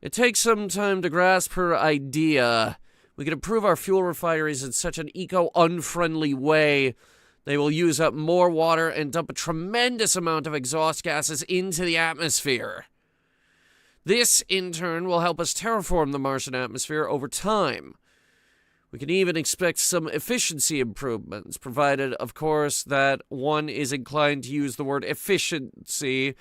It takes some time to grasp her idea. We can improve our fuel refineries in such an eco-unfriendly way. They will use up more water and dump a tremendous amount of exhaust gases into the atmosphere. This, in turn, will help us terraform the Martian atmosphere over time. We can even expect some efficiency improvements, provided, of course, that one is inclined to use the word efficiency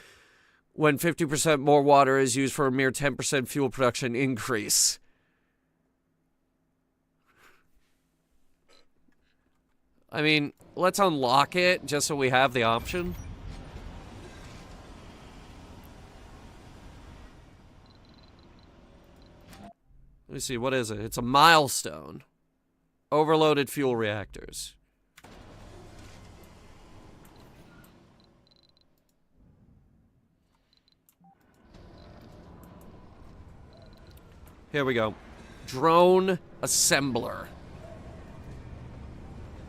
when 50% more water is used for a mere 10% fuel production increase. I mean, let's unlock it just so we have the option. Let me see, what is it? It's a milestone. Overloaded fuel reactors. Here we go. Drone assembler.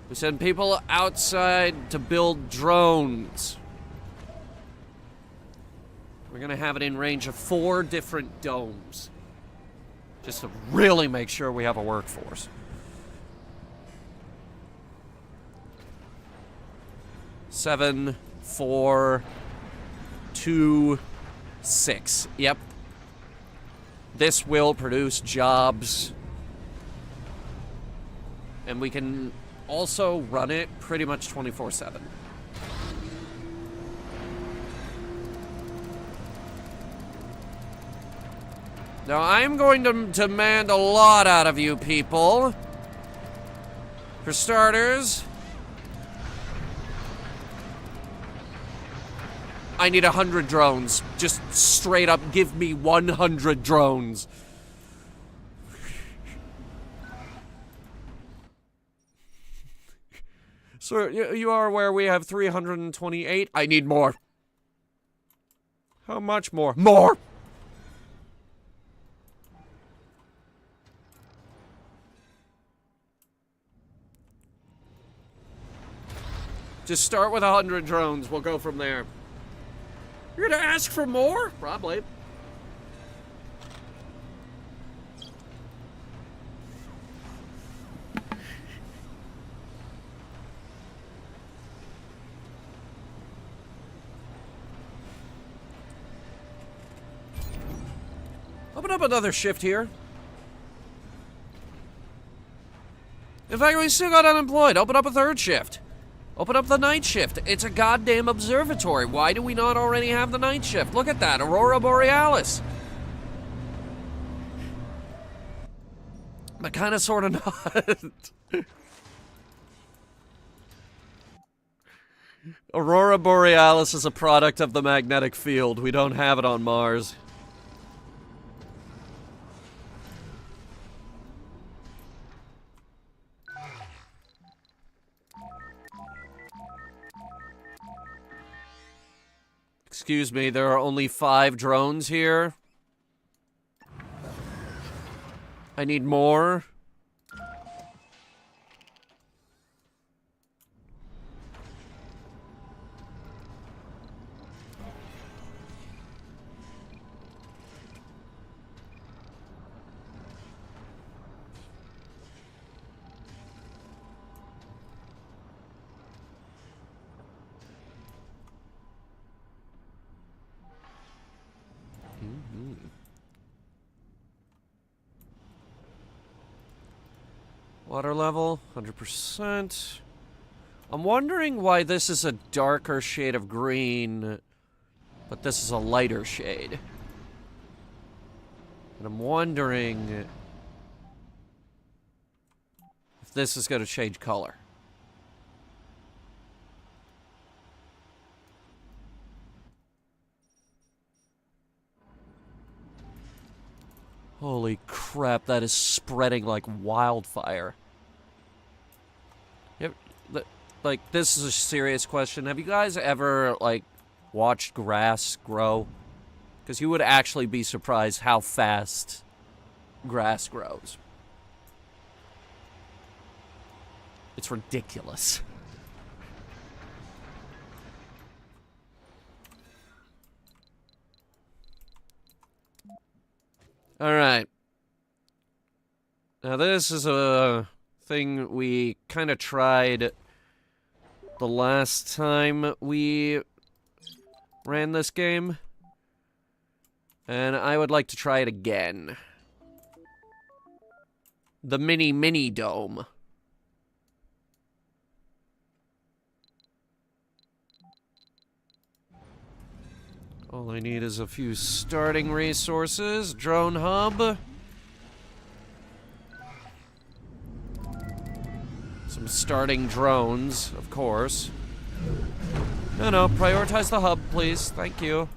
We send people outside to build drones. We're gonna have it in range of 4 different domes. Just to really make sure we have a workforce. 7, 4, 2, 6. Yep. This will produce jobs. And we can also run it pretty much 24/7. Now, I'm going to demand a lot out of you people. For starters, I need 100 drones. Just straight up give me 100 drones. Sir, you are aware we have 328? I need more. How much more? More! Just start with 100 drones. We'll go from there. You're gonna ask for more? Probably. Open up another shift here. In fact, we still got unemployed. Open up a 3rd shift. Open up the night shift. It's a goddamn observatory. Why do we not already have the night shift? Look at that. Aurora Borealis. But kind of, sort of not. Aurora Borealis is a product of the magnetic field. We don't have it on Mars. Excuse me, there are only 5 drones here. I need more. Water level, 100%. I'm wondering why this is a darker shade of green, but this is a lighter shade. And I'm wondering if this is going to change color. Holy crap, that is spreading like wildfire. Like, this is a serious question. Have you guys ever, like, watched grass grow? Because you would actually be surprised how fast grass grows. It's ridiculous. Alright. Now this is a thing we kind of tried the last time we ran this game. And I would like to try it again. The mini dome. All I need is a few starting resources. Drone hub. Some starting drones, of course. No, prioritize the hub, please. Thank you.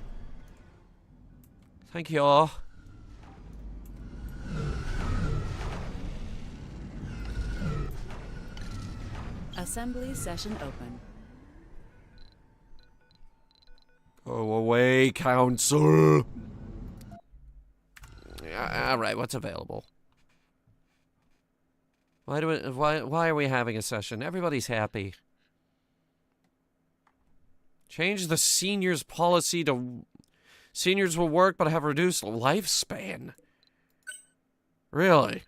Thank you all. Assembly session open. Go away, Council. All right, what's available? Why are we having a session? Everybody's happy. Change the seniors policy to seniors will work but have reduced lifespan. Really?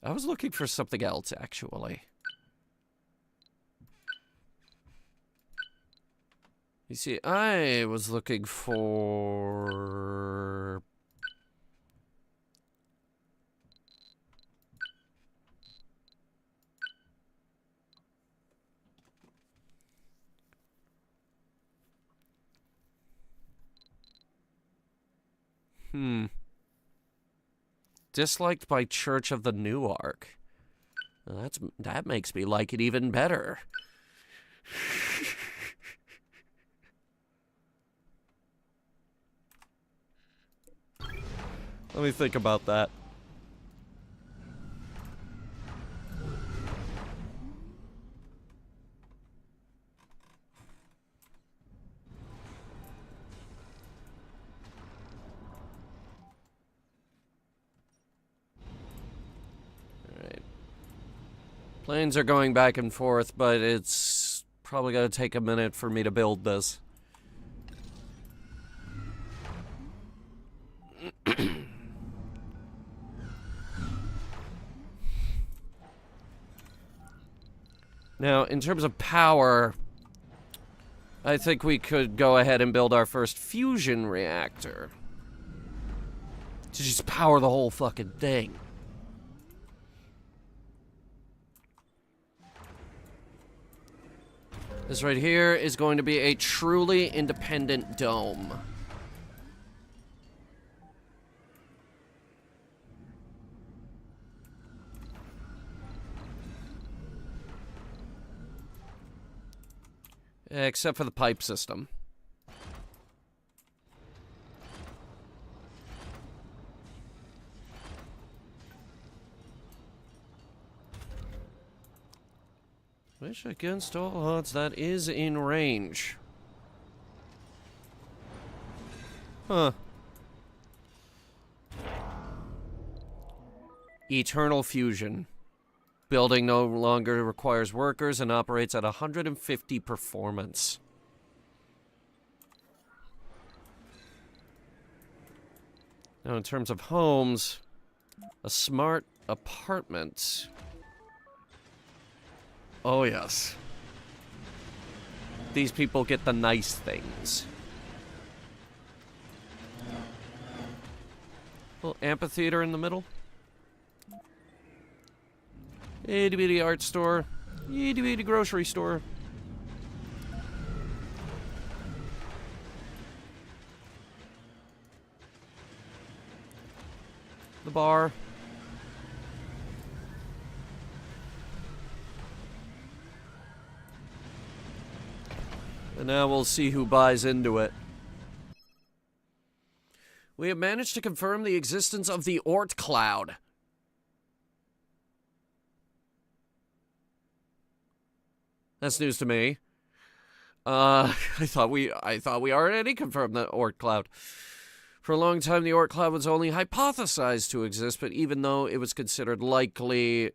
I was looking for something else, actually. You see, I was looking for... Disliked by Church of the New Ark. Well, that makes me like it even better. Let me think about that. Planes are going back and forth, but it's probably going to take a minute for me to build this. Now, in terms of power, I think we could go ahead and build our first fusion reactor. To just power the whole fucking thing. This right here is going to be a truly independent dome. Except for the pipe system. Which, against all odds, that is in range. Huh. Eternal fusion. Building no longer requires workers and operates at 150 performance. Now, in terms of homes, a smart apartment. Oh, yes. These people get the nice things. Little amphitheater in the middle. Itty bitty art store. Itty bitty grocery store. The bar. And now we'll see who buys into it. We have managed to confirm the existence of the Oort cloud. That's news to me. I thought we already confirmed the Oort cloud. For a long time, the Oort cloud was only hypothesized to exist, but even though it was considered likely,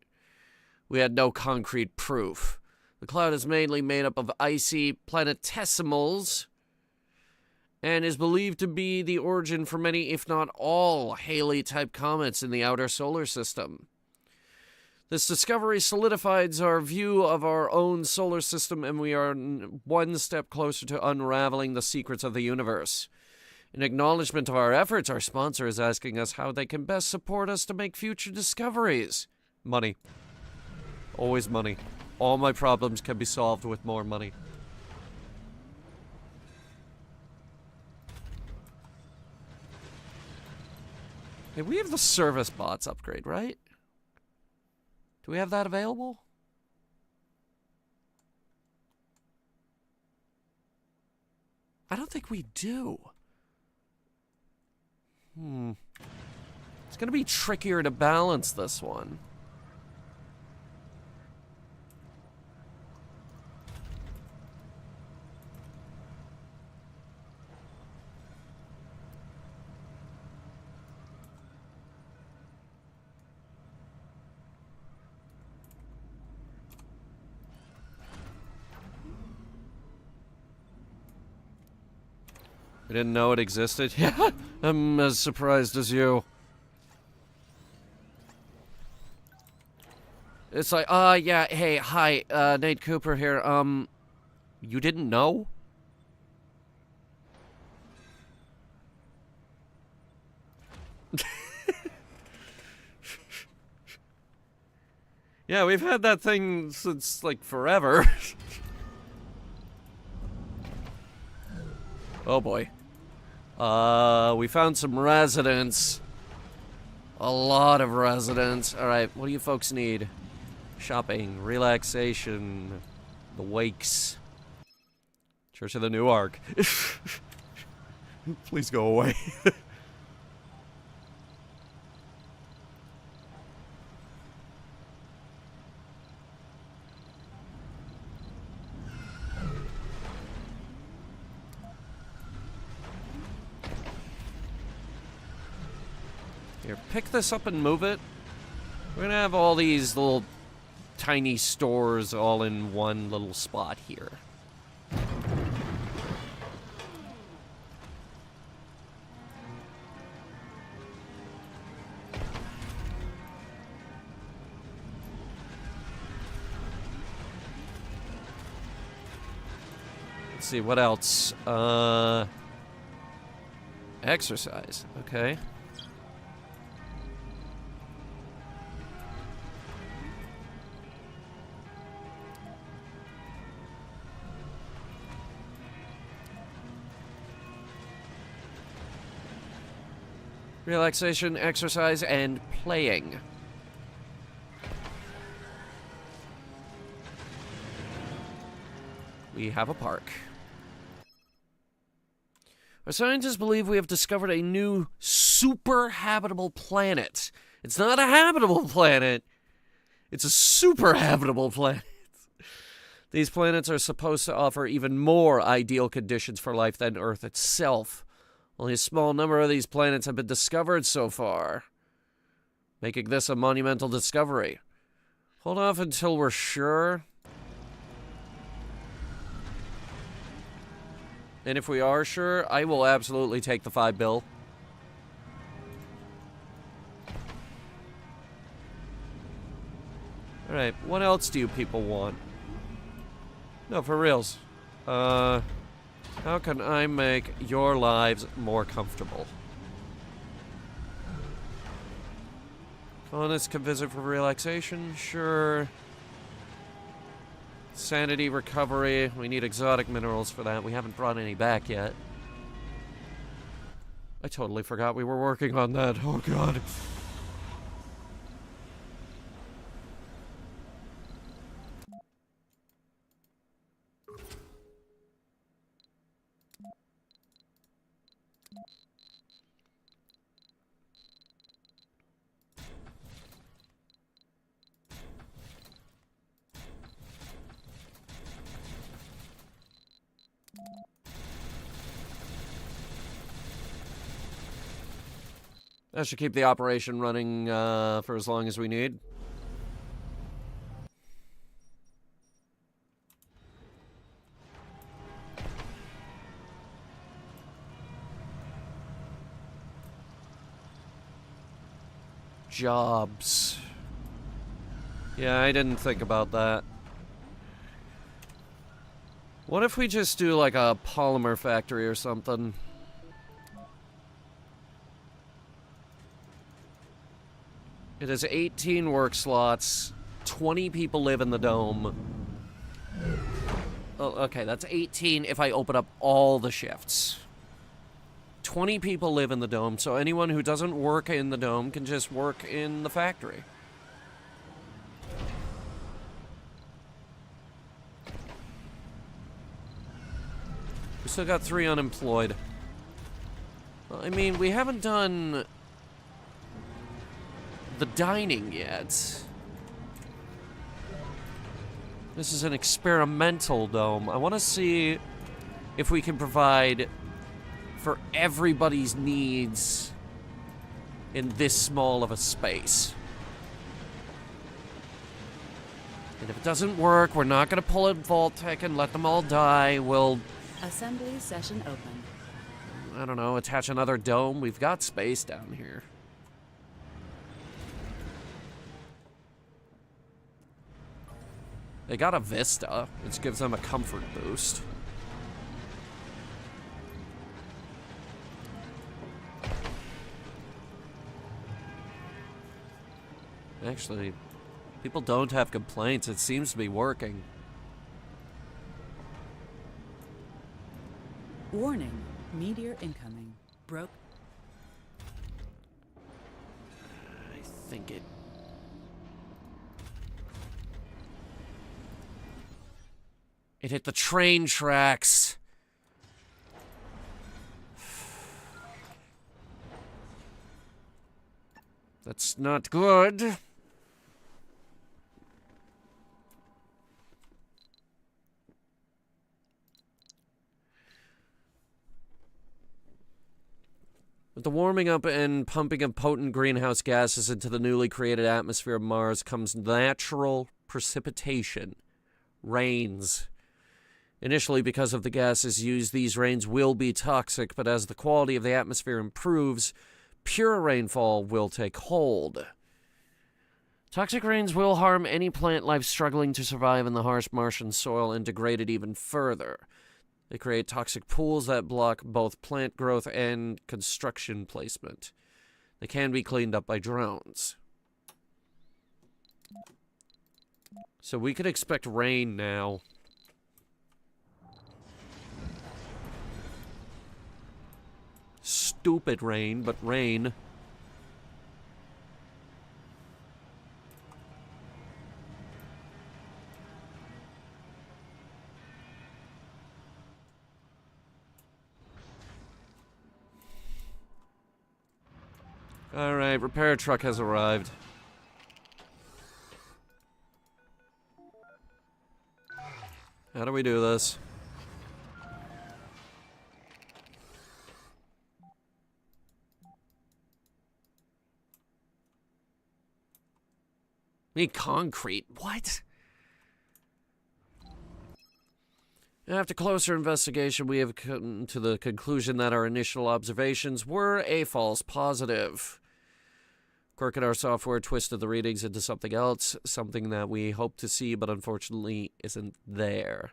we had no concrete proof. The cloud is mainly made up of icy planetesimals and is believed to be the origin for many, if not all, Halley-type comets in the outer solar system. This discovery solidifies our view of our own solar system, and we are one step closer to unraveling the secrets of the universe. In acknowledgement of our efforts, our sponsor is asking us how they can best support us to make future discoveries. Money. Always money. All my problems can be solved with more money. Hey, we have the service bots upgrade, right? Do we have that available? I don't think we do. It's gonna be trickier to balance this one. I didn't know it existed. Yeah, I'm as surprised as you. It's like, yeah, hey, hi, Nate Cooper here. You didn't know? Yeah, we've had that thing since, like, forever. Oh boy. We found some residents. A lot of residents. Alright, what do you folks need? Shopping, relaxation, the wakes. Church of the New Ark. Please go away. Here, pick this up and move it. We're gonna have all these little tiny stores all in one little spot here. Let's see, what else? Exercise, okay. Relaxation, exercise, and playing. We have a park. Our scientists believe we have discovered a new super habitable planet. It's not a habitable planet. It's a super habitable planet. These planets are supposed to offer even more ideal conditions for life than Earth itself. Only a small number of these planets have been discovered so far, making this a monumental discovery. Hold off until we're sure. And if we are sure, I will absolutely take the $5 bill. Alright, what else do you people want? No, for reals. How can I make your lives more comfortable? Colonists can visit for relaxation, sure. Sanity recovery, we need exotic minerals for that. We haven't brought any back yet. I totally forgot we were working on that. Oh god. That should keep the operation running for as long as we need. Jobs. Yeah, I didn't think about that. What if we just do like a polymer factory or something? It has 18 work slots. 20 people live in the dome. Oh, okay, that's 18 if I open up all the shifts. 20 people live in the dome, so anyone who doesn't work in the dome can just work in the factory. We still got 3 unemployed. Well, I mean, we haven't done the dining yet. This is an experimental dome. I want to see if we can provide for everybody's needs in this small of a space. And if it doesn't work, we're not going to pull in Vault-Tec and let them all die. We'll, Assembly session open. I don't know, attach another dome. We've got space down here. They got a Vista, which gives them a comfort boost. Actually, people don't have complaints. It seems to be working. Warning, meteor incoming. Broke. I think it... It hit the train tracks. That's not good. With the warming up and pumping of potent greenhouse gases into the newly created atmosphere of Mars comes natural precipitation, rains. Initially, because of the gases used, these rains will be toxic, but as the quality of the atmosphere improves, pure rainfall will take hold. Toxic rains will harm any plant life struggling to survive in the harsh Martian soil and degrade it even further. They create toxic pools that block both plant growth and construction placement. They can be cleaned up by drones. So we could expect rain now. Stupid rain, but rain. Alright, repair truck has arrived. How do we do this? Need concrete. What? After closer investigation, we have come to the conclusion that our initial observations were a false positive. Quirk in our software twisted the readings into something else, something that we hoped to see but unfortunately isn't there.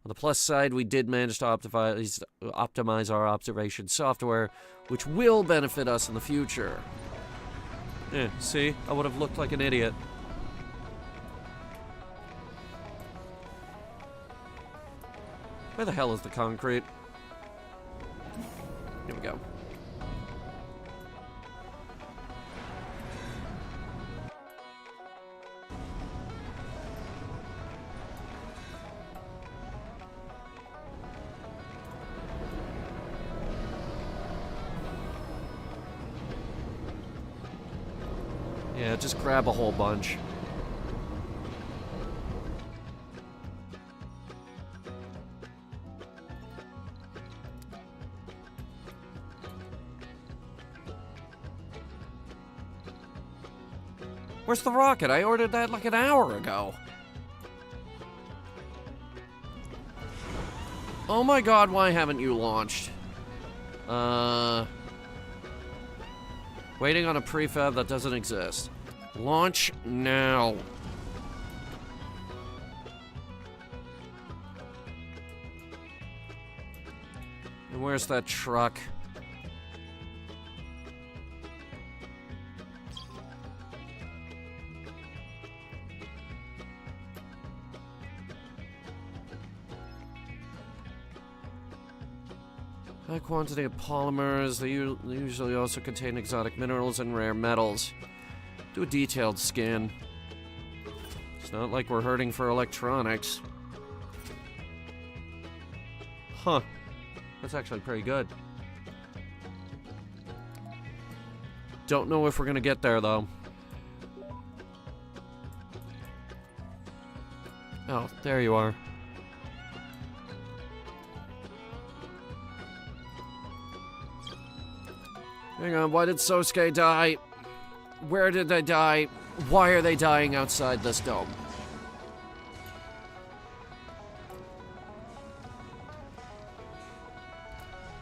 On the plus side, we did manage to optimize our observation software, which will benefit us in the future. See? I would have looked like an idiot. Where the hell is the concrete? Here we go. Yeah, just grab a whole bunch. Where's the rocket? I ordered that like an hour ago. Oh my god, why haven't you launched? Waiting on a prefab that doesn't exist. Launch now. And where's that truck? High quantity of polymers. They usually also contain exotic minerals and rare metals. Do a detailed scan. It's not like we're hurting for electronics. Huh. That's actually pretty good. Don't know if we're gonna get there, though. Oh, there you are. Hang on, why did Sosuke die? Where did they die? Why are they dying outside this dome?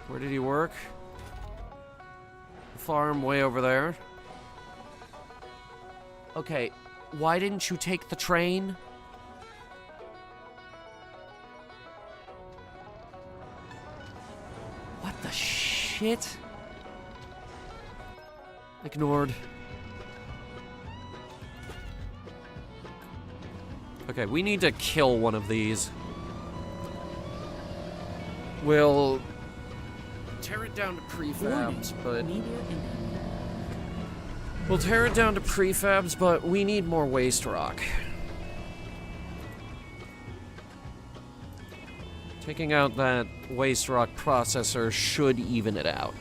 Where did he work? Farm way over there. Okay, why didn't you take the train? What the shit? Ignored. Okay, we need to kill one of these. We'll tear it down to prefabs, but... Meteor incoming. We'll tear it down to prefabs, but we need more waste rock. Taking out that waste rock processor should even it out.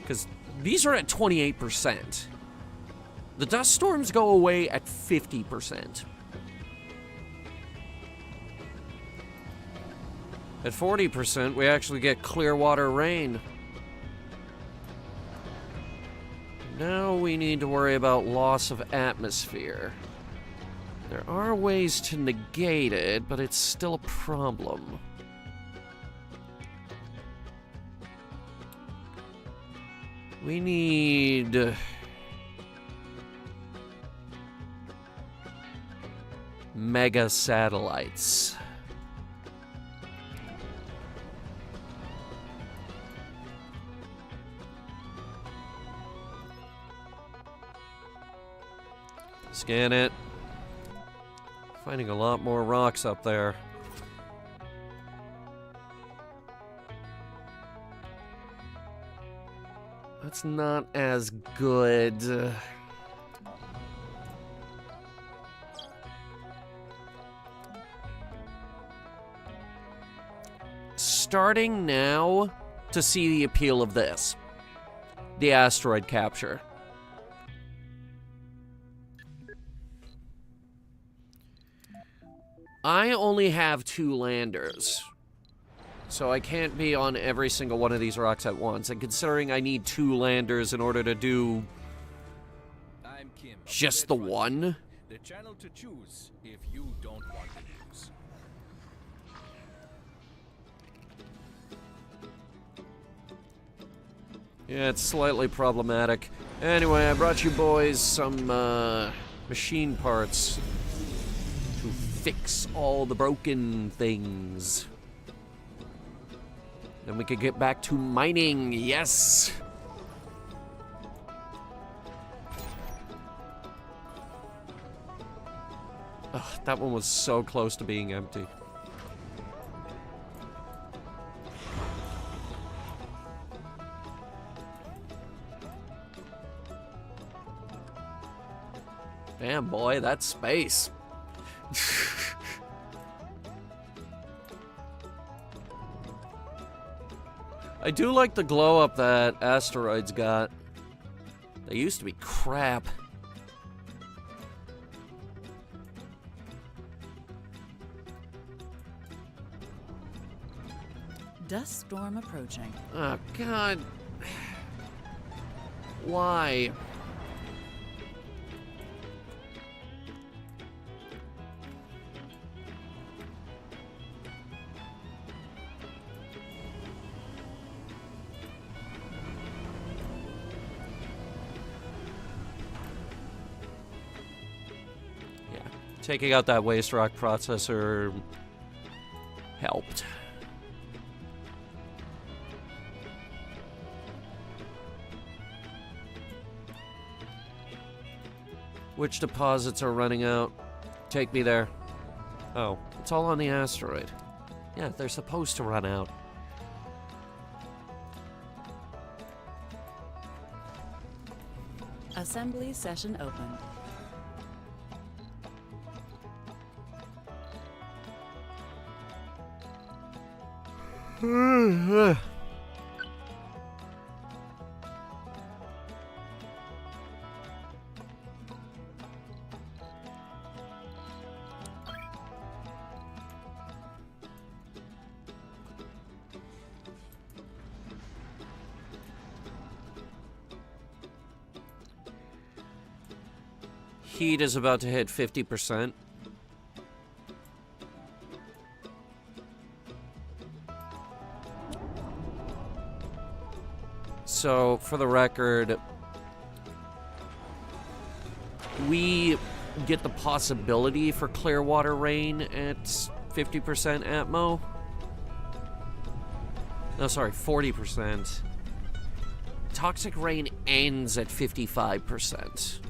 Because these are at 28%. The dust storms go away at 50%. At 40%, we actually get clear water rain. Now we need to worry about loss of atmosphere. There are ways to negate it, but it's still a problem. We need... mega satellites. Scan it. Finding a lot more rocks up there. That's not as good. Starting now to see the appeal of this. The asteroid capture. I only have 2 landers, so I can't be on every single one of these rocks at once. And considering I need 2 landers in order to do I'm Kim. just the one, The channel to choose if you don't want the news. yeah, it's slightly problematic. Anyway, I brought you boys some machine parts to fix all the broken things. Then we could get back to mining, yes! Ugh, that one was so close to being empty. Damn, boy, that's space. I do like the glow up that asteroids got. They used to be crap. Dust storm approaching. Oh, God. Why? taking out that waste rock processor helped. Which deposits are running out? Take me there. Oh, it's all on the asteroid. Yeah, they're supposed to run out. Assembly session opened. Heat is about to hit 50%. So, for the record, we get the possibility for Clearwater rain at 50% atmo. No, sorry, 40%. Toxic rain ends at 55%.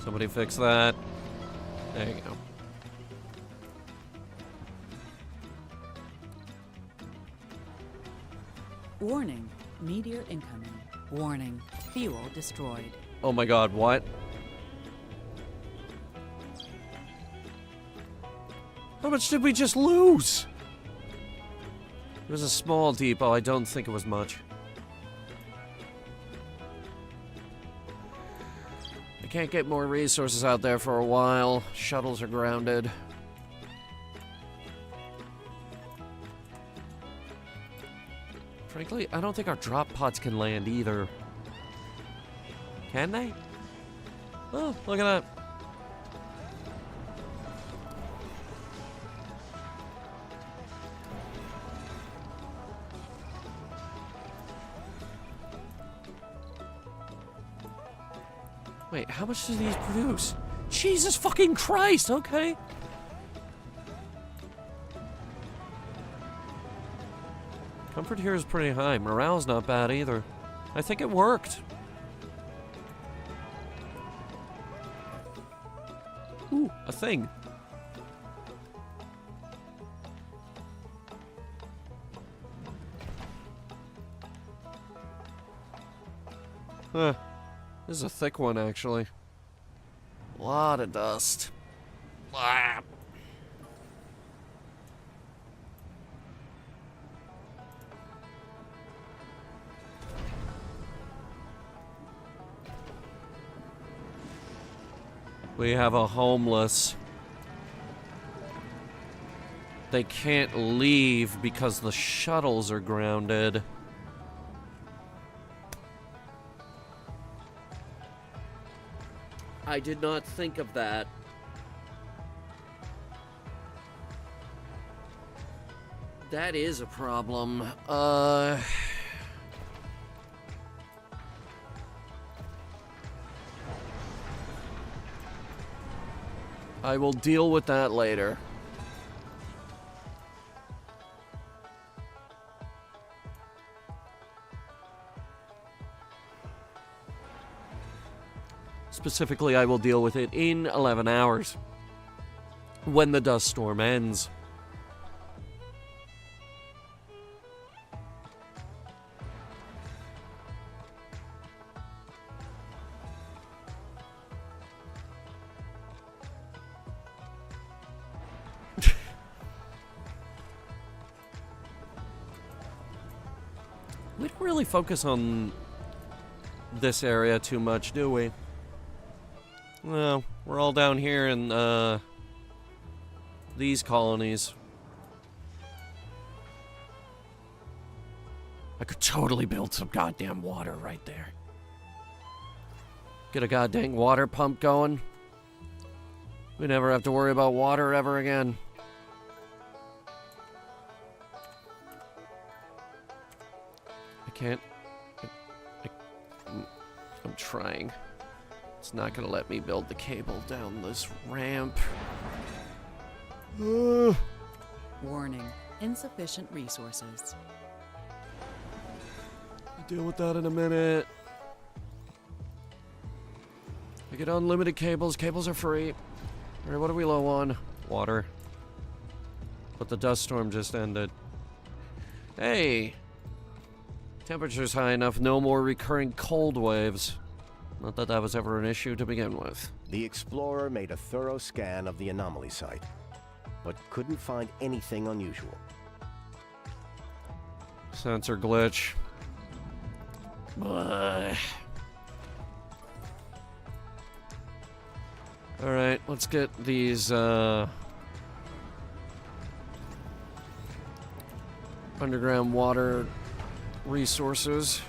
Somebody fix that. There you go. Warning, meteor incoming. Warning, fuel destroyed. Oh my god, what? How much did we just lose? It was a small depot, I don't think it was much. I can't get more resources out there for a while. Shuttles are grounded. Frankly, I don't think our drop pods can land either. Can they? Oh, look at that. Wait, how much do these produce? Jesus fucking Christ, okay. Comfort here is pretty high. Morale's not bad either. I think it worked. Ooh, a thing. Huh. This is a thick one, actually. A lot of dust. Blah. We have a homeless. They can't leave because the shuttles are grounded. I did not think of that. That is a problem. I will deal with that later. Specifically, I will deal with it in 11 hours. When the dust storm ends. We don't really focus on this area too much, do we? Well, we're all down here in, these colonies. I could totally build some goddamn water right there. Get a goddamn water pump going. We never have to worry about water ever again. I can't... I'm trying. It's not gonna let me build the cable down this ramp. Warning, insufficient resources. I'll deal with that in a minute. I get unlimited cables. Cables are free. Alright, what are we low on? Water. But the dust storm just ended. Hey! Temperature's high enough, no more recurring cold waves. Not that that was ever an issue to begin with. The explorer made a thorough scan of the anomaly site, but couldn't find anything unusual. Sensor glitch. Alright, let's get these, underground water resources.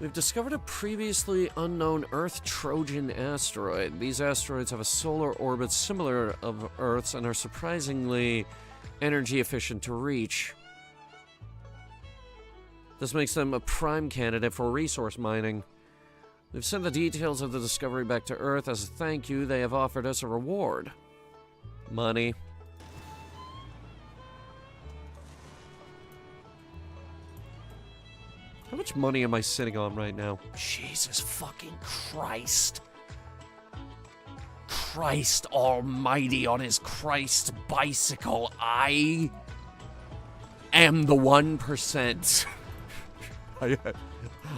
We've discovered a previously unknown Earth Trojan asteroid. These asteroids have a solar orbit similar of Earth's and are surprisingly energy efficient to reach. This makes them a prime candidate for resource mining. We've sent the details of the discovery back to Earth. As a thank you, they have offered us a reward. Money. How much money am I sitting on right now? Jesus fucking Christ. Christ almighty on his Christ bicycle. I am the 1%.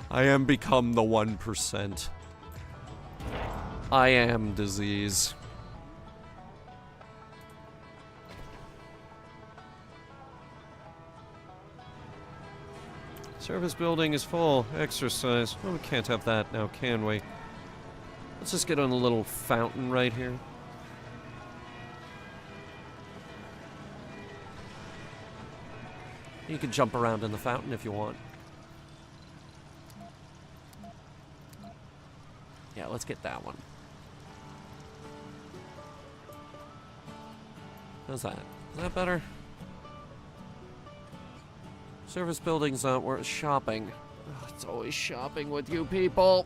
I am become the 1%. I am disease. Service building is full. Exercise. Well, we can't have that now, can we? Let's just get on a little fountain right here. You can jump around in the fountain if you want. Yeah, let's get that one. How's that? Is that better? Service building's not worth shopping. Ugh, it's always shopping with you people.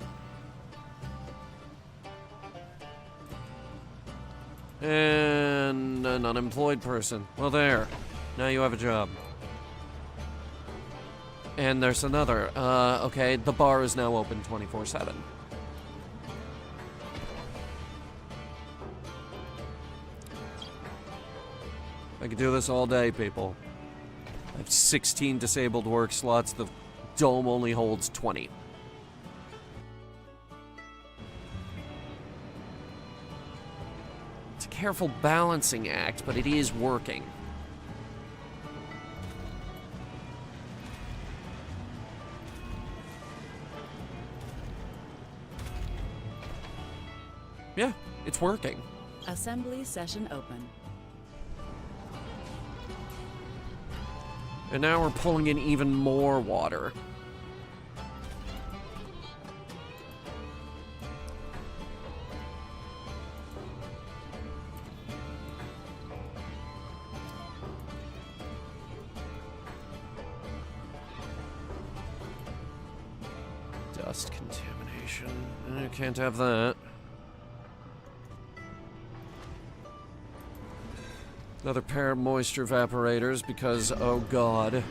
And an unemployed person. Well, there. Now you have a job. And there's another. Okay, the bar is now open 24/7. I could do this all day, people. I have 16 disabled work slots. The dome only holds 20. It's a careful balancing act, but it is working. Yeah, it's working. Assembly session open. And now we're pulling in even more water. Dust contamination. I can't have that. Another pair of moisture evaporators because, oh god.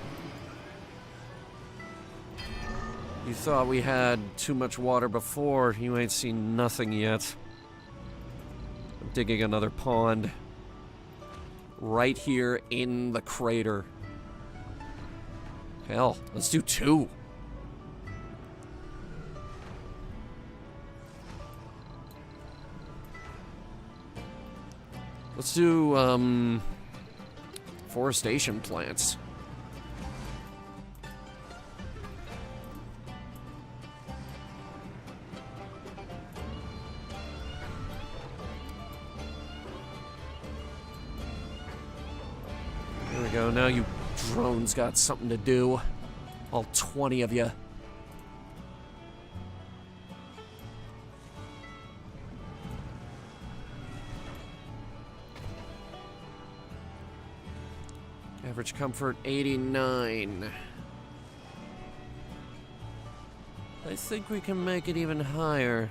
You thought we had too much water before. You ain't seen nothing yet. I'm digging another pond. Right here in the crater. Hell, let's do 2. Let's do, forestation plants. There we go. Now you drones got something to do. All 20 of you. Average comfort 89. I think we can make it even higher.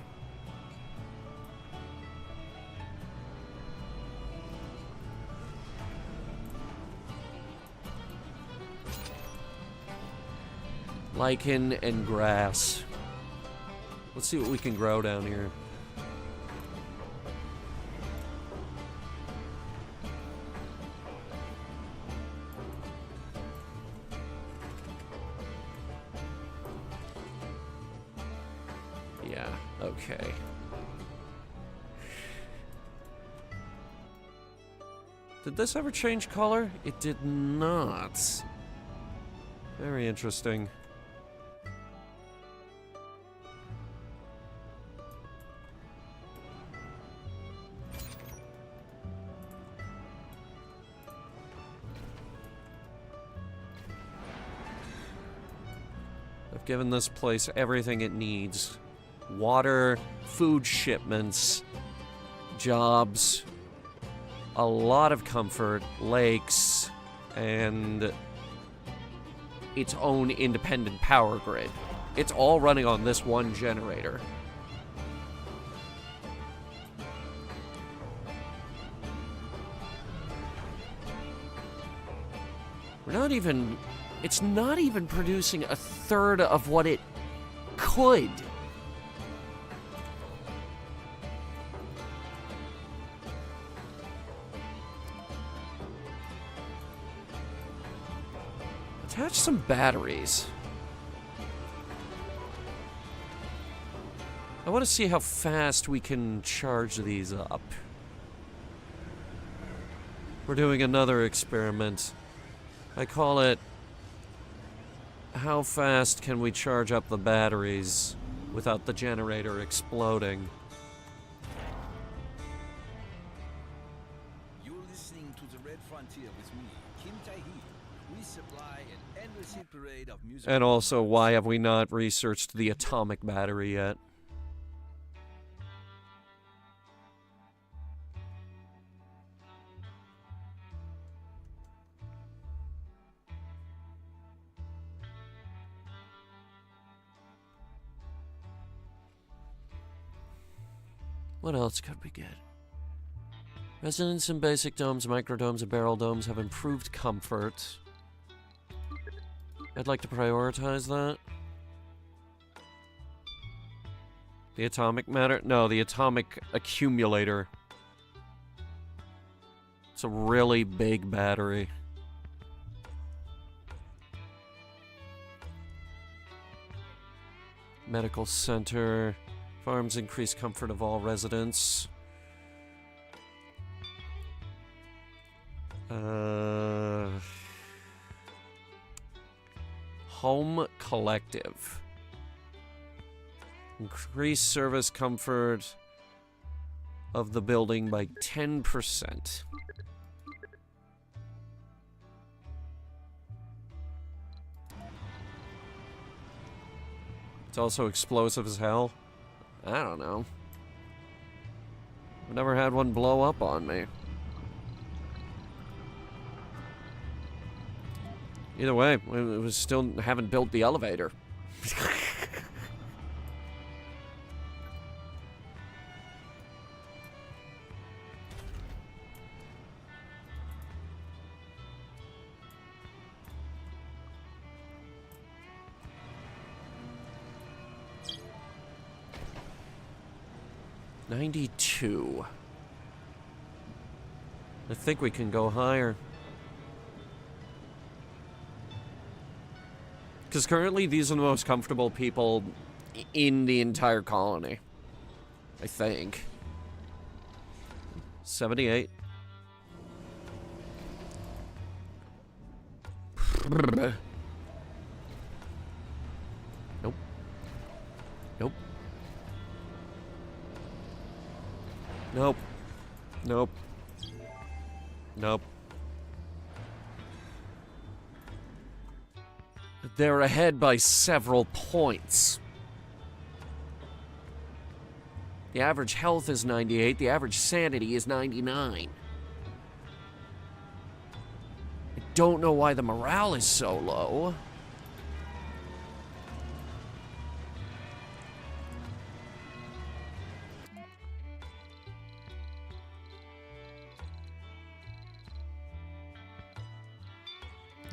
Lichen and grass. Let's see what we can grow down here. Yeah, okay. Did this ever change color? It did not. Very interesting. I've given this place everything it needs. Water, food shipments, jobs, a lot of comfort, lakes, and its own independent power grid. It's all running on this one generator. It's not even producing a third of what it could. Attach some batteries. I want to see how fast we can charge these up. We're doing another experiment. I call it, how fast can we charge up the batteries without the generator exploding? You're listening to the Red Frontier with me, Kim Tae-hee. We supply an endless hit parade of music. And also, why have we not researched the atomic battery yet? What else could we get? Residents in basic domes, microdomes, and barrel domes have improved comfort. I'd like to prioritize that. The atomic matter? No, the atomic accumulator. It's a really big battery. Medical center. Farms increase comfort of all residents. Home collective. Increase service comfort of the building by 10%. It's also explosive as hell. I don't know. I've never had one blow up on me. Either way, we still haven't built the elevator. $92. I think we can go higher. Because currently these are the most comfortable people in the entire colony. I think. 78. Nope. Nope. Nope. Nope. Nope. They're ahead by several points. The average health is 98, the average sanity is 99. I don't know why the morale is so low.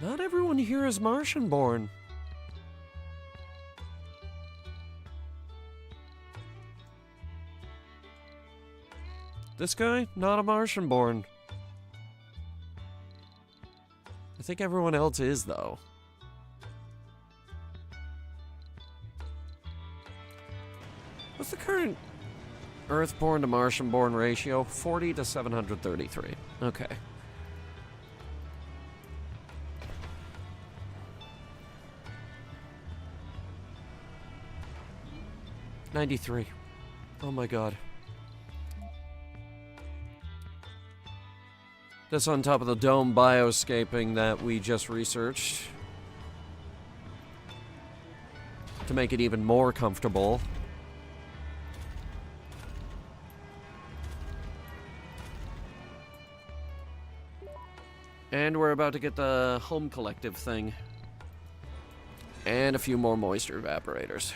Not everyone here is Martian-born. This guy, not a Martian-born. I think everyone else is, though. What's the current Earth-born to Martian-born ratio? 40 to 733. Okay. $93. Oh my god. This on top of the dome bioscaping that we just researched to make it even more comfortable. And we're about to get the home collective thing. And a few more moisture evaporators.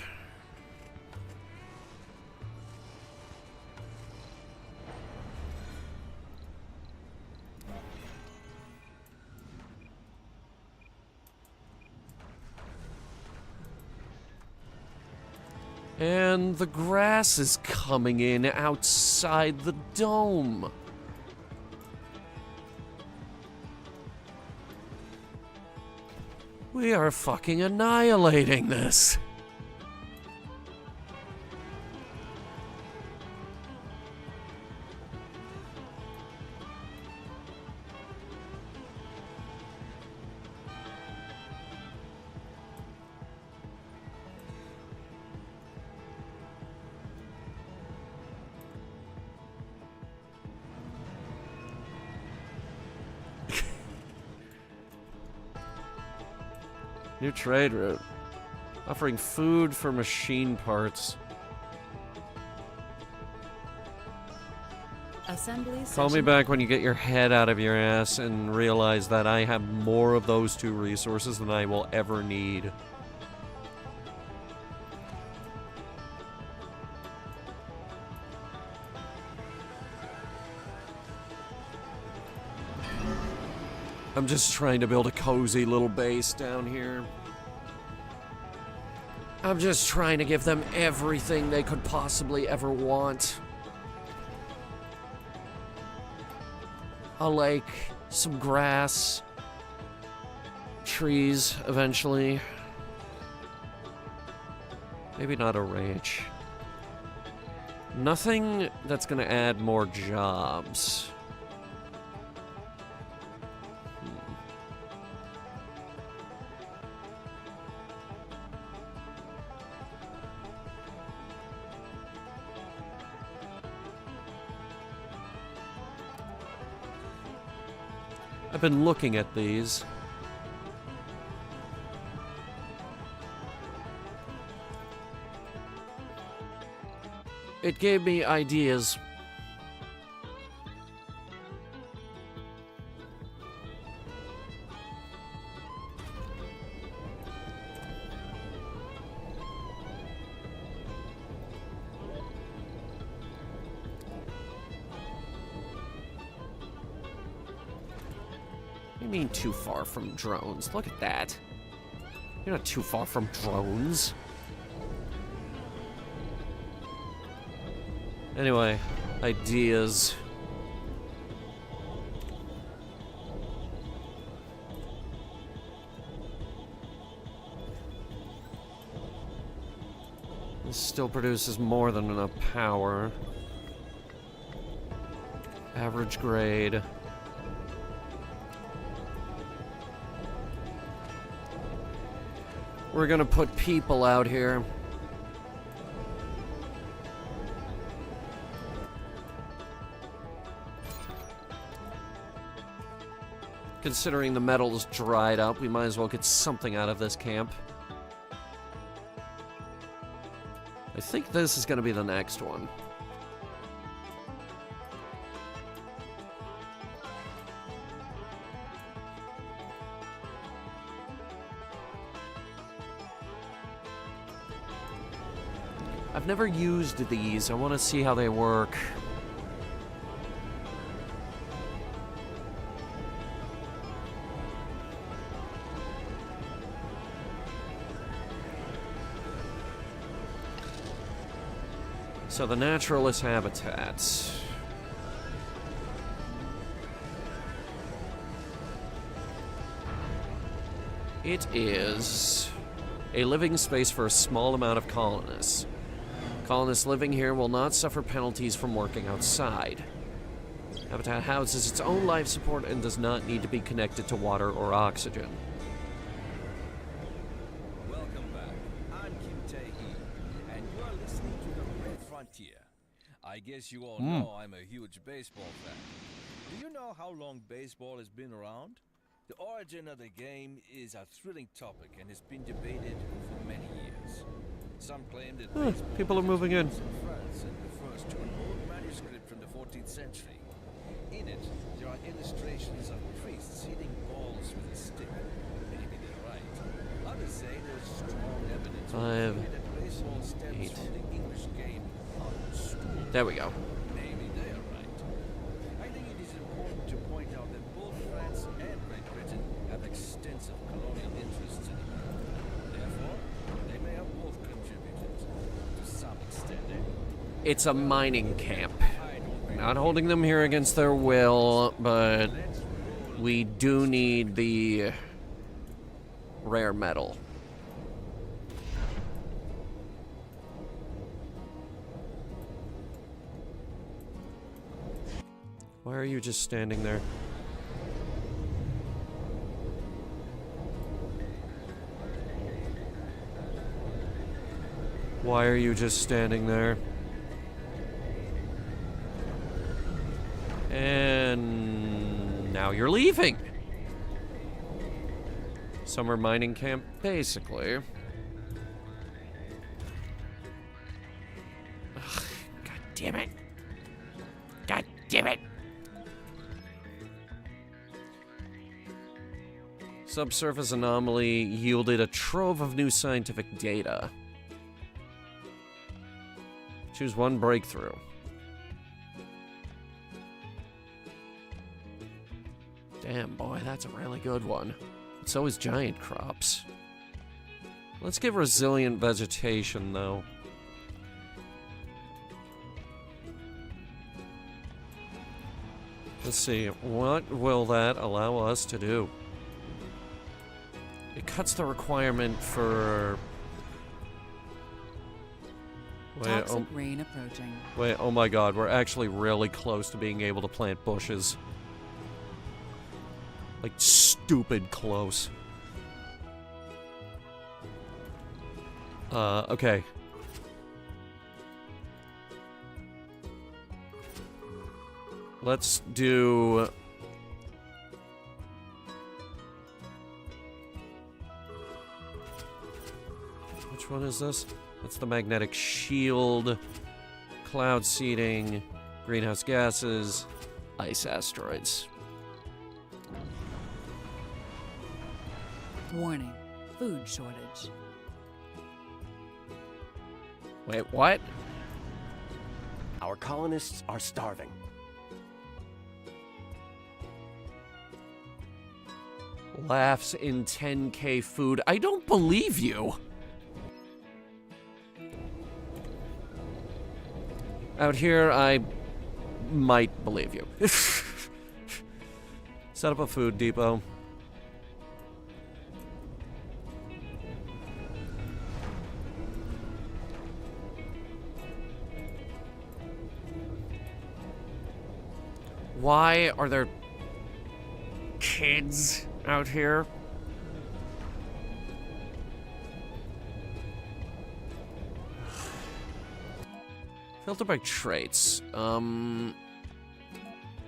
And the grass is coming in outside the dome. We are fucking annihilating this. New trade route. Offering food for machine parts. Assembly Call me session- back when you get your head out of your ass and realize that I have more of those two resources than I will ever need. I'm just trying to build a cozy little base down here. I'm just trying to give them everything they could possibly ever want. A lake, some grass, trees eventually. Maybe not a ranch. Nothing that's gonna add more jobs. I've been looking at these. It gave me ideas. What do you mean too far from drones? Look at that. You're not too far from drones. Anyway, ideas. This still produces more than enough power. Average grade. We're gonna put people out here. Considering the metal's dried up, we might as well get something out of this camp. I think this is going to be the next one. I've never used these. I want to see how they work. So the naturalist habitat. It is a living space for a small amount of colonists. Colonists living here will not suffer penalties from working outside. Habitat houses its own life support and does not need to be connected to water or oxygen. Welcome back. I'm Kim Tae-hee, and you are listening to The Red Frontier. I guess you all know I'm a huge baseball fan. Do you know how long baseball has been around? The origin of the game is a thrilling topic and has been debated for many years. Some claim that baseball people are moving in. France and refers to an old manuscript from the 14th century. In it, there are illustrations of priests hitting balls with a stick. Maybe they're right. Others say there's strong evidence 5, that baseball stems 8. from the English game on stool. There we go. Maybe they are right. I think it is important to point out that both France and Great Britain have extensive colonial interests in the world. Therefore, they may have both contributed to some extent. It's a mining camp. Not holding them here against their will, but we do need the rare metal. Why are you just standing there? Why are you just standing there? And now you're leaving. Summer mining camp, basically. Ugh, God damn it. God damn it. Subsurface anomaly yielded a trove of new scientific data. Choose one breakthrough. Damn, boy, that's a really good one. It's always giant crops. Let's get resilient vegetation, though. Let's see, what will that allow us to do? It cuts the requirement for... Toxic rain approaching. Wait, oh my god, we're actually really close to being able to plant bushes. Like, stupid close. Okay. Let's do... Which one is this? That's the magnetic shield, cloud seeding, greenhouse gases, ice asteroids. Warning, food shortage. Wait, what? Our colonists are starving. Laughs in 10K food. I don't believe you. Out here, I might believe you. Set up a food depot. Why are there kids out here? Filter by traits.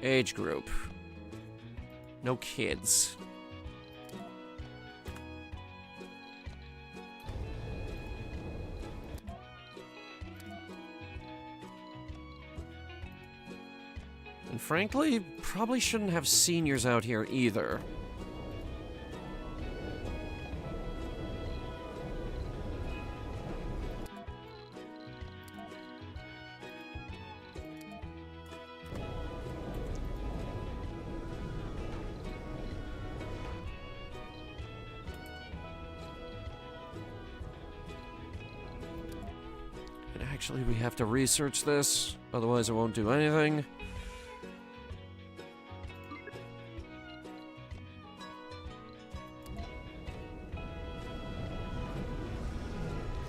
Age group. No kids. And frankly, probably shouldn't have seniors out here either. And actually, we have to research this, otherwise I won't do anything.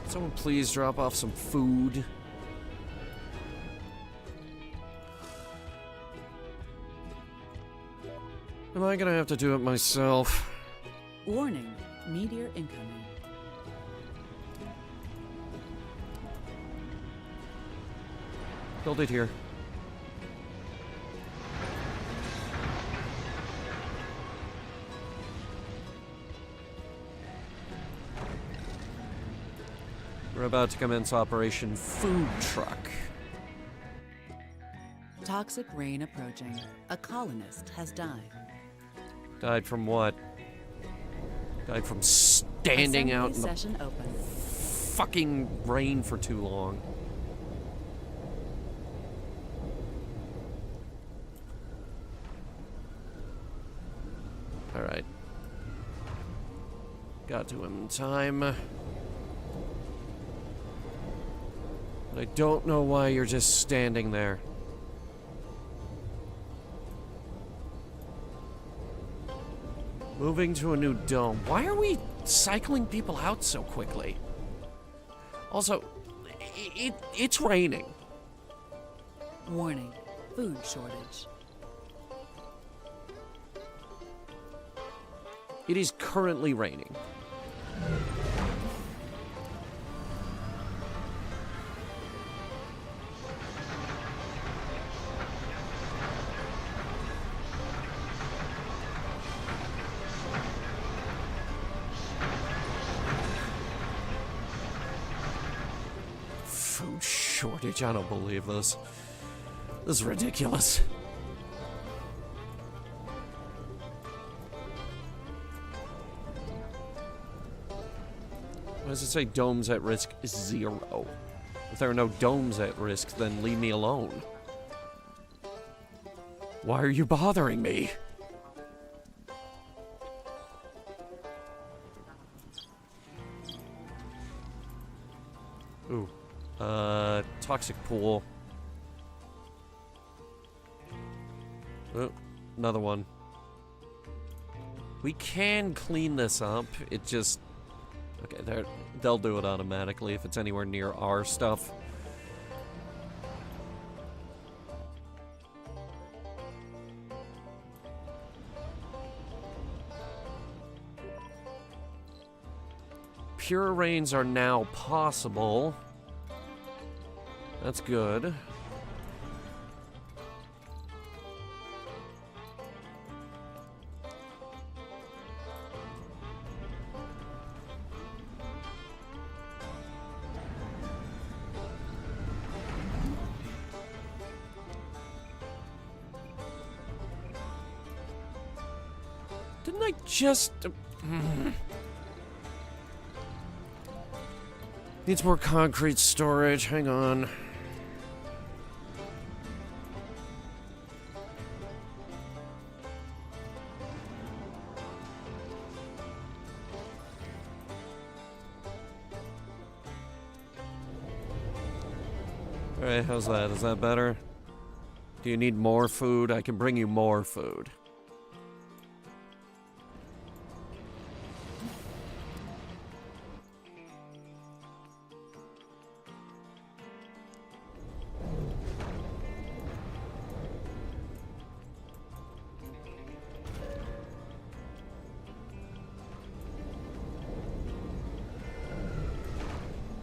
Someone please drop off some food. Am I gonna have to do it myself? Warning, meteor incoming. Build it here. We're about to commence Operation Food Truck. Toxic rain approaching. A colonist has died. Died from what? Died from standing out in the Session open. fucking rain for too long. Alright. Got to him in time. But I don't know why you're just standing there. Moving to a new dome. Why are we cycling people out so quickly? Also, it's raining. Warning, food shortage. It is currently raining. Food shortage, I don't believe this. This is ridiculous. Why does it say domes at risk is 0? If there are no domes at risk, then leave me alone. Why are you bothering me? Ooh. Toxic pool. Oh, another one. We can clean this up. It just... Okay, they'll do it automatically if it's anywhere near our stuff. Pure rains are now possible. That's good. Didn't I just... Needs more concrete storage. Hang on. Alright, how's that? Is that better? Do you need more food? I can bring you more food.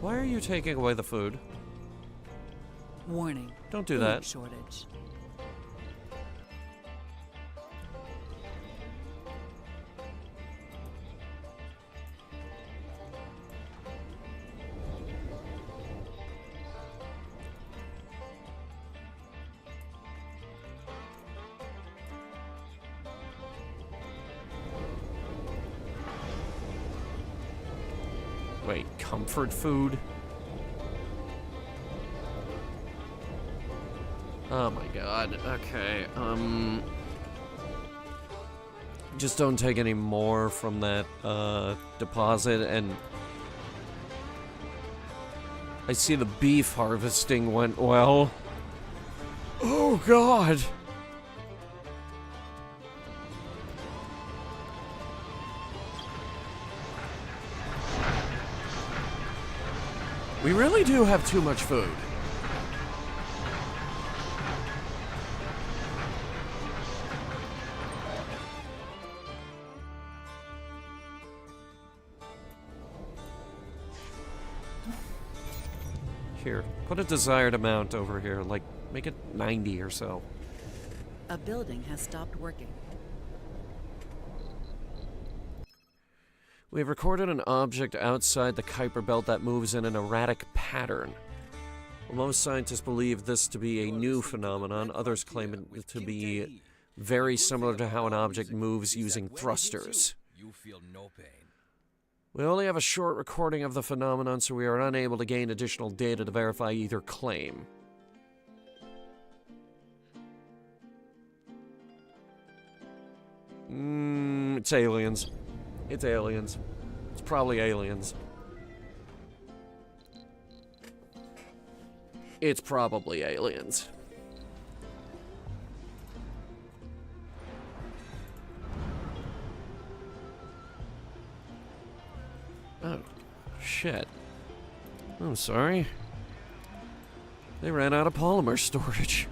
Why are you taking away the food? Warning. Don't do food that. Shortage. Wait, comfort food? Oh my god, okay, just don't take any more from that, deposit, and I see the beef harvesting went well. Oh god! We really do have too much food. Here, put a desired amount over here, like, make it 90 or so. A building has stopped working. We have recorded an object outside the Kuiper Belt that moves in an erratic pattern. While most scientists believe this to be a new phenomenon, others claim it to be very similar to how an object moves using thrusters. You feel no pain. We only have a short recording of the phenomenon, so we are unable to gain additional data to verify either claim. It's aliens. It's aliens. It's probably aliens. It's probably aliens. Oh, shit. I'm sorry. They ran out of polymer storage.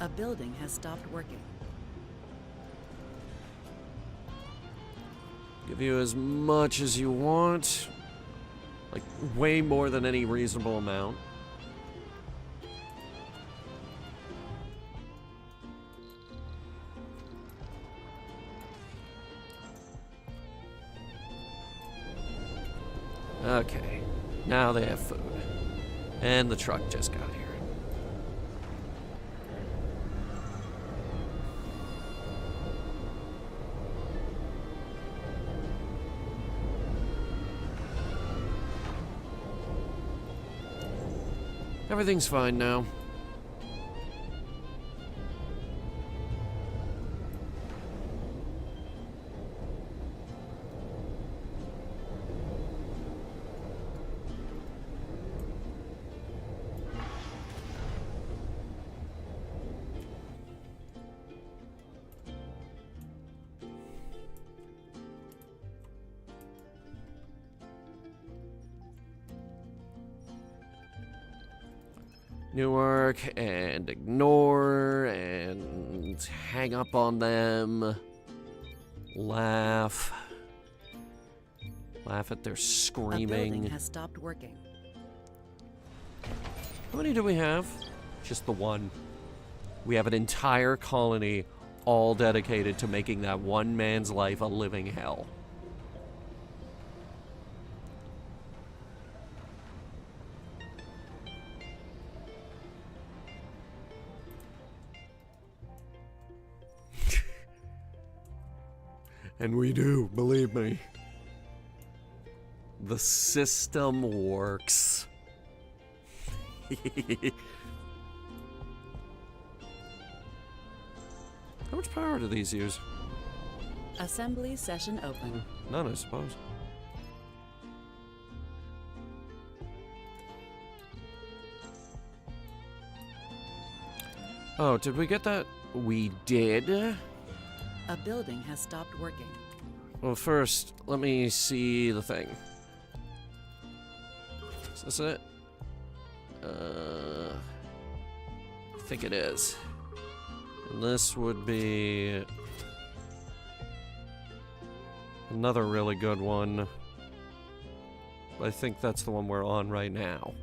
A building has stopped working. Give you as much as you want. Like, way more than any reasonable amount. Okay, now they have food. And the truck just got here. Everything's fine now. Newark, and ignore, and hang up on them. Laugh. Laugh at their A screaming. building has stopped working. How many do we have? Just the one. We have an entire colony all dedicated to making that one man's life a living hell. And we do, believe me. The system works. How much power do these use? Assembly session open. None, I suppose. Oh, did we get that? We did. A building has stopped working. Well, first, let me see the thing. Is this it? I think it is. And this would be another really good one. I think that's the one we're on right now.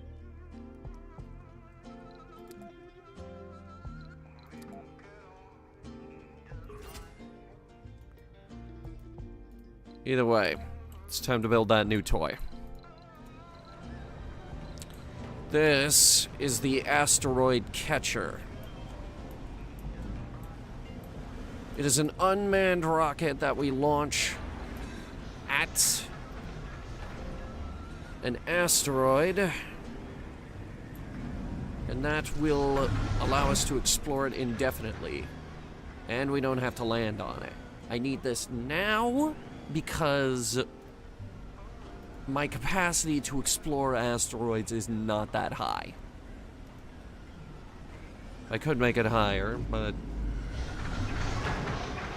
Either way, it's time to build that new toy. This is the asteroid catcher. It is an unmanned rocket that we launch at an asteroid, and that will allow us to explore it indefinitely, and we don't have to land on it. I need this now because my capacity to explore asteroids is not that high. I could make it higher, but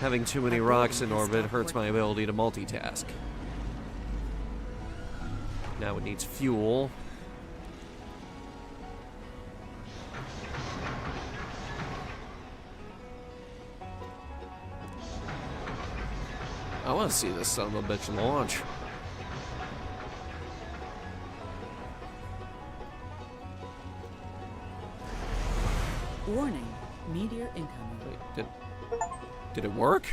having too many rocks in orbit hurts my ability to multitask. Now it needs fuel. I want to see this son of a bitch launch. Warning, meteor incoming. Wait, did it work?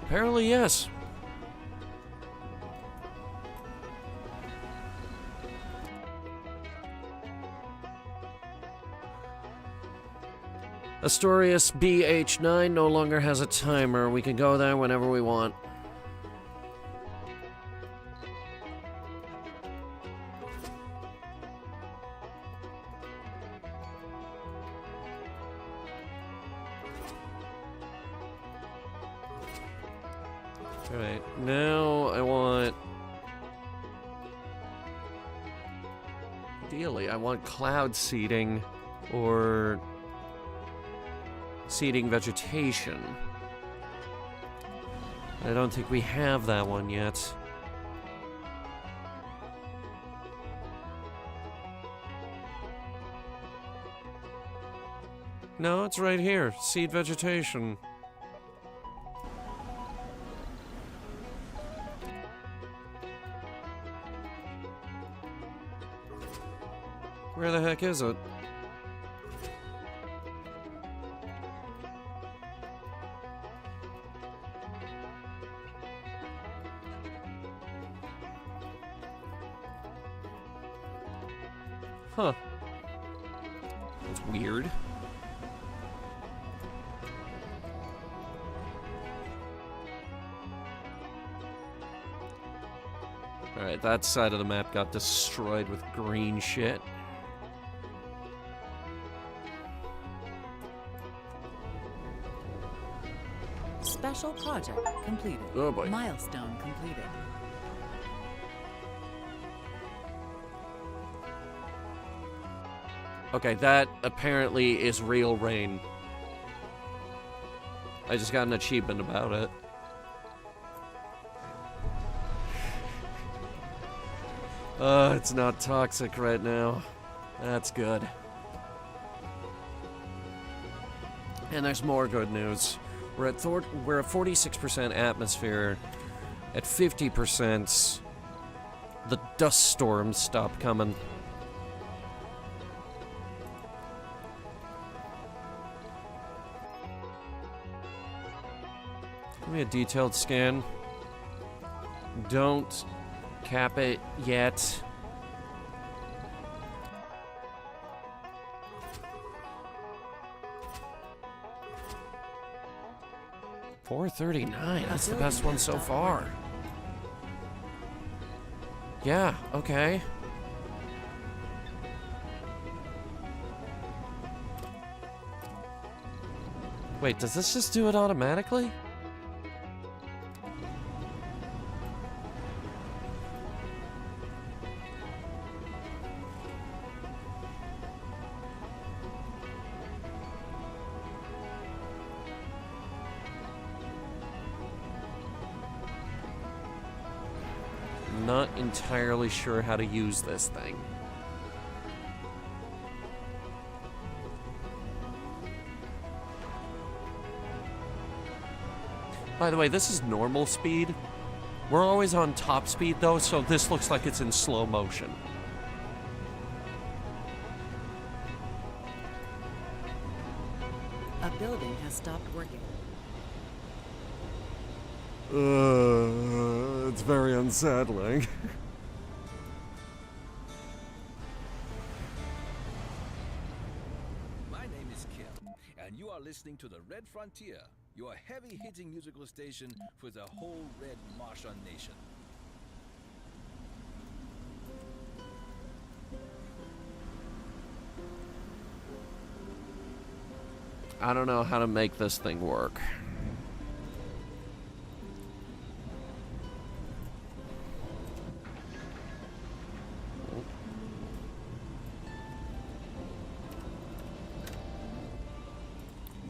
Apparently, yes. Astorius BH9 no longer has a timer. We can go there whenever we want. Alright, now I want... Ideally, I want cloud seeding or seeding vegetation. I don't think we have that one yet. No, it's right here. Seed vegetation. Where the heck is it? Huh. That's weird. Alright, that side of the map got destroyed with green shit. Special project completed. Oh boy. Milestone completed. Okay, that apparently is real rain. I just got an achievement about it. It's not toxic right now. That's good. And there's more good news. We're at 46% atmosphere. At 50%, the dust storms stop coming. Give me a detailed scan. Don't cap it yet. $439. That's the best one so far. Yeah, okay. Wait, does this just do it automatically? Not entirely sure how to use this thing. By the way, this is normal speed. We're always on top speed though, so this looks like it's in slow motion. A building has stopped working. It's very unsettling. My name is Kim, and you are listening listening to the Red Frontier, your heavy-hitting musical station for the whole Red Martian nation. I don't know how to make this thing work.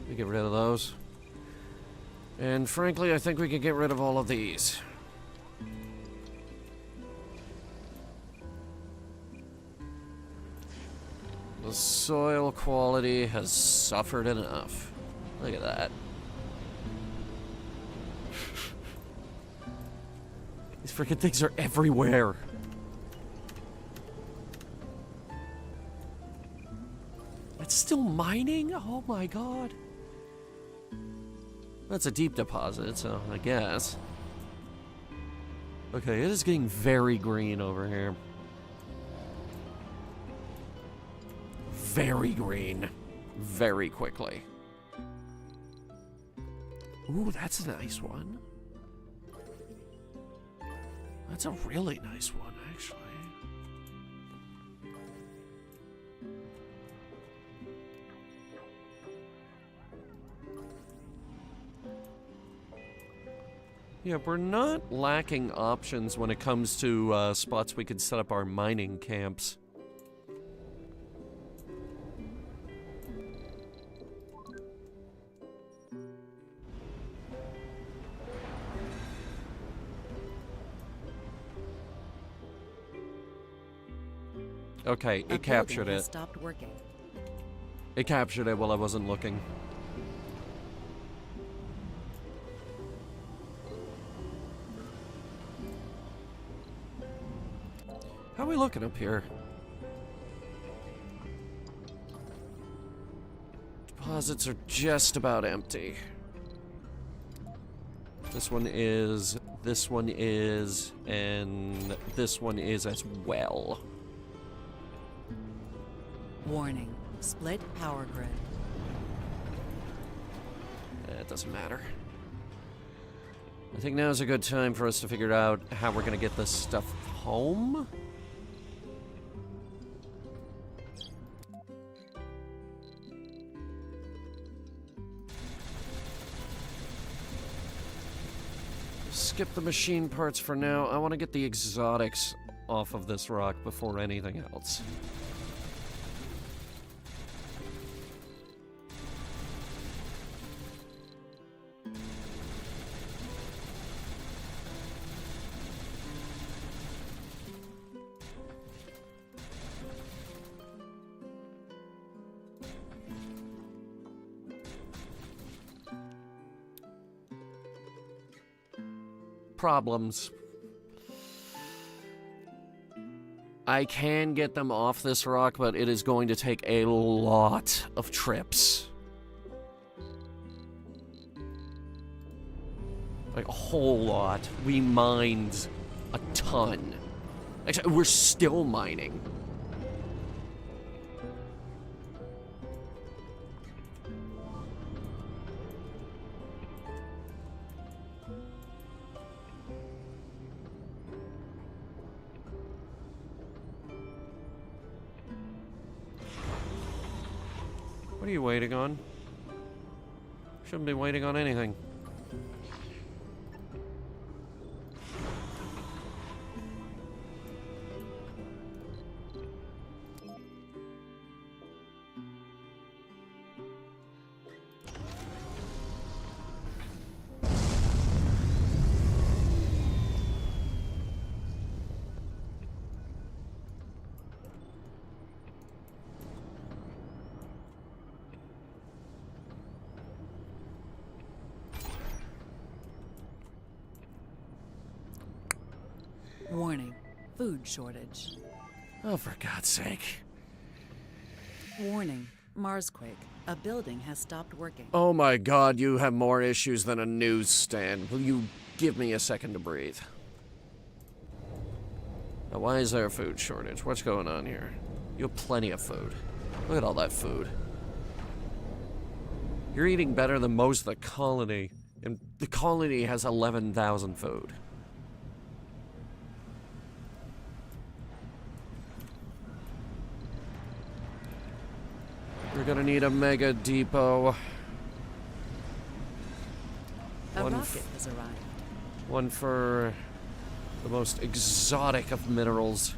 We get rid of those. And frankly, I think we could get rid of all of these. The soil quality has suffered enough. Look at that. These freaking things are everywhere. It's still mining? Oh my god. That's a deep deposit, so I guess. Okay, it is getting very green over here. Very green. Very quickly. Ooh, that's a nice one. That's a really nice one, actually. Yeah, we're not lacking options when it comes to spots we could set up our mining camps. Okay, it captured it. Stopped working. It captured it while I wasn't looking. How are we looking up here? Deposits are just about empty. This one is, and this one is as well. Warning. Split power grid. It doesn't matter. I think now's a good time for us to figure out how we're gonna get this stuff home. Skip the machine parts for now. I want to get the exotics off of this rock before anything else. Problems. I can get them off this rock, but it is going to take a lot of trips. Like a whole lot. We mined a ton. Actually, we're still mining. What are you waiting on? Shouldn't be waiting on anything. Warning. Food shortage. Oh, for God's sake. Warning. Marsquake. A building has stopped working. Oh my God, you have more issues than a newsstand. Will you give me a second to breathe? Now, why is there a food shortage? What's going on here? You have plenty of food. Look at all that food. You're eating better than most of the colony. And the colony has 11,000 food. We're gonna need a mega depot. A rocket has arrived. One for the most exotic of minerals.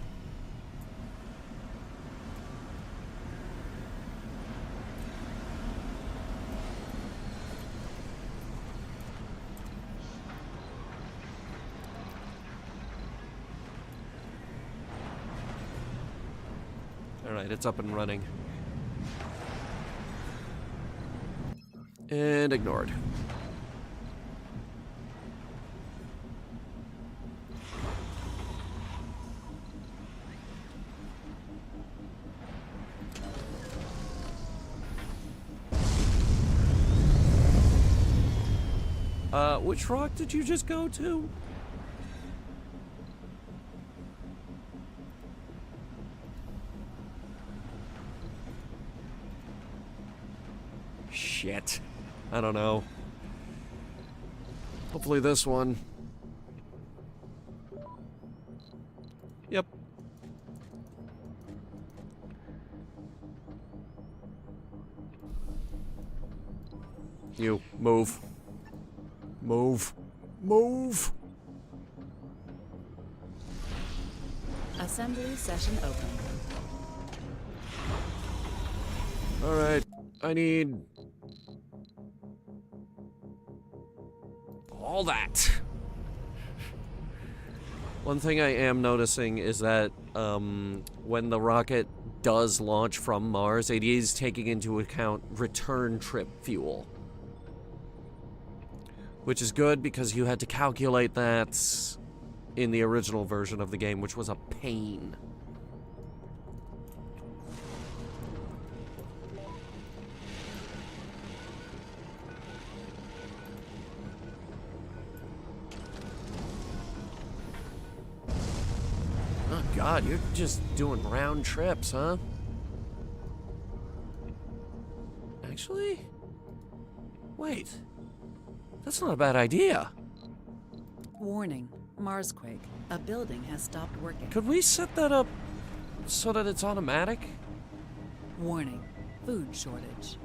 Alright, it's up and running. And ignored. Which rock did you just go to? Shit. I don't know. Hopefully this one. Yep. You, move. Move. Move! Assembly session open. Alright, I need... all that. One thing I am noticing is that when the rocket does launch from Mars, it is taking into account return trip fuel. Which is good because you had to calculate that in the original version of the game, which was a pain. Oh god, you're just doing round trips, huh? Actually? Wait. That's not a bad idea. Warning, Marsquake. A building has stopped working. Could we set that up so that it's automatic? Warning, food shortage.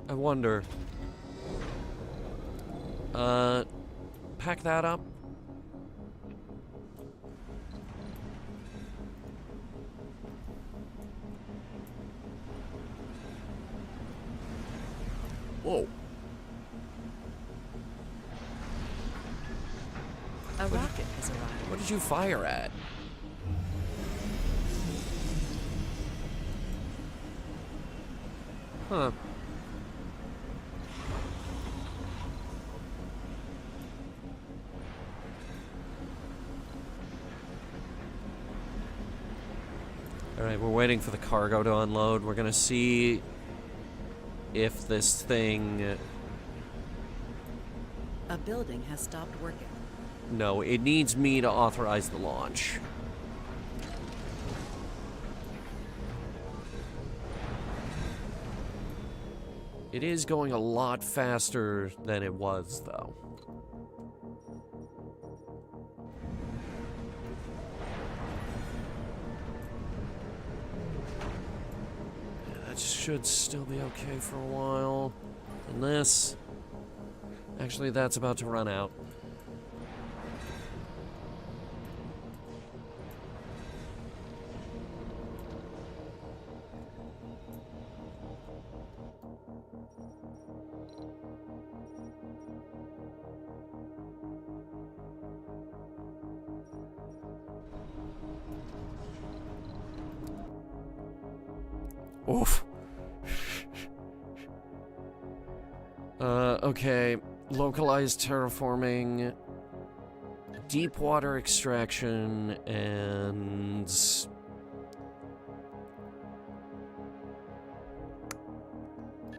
I wonder. Pack that up. Whoa. A rocket has arrived. What did you fire at? Huh. Alright, we're waiting for the cargo to unload. We're gonna see if this thing... A building has stopped working. No, it needs me to authorize the launch. It is going a lot faster than it was, though. That should still be okay for a while. And this... Actually, that's about to run out. Oof. Okay. Localized terraforming, deep water extraction, and...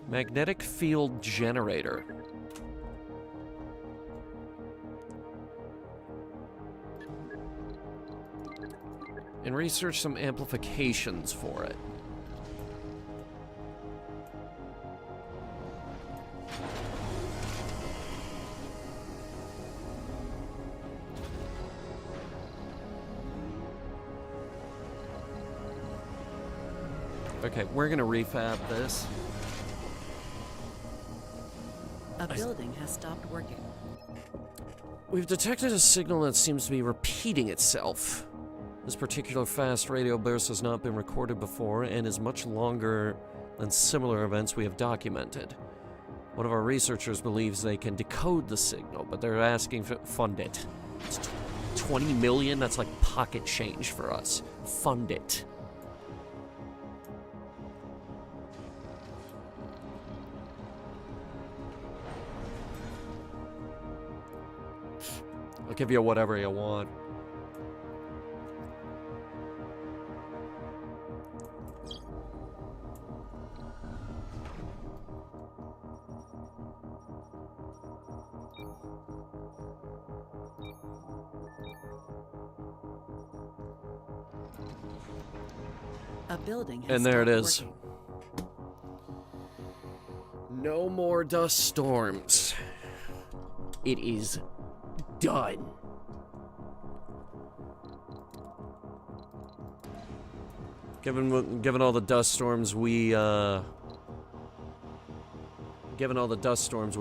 magnetic field generator. And research some amplifications for it. Okay, we're gonna refab this. A building has stopped working. We've detected a signal that seems to be repeating itself. This particular fast radio burst has not been recorded before and is much longer than similar events we have documented. One of our researchers believes they can decode the signal, but they're asking to fund it. It's 20 million? That's like pocket change for us. Fund it. I'll give you whatever you want. A building has And there it stopped is. working. No more dust storms. It is done. Given all the dust storms we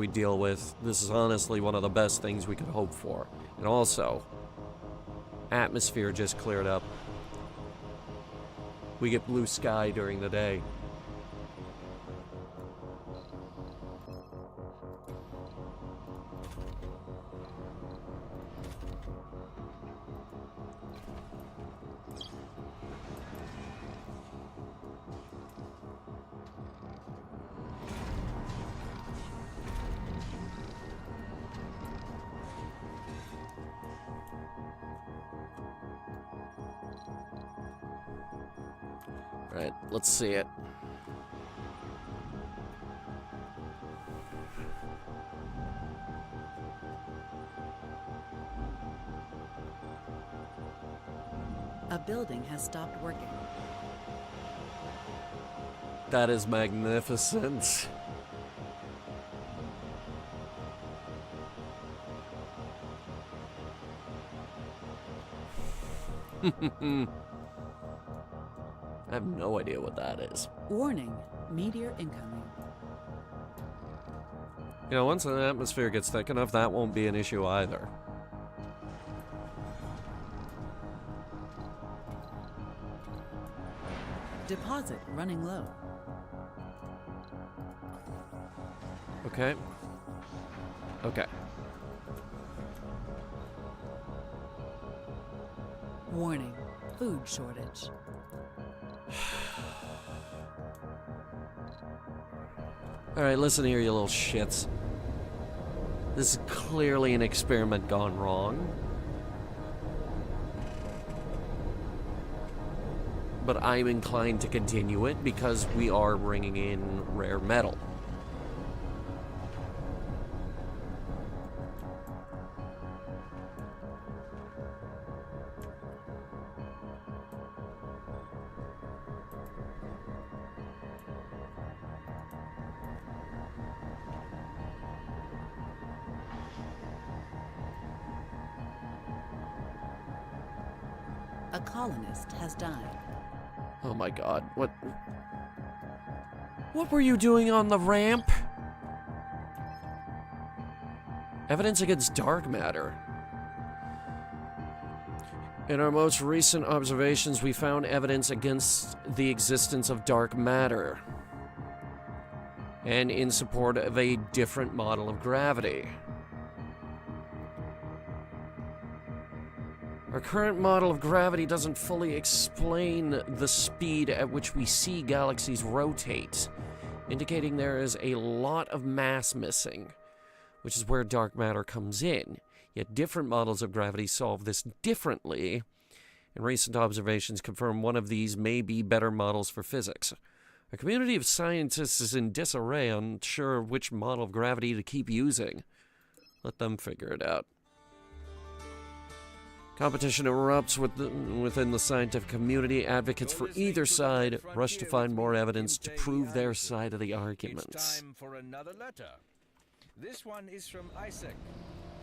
deal with, this is honestly one of the best things we could hope for. And also, atmosphere just cleared up. We get blue sky during the day. Right, let's see it. A building has stopped working. That is magnificent. I have no idea what that is. Warning, meteor incoming. You know, once the atmosphere gets thick enough, that won't be an issue either. Deposit running low. Okay. Okay. Warning, food shortage. Alright, listen here, you little shits. This is clearly an experiment gone wrong. But I'm inclined to continue it because we are bringing in rare metal. A colonist has died. Oh my god, what were you doing on the ramp? Evidence against dark matter. In our most recent observations, we found evidence against the existence of dark matter, and in support of a different model of gravity. Our current model of gravity doesn't fully explain the speed at which we see galaxies rotate, indicating there is a lot of mass missing, which is where dark matter comes in. Yet different models of gravity solve this differently, and recent observations confirm one of these may be better models for physics. Our community of scientists is in disarray, unsure of which model of gravity to keep using. Let them figure it out. Competition erupts within the scientific community. Advocates for either side rush to find more evidence to prove their side of the arguments. It's time for another letter. This one is from Isaac,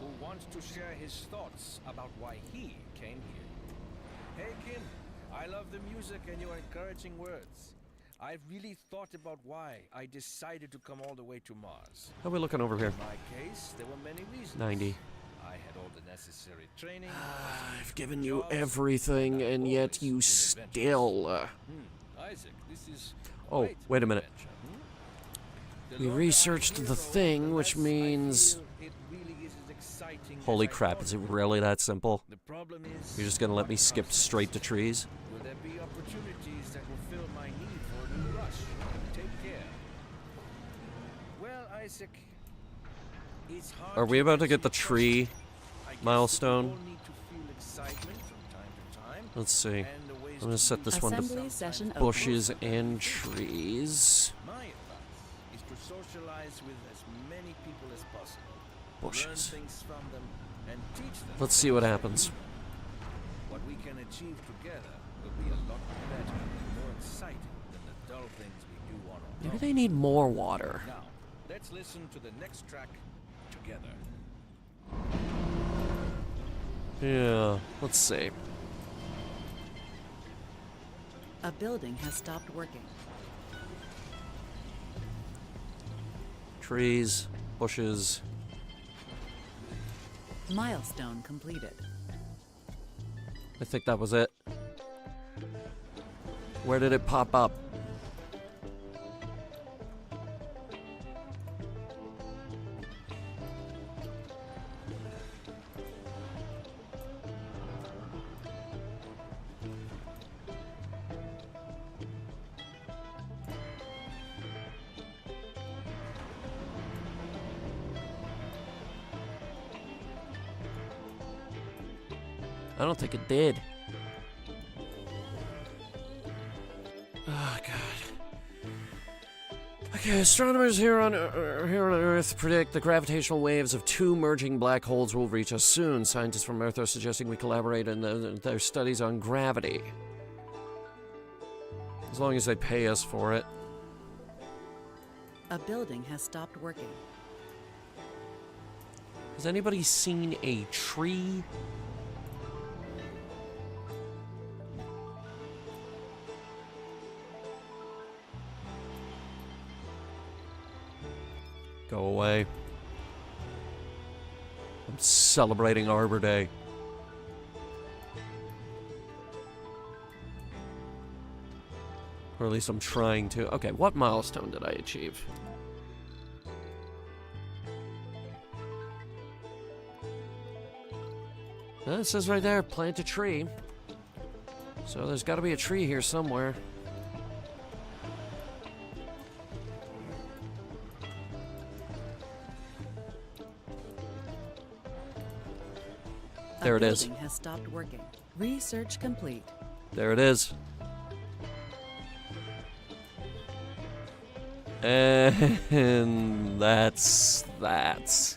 who wants to share his thoughts about why he came here. Hey Kim, I love the music and your encouraging words. I've really thought about why I decided to come all the way to Mars. How are we looking over here? In my case, there were many reasons. 90. I had all the necessary training. I've given you everything, and yet you still... Isaac, this is Oh, quite wait a an minute. adventure, The We longer I researched hear the about thing, the which less I means... feel it really is as exciting as Holy I crap, thought is it would. really that simple? The problem is, You're just gonna let me what skip comes straight to next? trees? Will there be opportunities that will fill my need for a new rush? Take care. Well, Isaac, it's hard Are we to about to answer get the your tree question. I guess milestone? we all need to feel excitement from time to time, Let's see. and the ways I'm gonna to set use this it one to Assembly sometimes session over. bushes and trees. My advice is to socialize with as many people as possible. Learn Bushes. things from them and teach them. Let's see what happens. What we can achieve together will be a lot better and more exciting than the dull things we do on our Maybe own. they need more water. Now, let's listen to the next track together. Yeah, let's see. A building has stopped working. Trees, bushes. Milestone completed. I think that was it. Where did it pop up? I don't think it did. Oh, God. Okay, astronomers here on Earth predict the gravitational waves of two merging black holes will reach us soon. Scientists from Earth are suggesting we collaborate in their studies on gravity. As long as they pay us for it. A building has stopped working. Has anybody seen a tree? Go away. I'm celebrating Arbor Day. Or at least I'm trying to. Okay, what milestone did I achieve? It says right there, plant a tree. So there's got to be a tree here somewhere. There it A is. building has stopped working. Research complete. There it is. And that's that.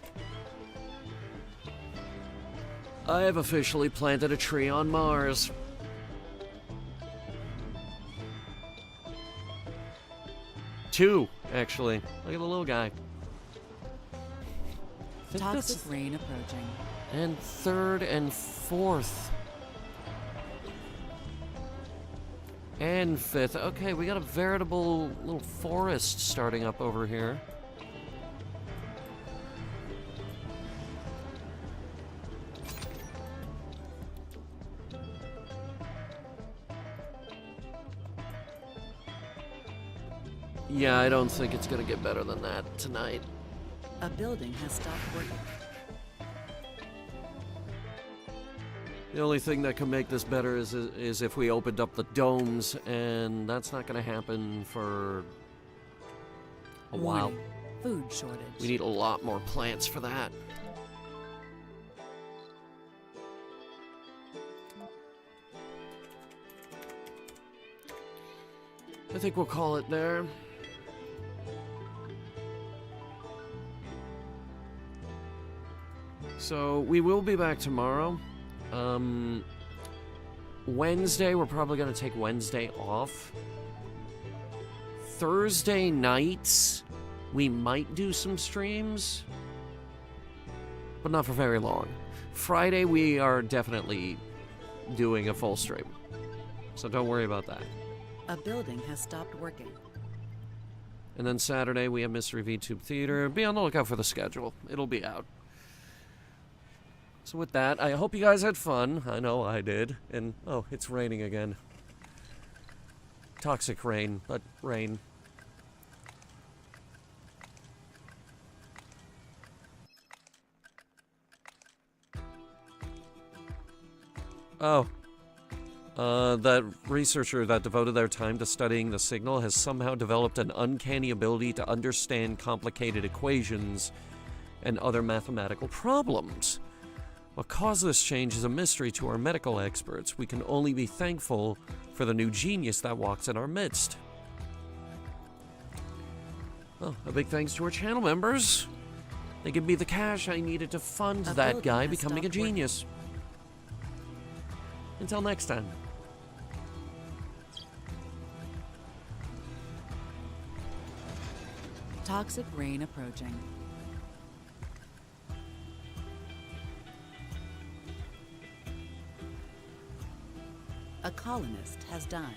I have officially planted a tree on Mars. Two, actually. Look at the little guy. I think Toxic that's- rain approaching. And third and fourth. And fifth. Okay, we got a veritable little forest starting up over here. Yeah, I don't think it's gonna get better than that tonight. A building has stopped working. The only thing that can make this better is if we opened up the domes, and that's not going to happen for a while. Warning. Food shortage. We need a lot more plants for that. I think we'll call it there. So we will be back tomorrow. Wednesday, we're probably going to take Wednesday off. Thursday nights, we might do some streams, but not for very long. Friday, we are definitely doing a full stream, so don't worry about that. A building has stopped working. And then Saturday, we have Mystery VTube Theater. Be on the lookout for the schedule. It'll be out. So with that, I hope you guys had fun. I know I did. And, oh, it's raining again. Toxic rain, but rain. Oh. That researcher that devoted their time to studying the signal has somehow developed an uncanny ability to understand complicated equations and other mathematical problems. What caused this change is a mystery to our medical experts. We can only be thankful for the new genius that walks in our midst. Well, a big thanks to our channel members. They give me the cash I needed to fund that guy becoming a genius. Until next time. Toxic rain approaching. A colonist has died.